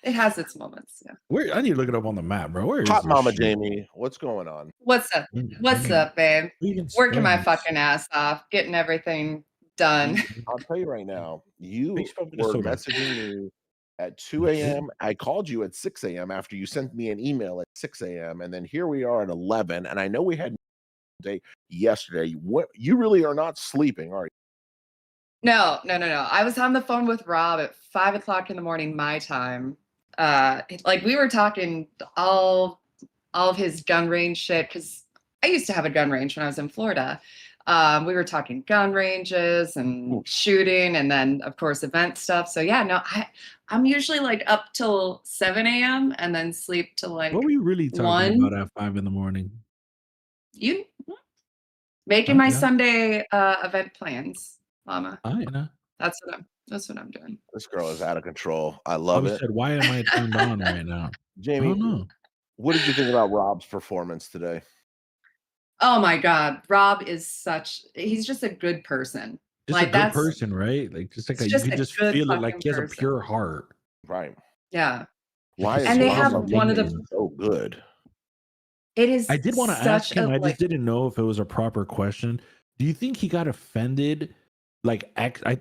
it has its moments. Yeah. Where I need to look it up on the map, bro. Where is Hot this Mama shit? Jamie, what's going on? What's up? What's up, babe? Even Working my Springs. fucking ass off, getting everything done. I'll tell you right now, you Please from were Minnesota. messaging me at 2 a.m. I called you at 6 a.m. after you sent me an email at 6 a.m. And then here we are at 11. And I know we had a day yesterday. You really are not sleeping, are you? No. I was on the phone with Rob at 5 o'clock in the morning, my time. Like we were talking all of his gun range shit because I used to have a gun range when I was in Florida. We were talking gun ranges and shooting, and then of course event stuff. So yeah, no, I'm usually like up till 7 a.m. and then sleep till like What were you really talking about at 5 in the morning? you making my Okay. Sunday event plans, Lama. I know. That's what I'm doing. This girl is out of control. I love it. Said, why am I turned on right now? Jamie, I don't know. what did you think about Rob's performance today? Oh my God, Rob is he's just a good person. Just like a good person, right? Like just like you can just feel it. Like he has a pure heart. Right. Yeah. Why is and they have Lama one of the so good? It is. I did want to ask him. I just didn't know if it was a proper question. Do you think he got offended? Like,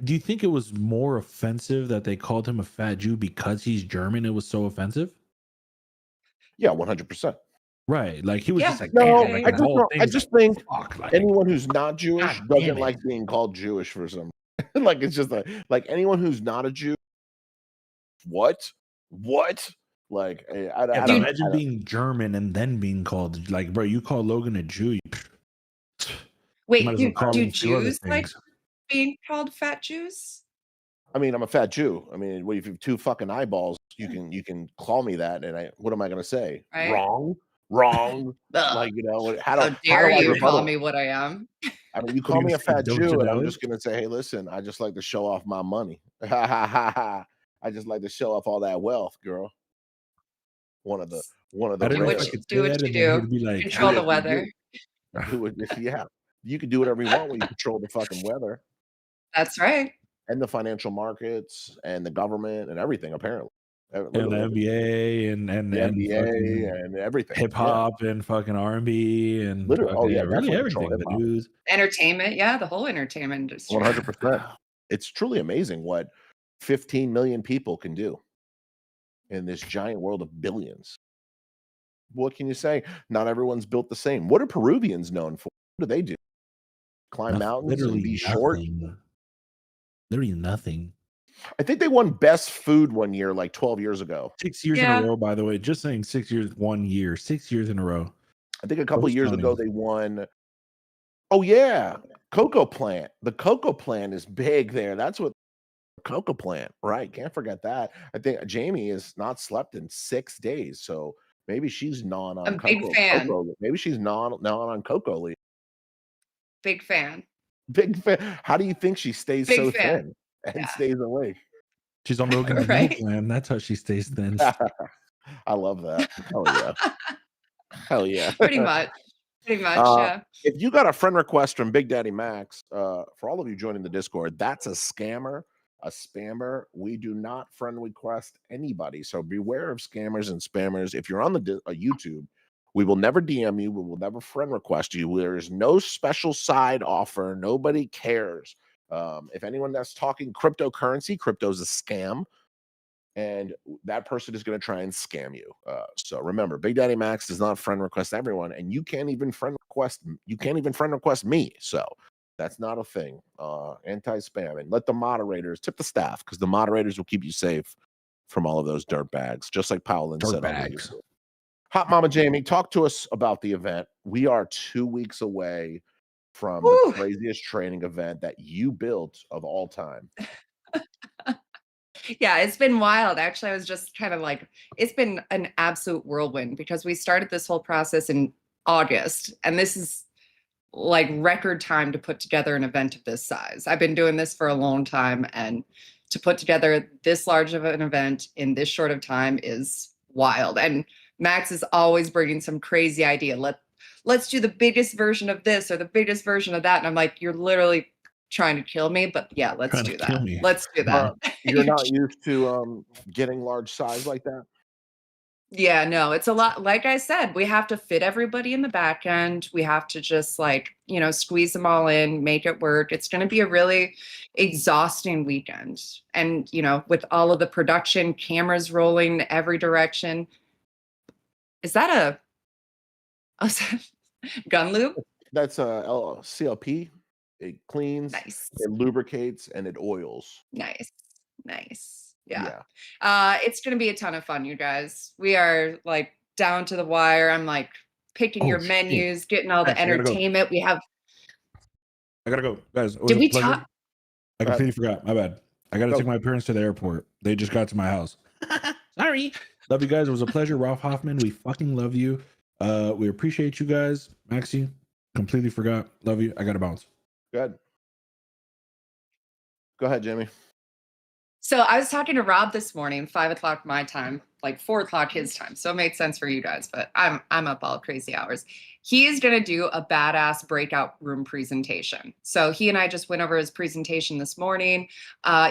do you think it was more offensive that they called him a fat Jew because he's German? It was so offensive. Yeah, 100%. Right. Like he was just like, no. damn, like, I just think like, anyone who's not Jewish doesn't like being called Jewish for some. Like it's just like anyone who's not a Jew. What? Like I imagine being German and then being called like, bro, you call Logan a Jew. Wait, do Jews like being called fat Jews? I mean, I'm a fat Jew. I mean, if you have 2 fucking eyeballs, you can call me that, and what am I going to say? Right? wrong. Ugh. Like, How how do dare I you call rebuttal? me what I am? I mean, you What are call you me a gonna say? fat Don't Jew, you and I'm know? just gonna say, hey, listen, I just like to show off my money. I just like to show off all that wealth, girl. One of the I don't Do know if what I rare. you could do say what that, you and then do. he'd be like, Control Do the what you weather. do. Do it. Yeah, you can do whatever you want when you control the fucking weather That's right. and the financial markets and the government and everything. Apparently, and the literally everything. NBA and The NBA fucking and everything. hip Yeah, hop and fucking R&B and literally. Oh fucking yeah, really definitely control everything. hip The hop. news. Entertainment, yeah, the whole entertainment industry. 100%. It's truly amazing what 15 million people can do in this giant world of billions. What can you say? Not everyone's built the same. What are Peruvians known for? What do they do? Climb mountains and Literally be short? nothing. Literally nothing. I think they won best food one year, like 12 years ago. 6 years in a Yeah. row, by the way. Just saying 6 years, 1 year, 6 years in a row. I think a couple Who's years counting? ago they won. Oh yeah, cocoa plant. The cocoa plant is big there. That's what cocoa plant, right? Can't forget that. I think Jamie has not slept in 6 days, so maybe she's non on I'm a big fan. cocoa. Maybe she's non on cocoa leaf. Big fan. Big fan. How do you think she stays Big so fan. thin and Yeah. stays awake? She's on Rogan's meal Right. plan. That's how she stays thin. I love that. Hell yeah. Hell yeah. Pretty much. Pretty much, Uh, yeah. if you got a friend request from Big Daddy Max, for all of you joining the Discord, that's a scammer, a spammer. We do not friend request anybody, so beware of scammers and spammers. If you're on the YouTube, we will never DM you. We will never friend request you. There is no special side offer. Nobody cares. If anyone that's talking cryptocurrency, crypto's a scam. And that person is going to try and scam you. So remember, Big Daddy Max does not friend request everyone, and you can't even friend request me. So that's not a thing. Anti-spam, and let the moderators tip the staff, because the moderators will keep you safe from all of those dirt bags, just like Powlin Dirt said. bags. Hot Mama Jamie, talk to us about the event. We are 2 weeks away from Woo! the craziest training event that you built of all time. Yeah, it's been wild. Actually, I was just kind of like, it's been an absolute whirlwind because we started this whole process in August, and this is like record time to put together an event of this size. I've been doing this for a long time, and to put together this large of an event in this short of time is wild. And Max is always bringing some crazy idea. Let's do the biggest version of this or the biggest version of that. And I'm like, you're literally trying to kill me, but yeah, let's Trying to do kill that. me. Let's do that. You're not used to getting large size like that. Yeah, no, it's a lot. Like I said, we have to fit everybody in the back end. We have to just squeeze them all in, make it work. It's going to be a really exhausting weekend. And, with all of the production, cameras rolling every direction. Is that a gun lube? That's a CLP. It cleans, Nice. it lubricates, and it oils. Nice. Yeah. It's going to be a ton of fun, you guys. We are like down to the wire. I'm like picking your shit. menus, getting all the Max, I gotta go. entertainment. We have. I gotta go, guys. It was Did a we pleasure. talk? I completely forgot. My bad. I gotta Go. take my parents to the airport. They just got to my house. Sorry. Love you guys. It was a pleasure. Ralph Hoffman, we fucking love you. We appreciate you guys. Maxie, completely forgot. Love you. I gotta bounce. Good. Go ahead, Jimmy. So I was talking to Rob this morning, 5:00 my time, like 4:00 his time. So it made sense for you guys, but I'm up all crazy hours. He is going to do a badass breakout room presentation. So he and I just went over his presentation this morning.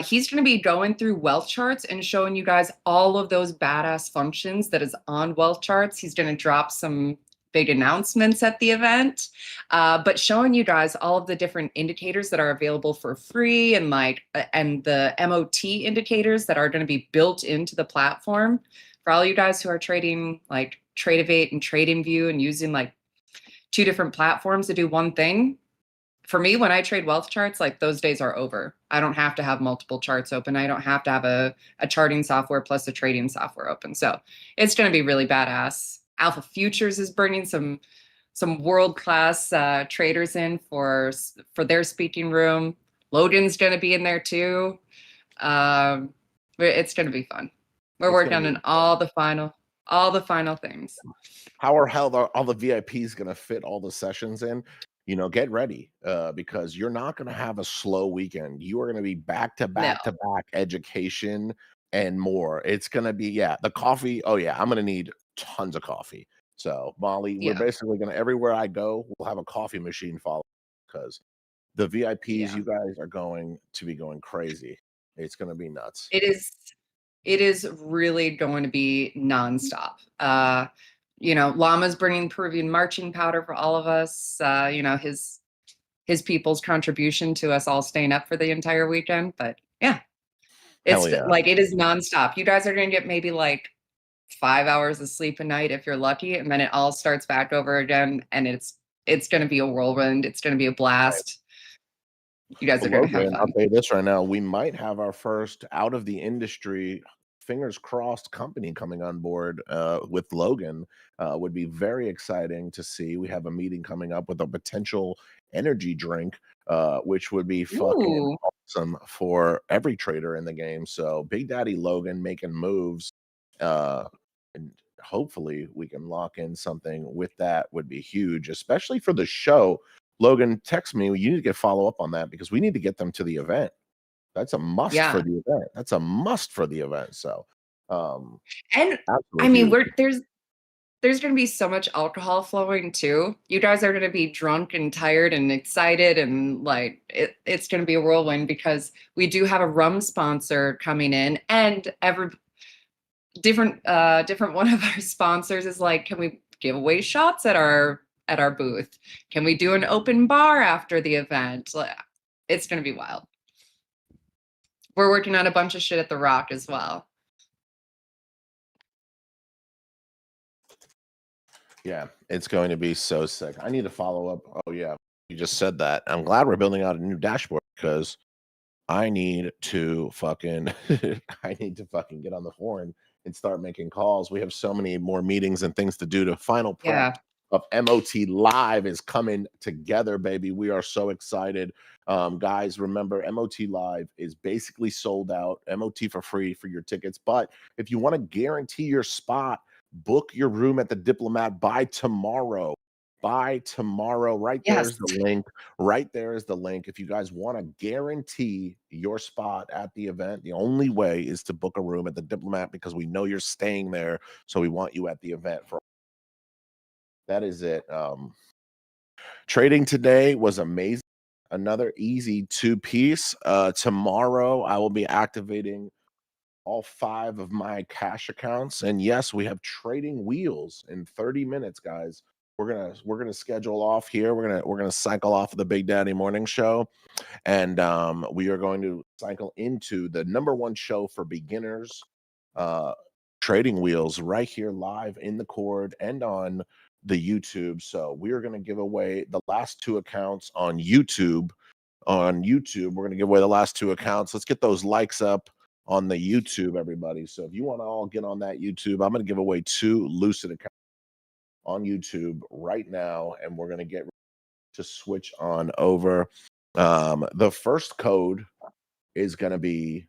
He's going to be going through wealth charts and showing you guys all of those badass functions that is on wealth charts. He's going to drop some big announcements at the event, but showing you guys all of the different indicators that are available for free and the MOT indicators that are going to be built into the platform for all you guys who are trading like Tradeovate and TradingView and using like 2 different platforms to do one thing. For me, when I trade wealth charts, like those days are over. I don't have to have multiple charts open. I don't have to have a charting software plus a trading software open. So it's going to be really badass. Alpha Futures is bringing some world-class traders in for their speaking room. Logan's going to be in there too. It's going to be fun. We're working on all the final. All the final things. How are hell are all the VIPs gonna fit all the sessions in? You know, get ready because you're not gonna have a slow weekend. You are gonna be back to No. back to back education and more. It's gonna be, yeah, the coffee. Oh, yeah, I'm gonna need tons of coffee. So, Molly, we're Yeah. basically gonna everywhere I go, we'll have a coffee machine follow because the VIPs, Yeah. you guys are going to be going crazy. It's gonna be nuts. It is really going to be nonstop. Llama's bringing Peruvian marching powder for all of us. His people's contribution to us all staying up for the entire weekend. But yeah, Hell it's yeah. like it is nonstop. You guys are going to get maybe like 5 hours of sleep a night if you're lucky, and then it all starts back over again. And it's going to be a whirlwind. It's going to be a blast. You guys are Well, going to have Logan, I'll fun. tell you this right now. We might have our first out of the industry, fingers crossed, company coming on board with Logan. Would be very exciting to see. We have a meeting coming up with a potential energy drink, which would be fucking Ooh. awesome for every trader in the game. So, Big Daddy Logan making moves. And hopefully we can lock in something with that would be huge, especially for the show. Logan, text me. You need to get follow up on that because we need to get them to the event. That's a must for Yeah. the event. That's a must for the event. So, And I absolutely mean, huge. there's going to be so much alcohol flowing too. You guys are going to be drunk and tired and excited, and like it's going to be a whirlwind because we do have a rum sponsor coming in, and every different one of our sponsors is like, can we give away shots at our booth? Can we do an open bar after the event? Like, it's going to be wild. We're working on a bunch of shit at the Rock as well. Yeah, it's going to be so sick. I need to follow up. Oh yeah, you just said that. I'm glad we're building out a new dashboard because I need to fucking I need to fucking get on the horn and start making calls. We have so many more meetings and things to do. The final prep Yeah. of MOT Live is coming together, baby. We are so excited. Guys, remember MOT Live is basically sold out. MOT for free for your tickets. But if you want to guarantee your spot, book your room at the Diplomat by tomorrow. By tomorrow. Right Yes. there's the link. Right there is the link. If you guys want to guarantee your spot at the event, the only way is to book a room at the Diplomat because we know you're staying there. So we want you at the event. That is it. Trading today was amazing. Another easy two-piece. Tomorrow I will be activating all 5 of my cash accounts. And yes, we have trading wheels in 30 minutes, guys. We're gonna schedule off here. We're gonna cycle off of the Big Daddy Morning Show, and we are going to cycle into the #1 show for beginners, trading wheels, right here live in the cord and on the YouTube. So we are going to give away the last 2 accounts on YouTube. On YouTube, we're going to give away the last 2 accounts. Let's get those likes up on the YouTube, everybody. So if you want to all get on that YouTube, I'm going to give away 2 Lucid accounts on YouTube right now, and we're going to get to switch on over. The first code is going to be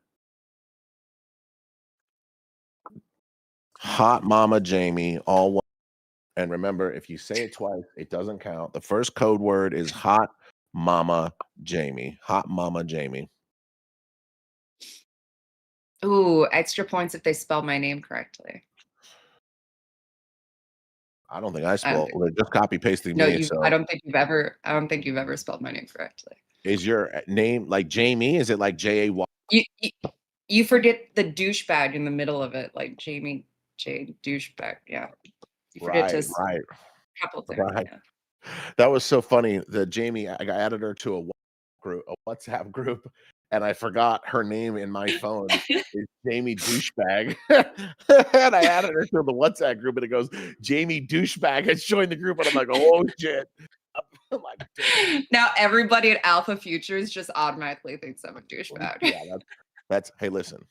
Hot Mama Jamie, all one. And remember, if you say it twice, it doesn't count. The first code word is Hot Mama Jamie. Hot Mama Jamie. Ooh, extra points if they spelled my name correctly. I don't think I I don't spelled. think, They're just copy pasting no, me. you. So I don't think you've ever spelled my name correctly. is your name like Jamie? Is it like Jay? You forget the douchebag in the middle of it, like Jamie J douchebag. Yeah, you forget to Right. couple things. Right. Yeah. That was so funny. The Jamie, I added her to a WhatsApp group, and I forgot her name in my phone is Jamie Douchebag. And I added her to the WhatsApp group, and it goes, Jamie Douchebag has joined the group. And I'm like, oh shit. I'm like, damn. Now everybody at Alpha Futures just automatically thinks I'm a douchebag. Yeah, that's hey, listen.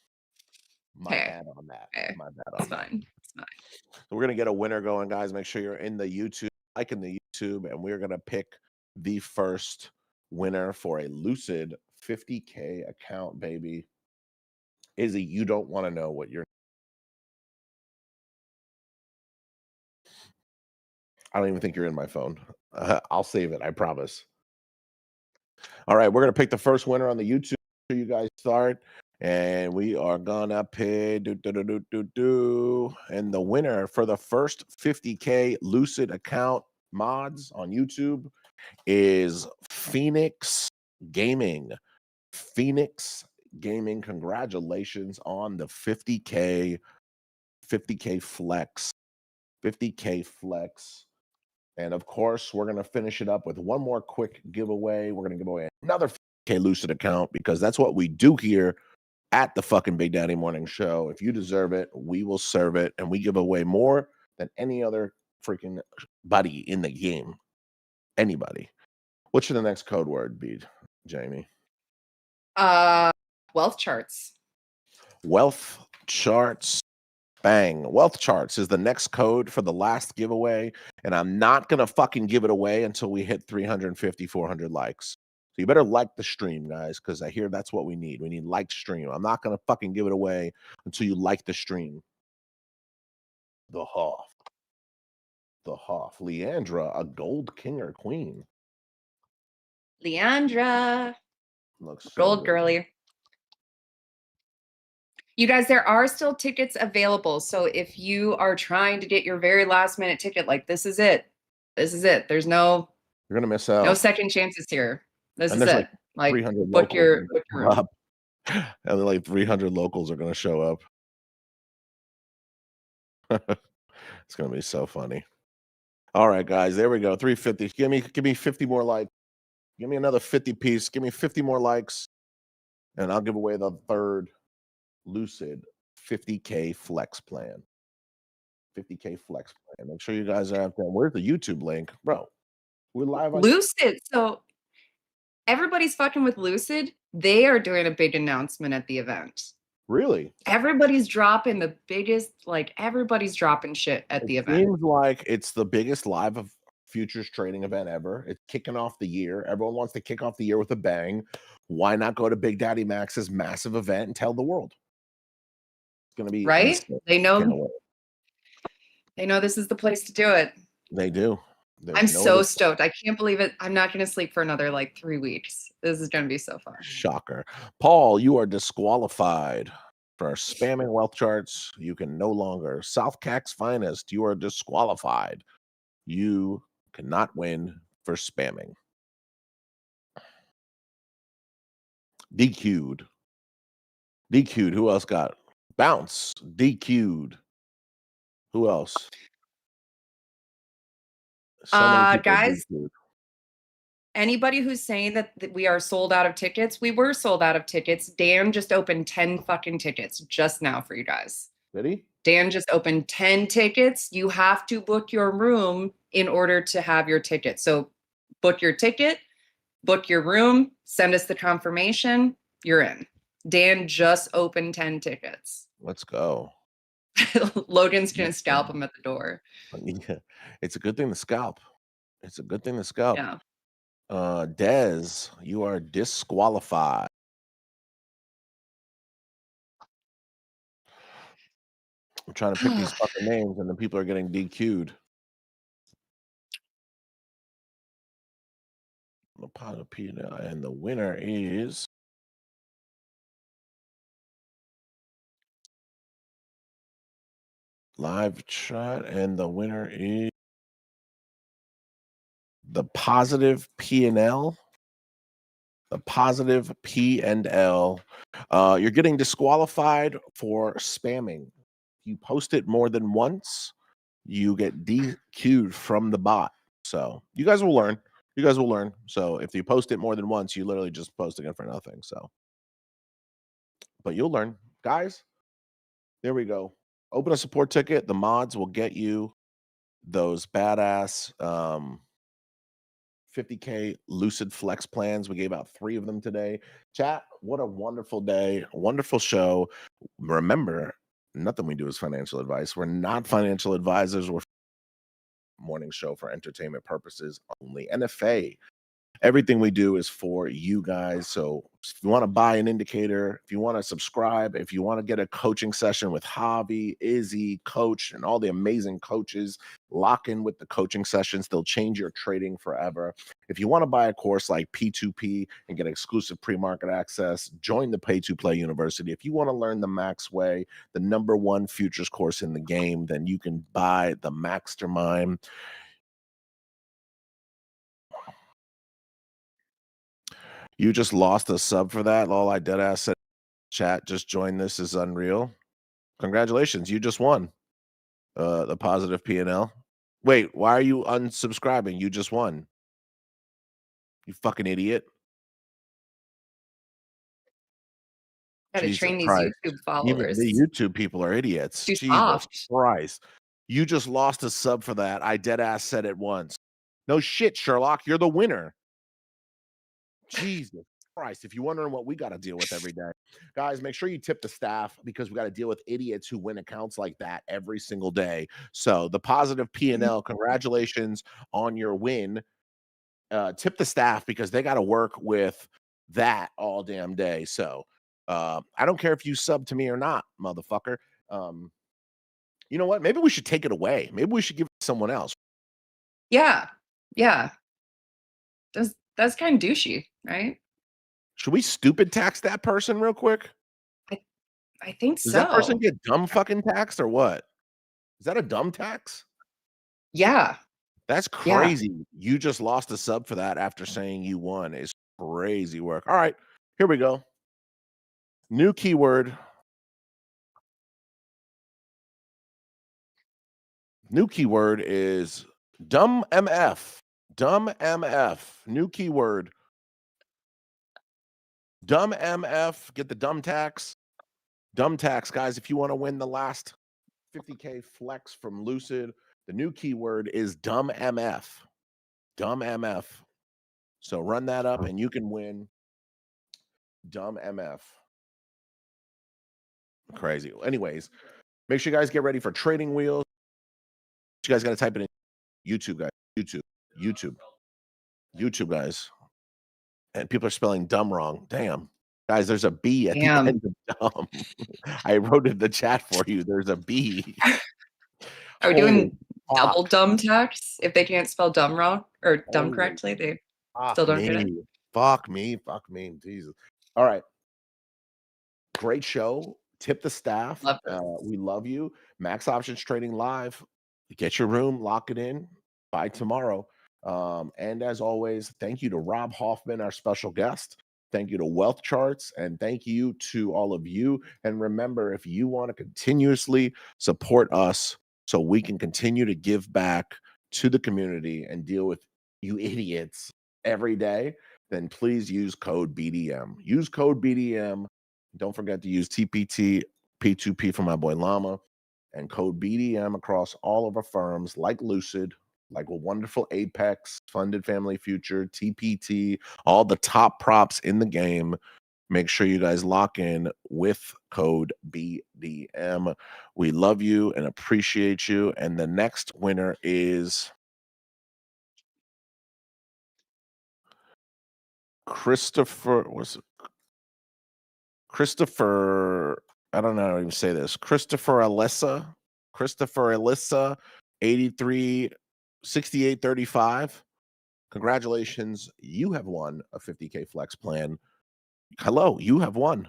My Hey, bad on that. hey, My bad it's on that. fine. It's fine. So we're gonna get a winner going, guys. Make sure you're in the YouTube, liking the YouTube, and we're gonna pick the first winner for a Lucid 50K account, baby. Izzy, you don't want to know what your I don't even think you're in my phone. I'll save it. I promise. All right, we're gonna pick the first winner on the YouTube. You guys start, and we are gonna pay and the winner for the first 50K Lucid account mods on YouTube is Phoenix Gaming. Phoenix Gaming, congratulations on the 50K flex. 50K flex. And of course, we're going to finish it up with one more quick giveaway. We're going to give away another 50K Lucid account because that's what we do here at the fucking Big Daddy Morning Show. If you deserve it, we will serve it. And we give away more than any other freaking buddy in the game. Anybody. What should the next code word be, Jamie? Wealth charts. Wealth charts. Bang. Wealth charts is the next code for the last giveaway. And I'm not going to fucking give it away until we hit 350, 400 likes. So you better like the stream, guys, because I hear that's what we need. We need like stream. I'm not going to fucking give it away until you like the stream. The Hoff. The Hoff. Leandra, a gold king or queen. Leandra. Looks so Gold good. girly. You guys, there are still tickets available. So if you are trying to get your very last minute ticket, like this is it. This is it. There's no You're going to miss out. no second chances here. This And is there's it. Like 300 book your locals room. up. And then like 300 locals are going to show up. It's going to be so funny. All right, guys, there we go. 350. Give me 50 more likes. Give me another 50 piece. Give me 50 more likes. And I'll give away the third Lucid 50K flex plan. 50K flex plan. Make sure you guys are out there. Where's the YouTube link? Bro, we're live on Lucid. So everybody's fucking with Lucid. They are doing a big announcement at the event. Really? Everybody's dropping the biggest, like everybody's dropping shit at the event. Seems like it's the biggest live of futures trading event ever. It's kicking off the year. Everyone wants to kick off the year with a bang. Why not go to Big Daddy Max's massive event and tell the world? It's going to be right. insane. They Can't know. wait. They know this is the place to do it. They do. There's I'm no so other- stoked. I can't believe it. I'm not going to sleep for another like 3 weeks. This is going to be so fun. Shocker. Paul, you are disqualified for spamming wealth charts. You can no longer. South Cac's finest, you are disqualified. You cannot win for spamming. DQ'd. DQ'd. Who else got? Bounce. DQ'd. Who else? So many people Guys, DQ'd. anybody who's saying that we are sold out of tickets, we were sold out of tickets. Dan just opened 10 fucking tickets just now for you guys. Did he? Dan just opened 10 tickets. You have to book your room in order to have your ticket. So book your ticket, book your room, send us the confirmation, you're in. Dan just opened 10 tickets. Let's go. Logan's going to scalp him at the door. Yeah. It's a good thing to scalp. It's a good thing to scalp. Yeah. Dez, you are disqualified. I'm trying to pick these fucking names, and then people are getting DQ'd. And the winner is live chat, and the winner is the positive P&L. The positive P&L. You're getting disqualified for spamming. If you post it more than once, you get DQ'd from the bot. So you guys will learn. You guys will learn. So if you post it more than once, you literally just post again for nothing. So, but you'll learn, guys. There we go. Open a support ticket. The mods will get you those badass 50K Lucid Flex plans. We gave out 3 of them today. Chat, what a wonderful day, a wonderful show. Remember, nothing we do is financial advice. We're not financial advisors. We're morning show for entertainment purposes only. NFA, Everything we do is for you guys. So if you want to buy an indicator, if you want to subscribe, if you want to get a coaching session with Javi, Izzy, Coach, and all the amazing coaches, lock in with the coaching sessions. They'll change your trading forever. If you want to buy a course like P2P and get exclusive pre-market access, join the Pay to Play University. If you want to learn the Max Way, the #1 futures course in the game, then you can buy the Maxtermind. You just lost a sub for that. All I dead ass said, chat, just join. This is unreal. Congratulations, you just won the positive P&L. Wait, why are you unsubscribing? You just won. You fucking idiot. Gotta Jesus train these Christ. YouTube Even followers. the YouTube people are idiots. Too Jesus soft. Christ. You just lost a sub for that. I dead ass said it once. No shit, Sherlock. You're the winner. Jesus Christ. If you're wondering what we got to deal with every day, guys, make sure you tip the staff because we got to deal with idiots who win accounts like that every single day. So the positive P&L, congratulations on your win. Tip the staff because they got to work with that all damn day. So I don't care if you sub to me or not, motherfucker. You know what? Maybe we should take it away. Maybe we should give it to someone else. Yeah. Yeah. That's kind of douchey, right? Should we stupid tax that person real quick? I think Does that person so. get dumb fucking taxed or what? Is that a dumb tax? Yeah. That's Yeah. crazy. You just lost a sub for that after saying you won. It's crazy work. All right, here we go. New keyword. New keyword is dumb MF. Dumb MF. New keyword. Dumb MF. Get the dumb tax. Dumb tax, guys. If you want to win the last 50K flex from Lucid, the new keyword is dumb MF. Dumb MF. So run that up and you can win dumb MF. Crazy. Anyways, make sure you guys get ready for trading wheels. You guys got to type it in YouTube, guys. YouTube, guys. And people are spelling dumb wrong. Damn. Guys, there's a B at the end of dumb. I wrote in the chat for you. There's a B. Are we doing double dumb tax if they can't spell dumb wrong or dumb Holy correctly? They fuck still don't get it. Fuck me. Jesus. All right. Great show. Tip the staff. Love this. We love you. Max Options Trading Live. Get your room, lock it in by tomorrow. And as always, thank you to Rob Hoffman, our special guest. Thank you to Wealth Charts, and thank you to all of you. And remember, if you want to continuously support us so we can continue to give back to the community and deal with you idiots every day, then please use code BDM. Use code BDM. Don't forget to use TPT P2P for my boy Lama, and code BDM across all of our firms like Lucid, like a wonderful Apex, Funded Family Future, TPT, all the top props in the game. Make sure you guys lock in with code BDM. We love you and appreciate you. And the next winner is Christopher. I don't know how to even say this. Christopher Alyssa, 836835. Congratulations. You have won a 50K flex plan. Hello, you have won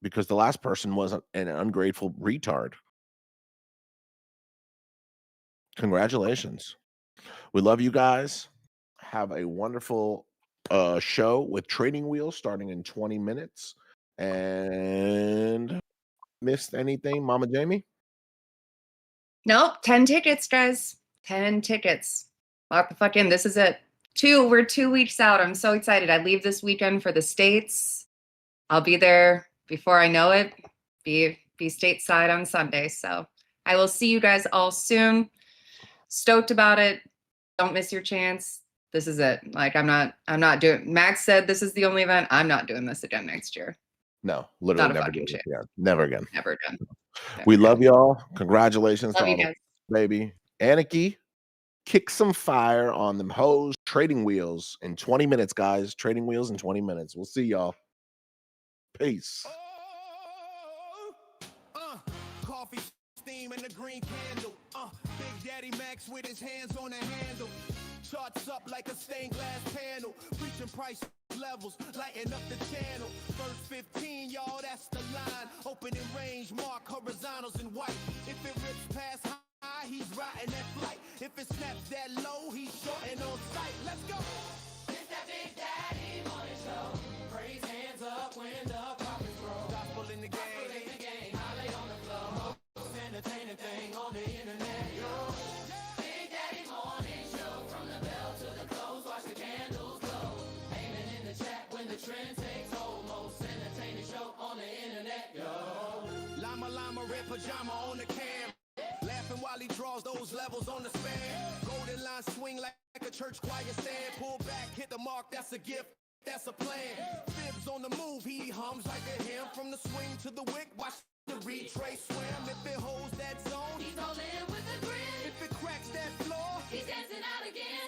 because the last person was an ungrateful retard. Congratulations. We love you guys. Have a wonderful show with Trading Wheels starting in 20 minutes. And missed anything, Mama Jamie? Nope. 10 tickets, guys. 10 tickets. Lock the fuck in. This is it. We're 2 weeks out. I'm so excited. I leave this weekend for the States. I'll be there before I know it. Be stateside on Sunday. So I will see you guys all soon. Stoked about it. Don't miss your chance. This is it. Like I'm not doing. Max said this is the only event. I'm not doing this again next year. No, literally never do it again. Never again. Never again. We love y'all. Congratulations Love to you all guys. the baby. Anarchy. kick some fire on them hoes. Trading wheels in 20 minutes, guys. Trading wheels in 20 minutes. We'll see y'all. Peace. Coffee steam and the green candle. Big Daddy Max with his hands on the handle. Charts up like a stained glass panel. Reaching price levels, lighting up the channel. First 15, y'all, that's the line. Opening range, mark horizontals in white. If it rips past high, he's riding that flight. If it snaps that low, he's short and on sight. Let's go. It's that Big Daddy morning show. Praise hands up when the profits grow. Gospel in the game. Gospel in the game. Holly on the floor. Most entertaining thing on the internet. Yo. Big Daddy morning show. From the bell to the close. Watch the candles glow. Aiming in the chat when the trend takes hold. Most entertaining show on the internet. Yo. Llama, red pajama on the cam. Laughing while he draws those levels on the span. Golden line swing like a church choir stand. Pull back, hit the mark, that's a gift, that's a plan. Fibs on the move, he hums like a hymn. From the swing to the wick, watch the retrace swim. If it holds that zone, he's all in with the grin. If it cracks that floor, he's dancing out again.